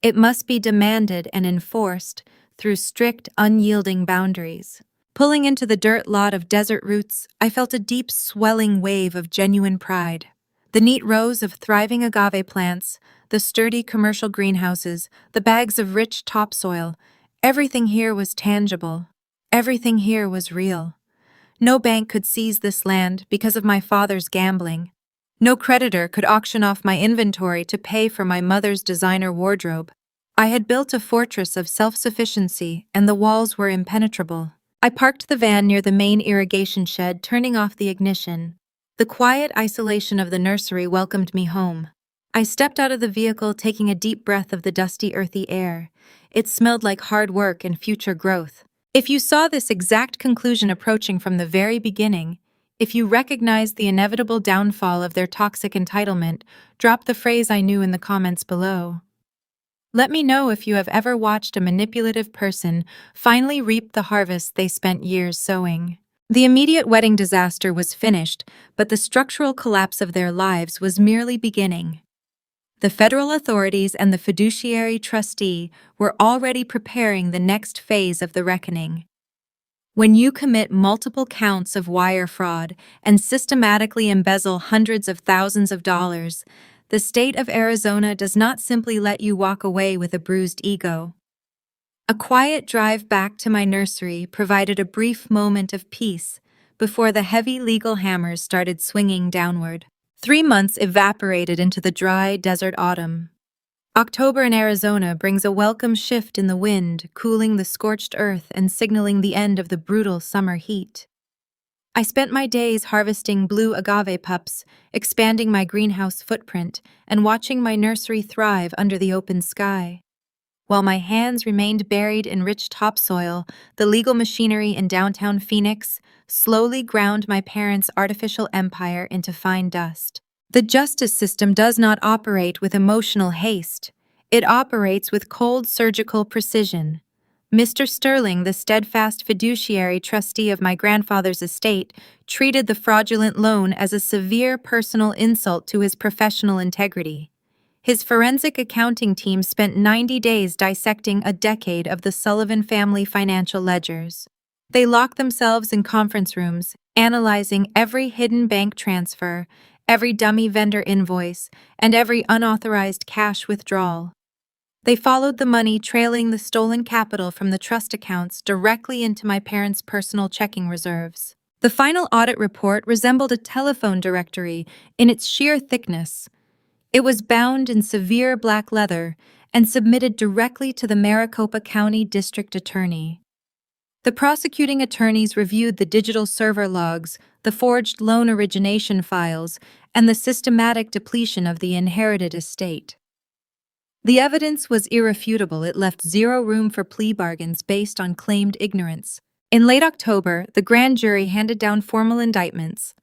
S1: It must be demanded and enforced through strict, unyielding boundaries. Pulling into the dirt lot of desert roots, I felt a deep, swelling wave of genuine pride. The neat rows of thriving agave plants, the sturdy commercial greenhouses, the bags of rich topsoil, everything here was tangible. Everything here was real. No bank could seize this land because of my father's gambling. No creditor could auction off my inventory to pay for my mother's designer wardrobe. I had built a fortress of self-sufficiency, and the walls were impenetrable. I parked the van near the main irrigation shed, turning off the ignition. The quiet isolation of the nursery welcomed me home. I stepped out of the vehicle, taking a deep breath of the dusty, earthy air. It smelled like hard work and future growth. If you saw this exact conclusion approaching from the very beginning, if you recognized the inevitable downfall of their toxic entitlement, drop the phrase "I knew" in the comments below. Let me know if you have ever watched a manipulative person finally reap the harvest they spent years sowing. The immediate wedding disaster was finished, but the structural collapse of their lives was merely beginning. The federal authorities and the fiduciary trustee were already preparing the next phase of the reckoning. When you commit multiple counts of wire fraud and systematically embezzle hundreds of thousands of dollars, the state of Arizona does not simply let you walk away with a bruised ego. A quiet drive back to my nursery provided a brief moment of peace before the heavy legal hammers started swinging downward. 3 months evaporated into the dry desert autumn. October in Arizona brings a welcome shift in the wind, cooling the scorched earth and signaling the end of the brutal summer heat. I spent my days harvesting blue agave pups, expanding my greenhouse footprint, and watching my nursery thrive under the open sky. While my hands remained buried in rich topsoil, the legal machinery in downtown Phoenix slowly ground my parents' artificial empire into fine dust. The justice system does not operate with emotional haste. It operates with cold surgical precision. Mr. Sterling, the steadfast fiduciary trustee of my grandfather's estate, treated the fraudulent loan as a severe personal insult to his professional integrity. His forensic accounting team spent 90 days dissecting a decade of the Sullivan family financial ledgers. They locked themselves in conference rooms, analyzing every hidden bank transfer, every dummy vendor invoice, and every unauthorized cash withdrawal. They followed the money trailing the stolen capital from the trust accounts directly into my parents' personal checking reserves. The final audit report resembled a telephone directory in its sheer thickness. It was bound in severe black leather and submitted directly to the Maricopa County District Attorney. The prosecuting attorneys reviewed the digital server logs, the forged loan origination files, and the systematic depletion of the inherited estate. The evidence was irrefutable. It left zero room for plea bargains based on claimed ignorance. In late October, the grand jury handed down formal indictments.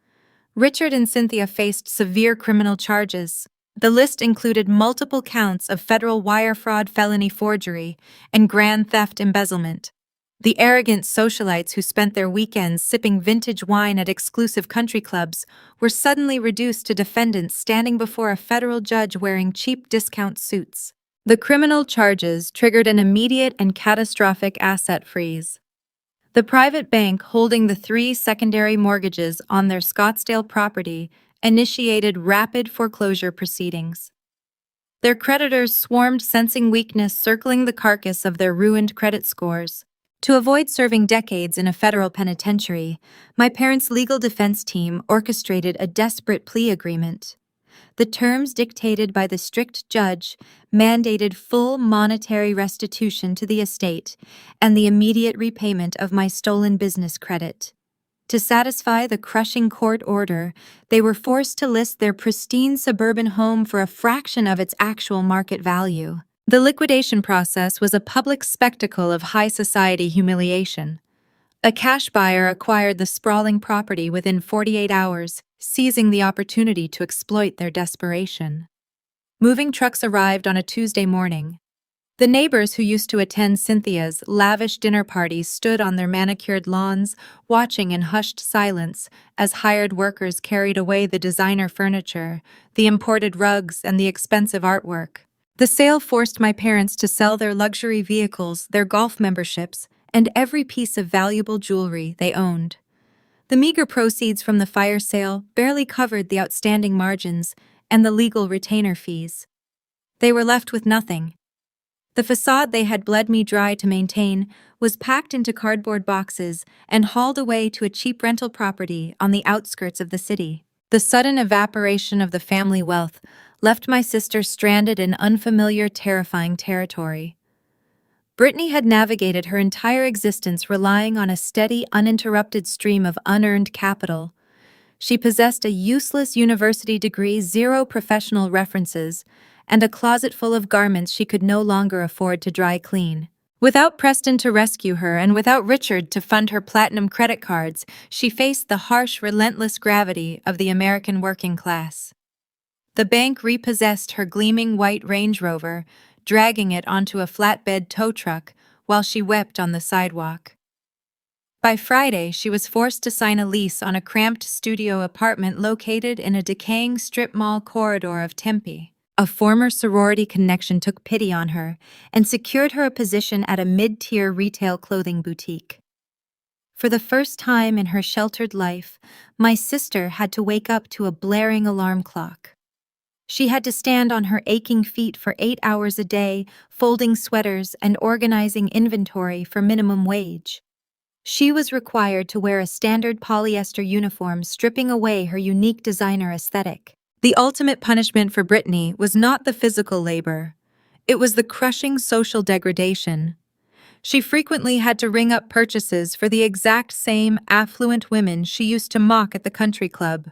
S1: Richard and Cynthia faced severe criminal charges. The list included multiple counts of federal wire fraud, felony forgery, and grand theft embezzlement. The arrogant socialites who spent their weekends sipping vintage wine at exclusive country clubs were suddenly reduced to defendants standing before a federal judge wearing cheap discount suits. The criminal charges triggered an immediate and catastrophic asset freeze. The private bank holding the 3 secondary mortgages on their Scottsdale property initiated rapid foreclosure proceedings. Their creditors swarmed, sensing weakness circling the carcass of their ruined credit scores. To avoid serving decades in a federal penitentiary, my parents' legal defense team orchestrated a desperate plea agreement. The terms dictated by the strict judge mandated full monetary restitution to the estate and the immediate repayment of my stolen business credit. To satisfy the crushing court order, they were forced to list their pristine suburban home for a fraction of its actual market value. The liquidation process was a public spectacle of high society humiliation. A cash buyer acquired the sprawling property within 48 hours, seizing the opportunity to exploit their desperation. Moving trucks arrived on a Tuesday morning. The neighbors who used to attend Cynthia's lavish dinner parties stood on their manicured lawns, watching in hushed silence as hired workers carried away the designer furniture, the imported rugs, and the expensive artwork. The sale forced my parents to sell their luxury vehicles, their golf memberships, and every piece of valuable jewelry they owned. The meager proceeds from the fire sale barely covered the outstanding margins and the legal retainer fees. They were left with nothing. The facade they had bled me dry to maintain was packed into cardboard boxes and hauled away to a cheap rental property on the outskirts of the city. The sudden evaporation of the family wealth left my sister stranded in unfamiliar, terrifying territory. Brittany had navigated her entire existence relying on a steady, uninterrupted stream of unearned capital. She possessed a useless university degree, 0 professional references, and a closet full of garments she could no longer afford to dry clean. Without Preston to rescue her and without Richard to fund her platinum credit cards, she faced the harsh, relentless gravity of the American working class. The bank repossessed her gleaming white Range Rover, dragging it onto a flatbed tow truck while she wept on the sidewalk. By Friday, she was forced to sign a lease on a cramped studio apartment located in a decaying strip mall corridor of Tempe. A former sorority connection took pity on her and secured her a position at a mid-tier retail clothing boutique. For the first time in her sheltered life, my sister had to wake up to a blaring alarm clock. She had to stand on her aching feet for 8 hours a day, folding sweaters and organizing inventory for minimum wage. She was required to wear a standard polyester uniform, stripping away her unique designer aesthetic. The ultimate punishment for Brittany was not the physical labor. It was the crushing social degradation. She frequently had to ring up purchases for the exact same affluent women she used to mock at the country club.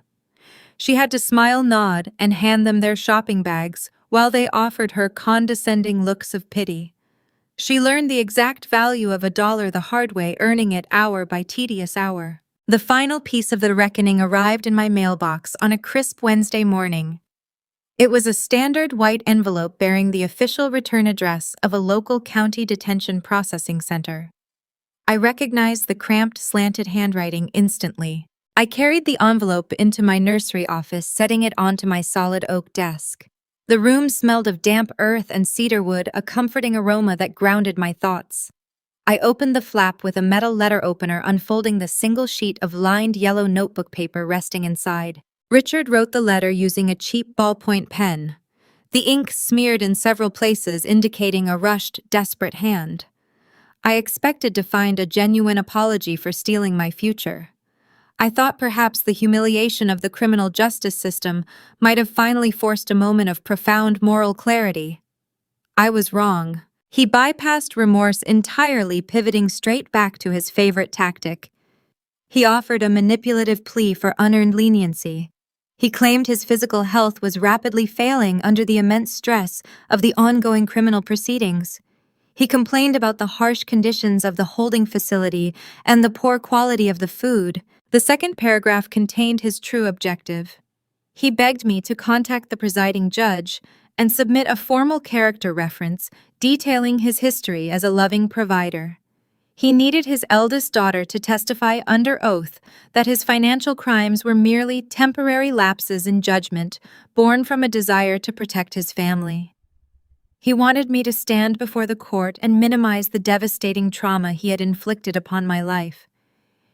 S1: She had to smile, nod, and hand them their shopping bags while they offered her condescending looks of pity. She learned the exact value of $1 the hard way, earning it hour by tedious hour. The final piece of the reckoning arrived in my mailbox on a crisp Wednesday morning. It was a standard white envelope bearing the official return address of a local county detention processing center. I recognized the cramped, slanted handwriting instantly. I carried the envelope into my nursery office, setting it onto my solid oak desk. The room smelled of damp earth and cedar wood, a comforting aroma that grounded my thoughts. I opened the flap with a metal letter opener, unfolding the single sheet of lined yellow notebook paper resting inside. Richard wrote the letter using a cheap ballpoint pen. The ink smeared in several places, indicating a rushed, desperate hand. I expected to find a genuine apology for stealing my future. I thought perhaps the humiliation of the criminal justice system might have finally forced a moment of profound moral clarity. I was wrong. He bypassed remorse entirely, pivoting straight back to his favorite tactic. He offered a manipulative plea for unearned leniency. He claimed his physical health was rapidly failing under the immense stress of the ongoing criminal proceedings. He complained about the harsh conditions of the holding facility and the poor quality of the food. The second paragraph contained his true objective. He begged me to contact the presiding judge and submit a formal character reference detailing his history as a loving provider. He needed his eldest daughter to testify under oath that his financial crimes were merely temporary lapses in judgment born from a desire to protect his family. He wanted me to stand before the court and minimize the devastating trauma he had inflicted upon my life.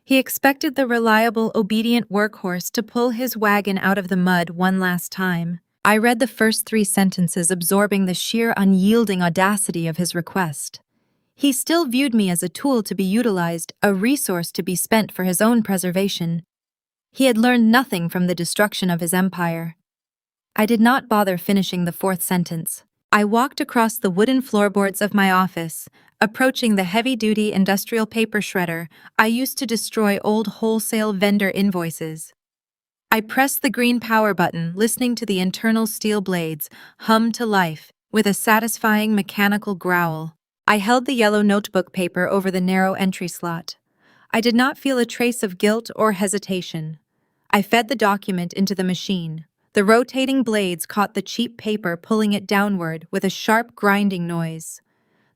S1: He expected the reliable, obedient workhorse to pull his wagon out of the mud one last time. I read the first 3 sentences, absorbing the sheer unyielding audacity of his request. He still viewed me as a tool to be utilized, a resource to be spent for his own preservation. He had learned nothing from the destruction of his empire. I did not bother finishing the 4th sentence. I walked across the wooden floorboards of my office, approaching the heavy-duty industrial paper shredder I used to destroy old wholesale vendor invoices. I pressed the green power button, listening to the internal steel blades hum to life with a satisfying mechanical growl. I held the yellow notebook paper over the narrow entry slot. I did not feel a trace of guilt or hesitation. I fed the document into the machine. The rotating blades caught the cheap paper, pulling it downward with a sharp grinding noise.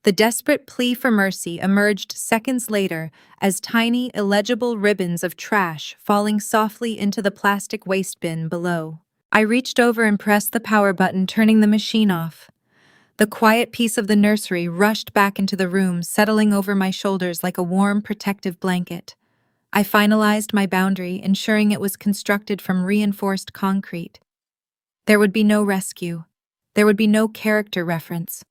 S1: The desperate plea for mercy emerged seconds later as tiny, illegible ribbons of trash falling softly into the plastic waste bin below. I reached over and pressed the power button, turning the machine off. The quiet peace of the nursery rushed back into the room, settling over my shoulders like a warm, protective blanket. I finalized my boundary, ensuring it was constructed from reinforced concrete. There would be no rescue. There would be no character reference.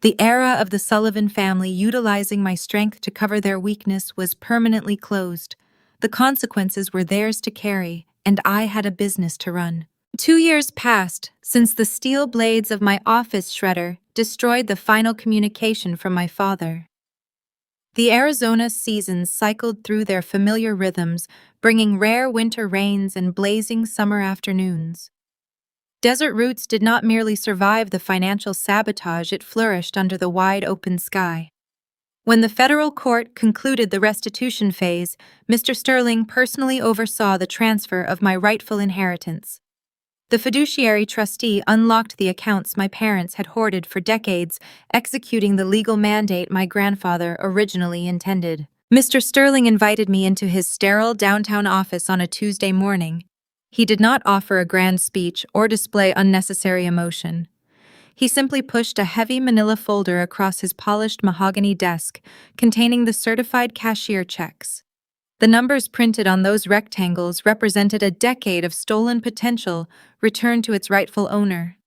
S1: The era of the Sullivan family utilizing my strength to cover their weakness was permanently closed. The consequences were theirs to carry, and I had a business to run. 2 years passed since the steel blades of my office shredder destroyed the final communication from my father. The Arizona seasons cycled through their familiar rhythms, bringing rare winter rains and blazing summer afternoons. Desert roots did not merely survive the financial sabotage, it flourished under the wide open sky. When the federal court concluded the restitution phase, Mr. Sterling personally oversaw the transfer of my rightful inheritance. The fiduciary trustee unlocked the accounts my parents had hoarded for decades, executing the legal mandate my grandfather originally intended. Mr. Sterling invited me into his sterile downtown office on a Tuesday morning. He did not offer a grand speech or display unnecessary emotion. He simply pushed a heavy manila folder across his polished mahogany desk containing the certified cashier checks. The numbers printed on those rectangles represented a decade of stolen potential returned to its rightful owner.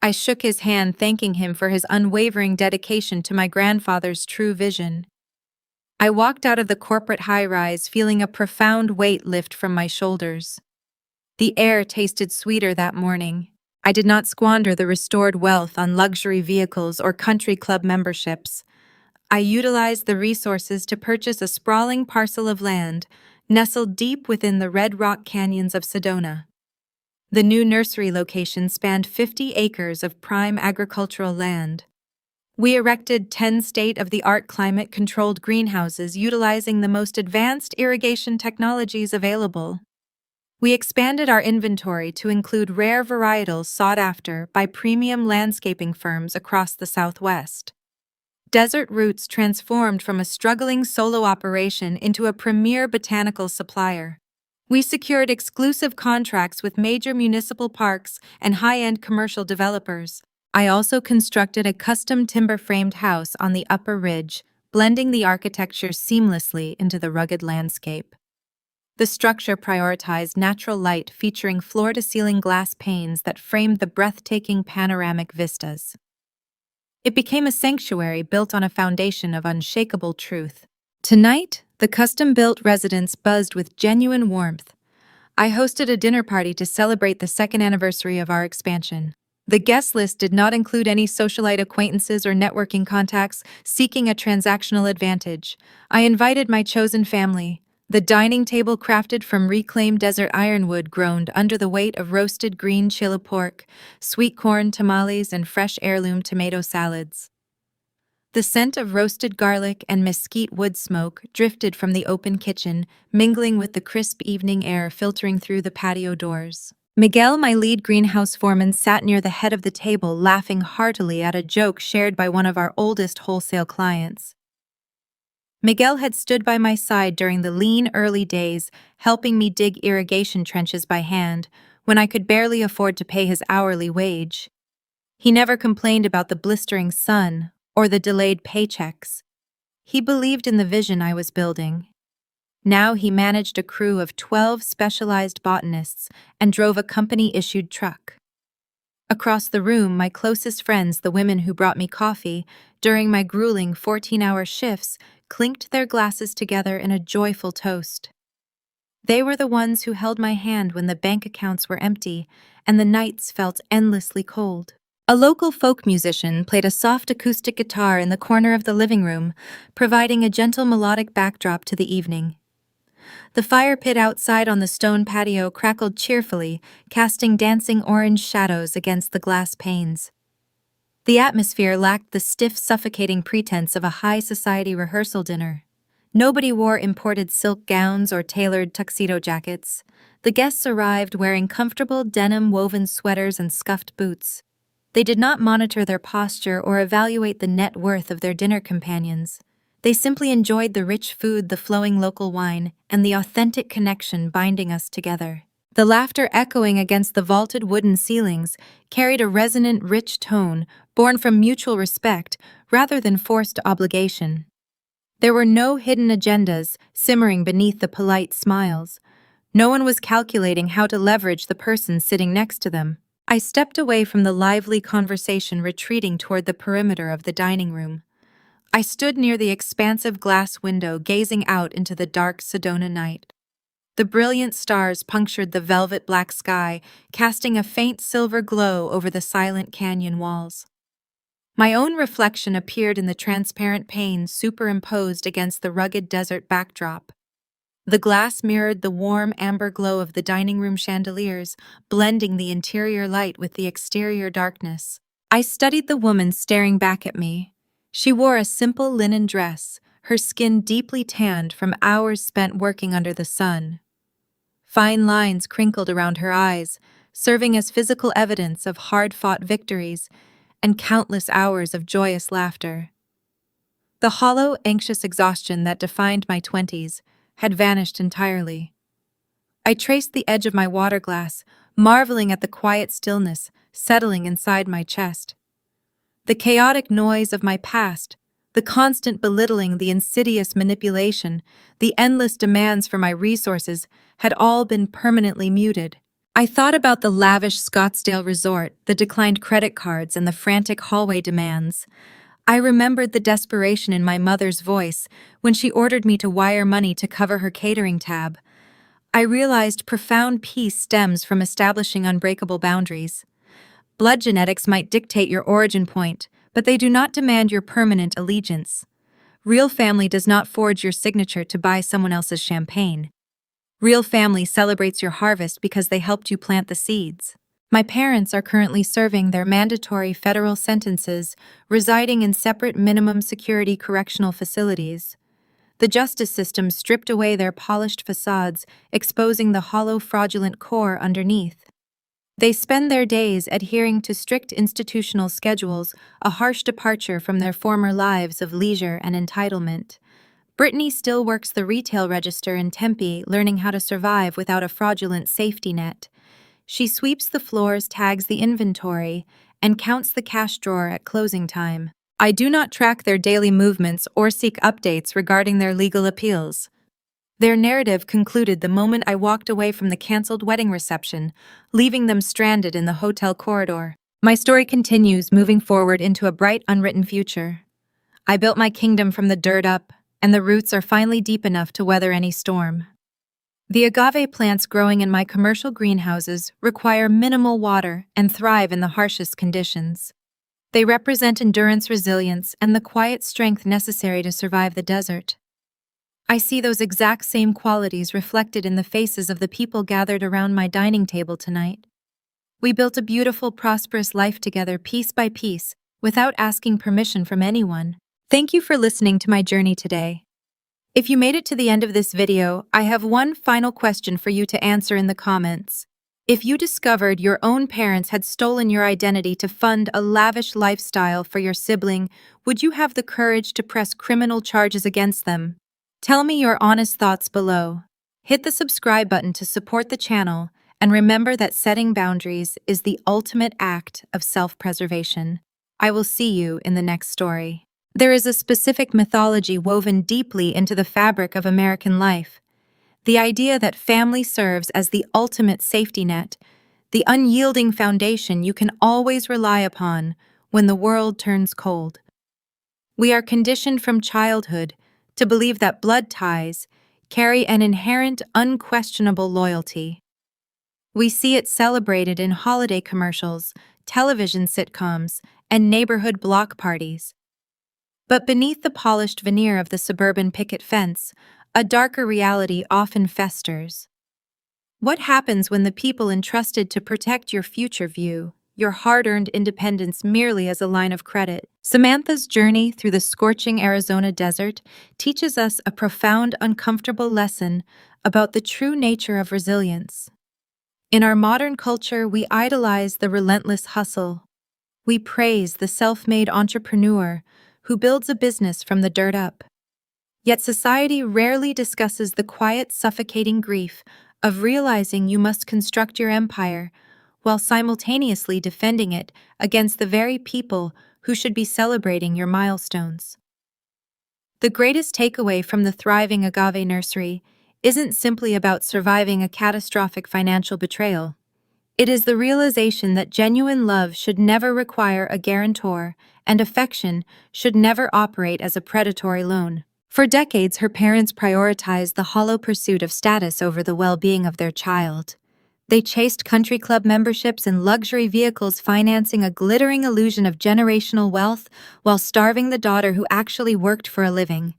S1: I shook his hand, thanking him for his unwavering dedication to my grandfather's true vision. I walked out of the corporate high-rise feeling a profound weight lift from my shoulders. The air tasted sweeter that morning. I did not squander the restored wealth on luxury vehicles or country club memberships. I utilized the resources to purchase a sprawling parcel of land nestled deep within the red rock canyons of Sedona. The new nursery location spanned 50 acres of prime agricultural land. We erected 10 state-of-the-art climate-controlled greenhouses utilizing the most advanced irrigation technologies available. We expanded our inventory to include rare varietals sought after by premium landscaping firms across the Southwest. Desert Roots transformed from a struggling solo operation into a premier botanical supplier. We secured exclusive contracts with major municipal parks and high-end commercial developers. I also constructed a custom timber-framed house on the upper ridge, blending the architecture seamlessly into the rugged landscape. The structure prioritized natural light, featuring floor-to-ceiling glass panes that framed the breathtaking panoramic vistas. It became a sanctuary built on a foundation of unshakable truth. Tonight, the custom-built residence buzzed with genuine warmth. I hosted a dinner party to celebrate the second anniversary of our expansion. The guest list did not include any socialite acquaintances or networking contacts seeking a transactional advantage. I invited my chosen family. The dining table, crafted from reclaimed desert ironwood, groaned under the weight of roasted green chili pork, sweet corn tamales, and fresh heirloom tomato salads. The scent of roasted garlic and mesquite wood smoke drifted from the open kitchen, mingling with the crisp evening air filtering through the patio doors. Miguel, my lead greenhouse foreman, sat near the head of the table, laughing heartily at a joke shared by one of our oldest wholesale clients. Miguel had stood by my side during the lean early days, helping me dig irrigation trenches by hand when I could barely afford to pay his hourly wage. He never complained about the blistering sun or the delayed paychecks. He believed in the vision I was building. Now he managed a crew of 12 specialized botanists and drove a company-issued truck. Across the room, my closest friends, the women who brought me coffee during my grueling 14-hour shifts, clinked their glasses together in a joyful toast. They were the ones who held my hand when the bank accounts were empty and the nights felt endlessly cold. A local folk musician played a soft acoustic guitar in the corner of the living room, providing a gentle melodic backdrop to the evening. The fire pit outside on the stone patio crackled cheerfully, casting dancing orange shadows against the glass panes. The atmosphere lacked the stiff, suffocating pretense of a high society rehearsal dinner. Nobody wore imported silk gowns or tailored tuxedo jackets. The guests arrived wearing comfortable denim-woven sweaters and scuffed boots. They did not monitor their posture or evaluate the net worth of their dinner companions. They simply enjoyed the rich food, the flowing local wine, and the authentic connection binding us together. The laughter echoing against the vaulted wooden ceilings carried a resonant, rich tone born from mutual respect rather than forced obligation. There were no hidden agendas simmering beneath the polite smiles. No one was calculating how to leverage the person sitting next to them. I stepped away from the lively conversation, retreating toward the perimeter of the dining room. I stood near the expansive glass window, gazing out into the dark Sedona night. The brilliant stars punctured the velvet black sky, casting a faint silver glow over the silent canyon walls. My own reflection appeared in the transparent panes superimposed against the rugged desert backdrop. The glass mirrored the warm amber glow of the dining room chandeliers, blending the interior light with the exterior darkness. I studied the woman staring back at me. She wore a simple linen dress, her skin deeply tanned from hours spent working under the sun. Fine lines crinkled around her eyes, serving as physical evidence of hard-fought victories and countless hours of joyous laughter. The hollow, anxious exhaustion that defined my 20s had vanished entirely. I traced the edge of my water glass, marveling at the quiet stillness settling inside my chest. The chaotic noise of my past, the constant belittling, the insidious manipulation, the endless demands for my resources had all been permanently muted. I thought about the lavish Scottsdale resort, the declined credit cards, and the frantic hallway demands. I remembered the desperation in my mother's voice when she ordered me to wire money to cover her catering tab. I realized profound peace stems from establishing unbreakable boundaries. Blood genetics might dictate your origin point, but they do not demand your permanent allegiance. Real family does not forge your signature to buy someone else's champagne. Real family celebrates your harvest because they helped you plant the seeds. My parents are currently serving their mandatory federal sentences, residing in separate minimum security correctional facilities. The justice system stripped away their polished facades, exposing the hollow, fraudulent core underneath. They spend their days adhering to strict institutional schedules, a harsh departure from their former lives of leisure and entitlement. Brittany still works the retail register in Tempe, learning how to survive without a fraudulent safety net. She sweeps the floors, tags the inventory, and counts the cash drawer at closing time. I do not track their daily movements or seek updates regarding their legal appeals. Their narrative concluded the moment I walked away from the canceled wedding reception, leaving them stranded in the hotel corridor. My story continues, moving forward into a bright, unwritten future. I built my kingdom from the dirt up, and the roots are finally deep enough to weather any storm. The agave plants growing in my commercial greenhouses require minimal water and thrive in the harshest conditions. They represent endurance, resilience, and the quiet strength necessary to survive the desert. I see those exact same qualities reflected in the faces of the people gathered around my dining table tonight. We built a beautiful, prosperous life together, piece by piece, without asking permission from anyone. Thank you for listening to my journey today. If you made it to the end of this video, I have one final question for you to answer in the comments. If you discovered your own parents had stolen your identity to fund a lavish lifestyle for your sibling, would you have the courage to press criminal charges against them? Tell me your honest thoughts below. Hit the subscribe button to support the channel, and remember that setting boundaries is the ultimate act of self-preservation. I will see you in the next story. There is a specific mythology woven deeply into the fabric of American life. The idea that family serves as the ultimate safety net, the unyielding foundation you can always rely upon when the world turns cold. We are conditioned from childhood to believe that blood ties carry an inherent, unquestionable loyalty. We see it celebrated in holiday commercials, television sitcoms, and neighborhood block parties. But beneath the polished veneer of the suburban picket fence, a darker reality often festers. What happens when the people entrusted to protect your future view your hard-earned independence merely as a line of credit? Samantha's journey through the scorching Arizona desert teaches us a profound, uncomfortable lesson about the true nature of resilience. In our modern culture, we idolize the relentless hustle. We praise the self-made entrepreneur who builds a business from the dirt up. Yet society rarely discusses the quiet, suffocating grief of realizing you must construct your empire while simultaneously defending it against the very people who should be celebrating your milestones. The greatest takeaway from the thriving agave nursery isn't simply about surviving a catastrophic financial betrayal. It is the realization that genuine love should never require a guarantor, and affection should never operate as a predatory loan. For decades, her parents prioritized the hollow pursuit of status over the well-being of their child. They chased country club memberships and luxury vehicles, financing a glittering illusion of generational wealth while starving the daughter who actually worked for a living.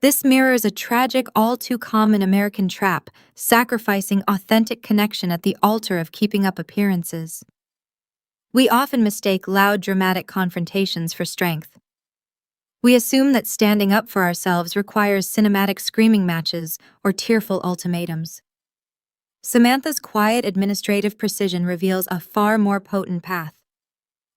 S1: This mirrors a tragic, all too common American trap, sacrificing authentic connection at the altar of keeping up appearances. We often mistake loud, dramatic confrontations for strength. We assume that standing up for ourselves requires cinematic screaming matches or tearful ultimatums. Samantha's quiet administrative precision reveals a far more potent path.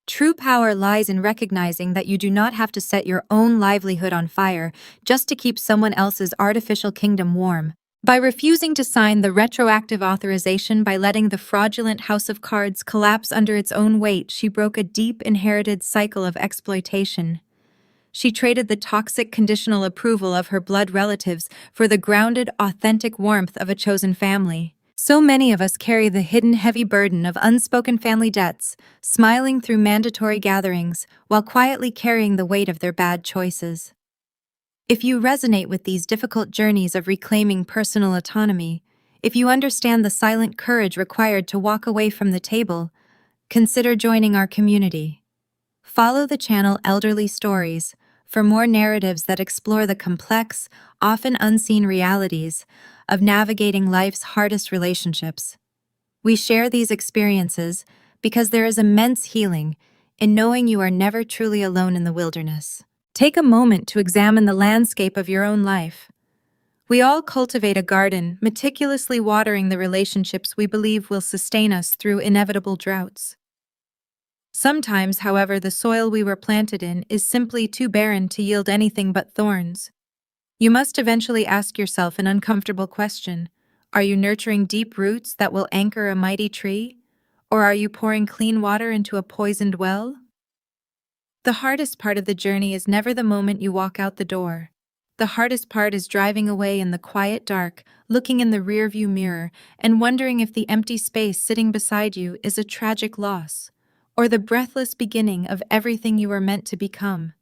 S1: True power lies in recognizing that you do not have to set your own livelihood on fire just to keep someone else's artificial kingdom warm. By refusing to sign the retroactive authorization, by letting the fraudulent house of cards collapse under its own weight, she broke a deep inherited cycle of exploitation. She traded the toxic conditional approval of her blood relatives for the grounded, authentic warmth of a chosen family. So many of us carry the hidden heavy burden of unspoken family debts, smiling through mandatory gatherings while quietly carrying the weight of their bad choices. If you resonate with these difficult journeys of reclaiming personal autonomy, if you understand the silent courage required to walk away from the table, consider joining our community. Follow the channel Elderly Stories for more narratives that explore the complex, often unseen realities of navigating life's hardest relationships. We share these experiences because there is immense healing in knowing you are never truly alone in the wilderness. Take a moment to examine the landscape of your own life. We all cultivate a garden, meticulously watering the relationships we believe will sustain us through inevitable droughts. Sometimes, however, the soil we were planted in is simply too barren to yield anything but thorns. You must eventually ask yourself an uncomfortable question. Are you nurturing deep roots that will anchor a mighty tree? Or are you pouring clean water into a poisoned well? The hardest part of the journey is never the moment you walk out the door. The hardest part is driving away in the quiet dark, looking in the rearview mirror, and wondering if the empty space sitting beside you is a tragic loss, or the breathless beginning of everything you were meant to become.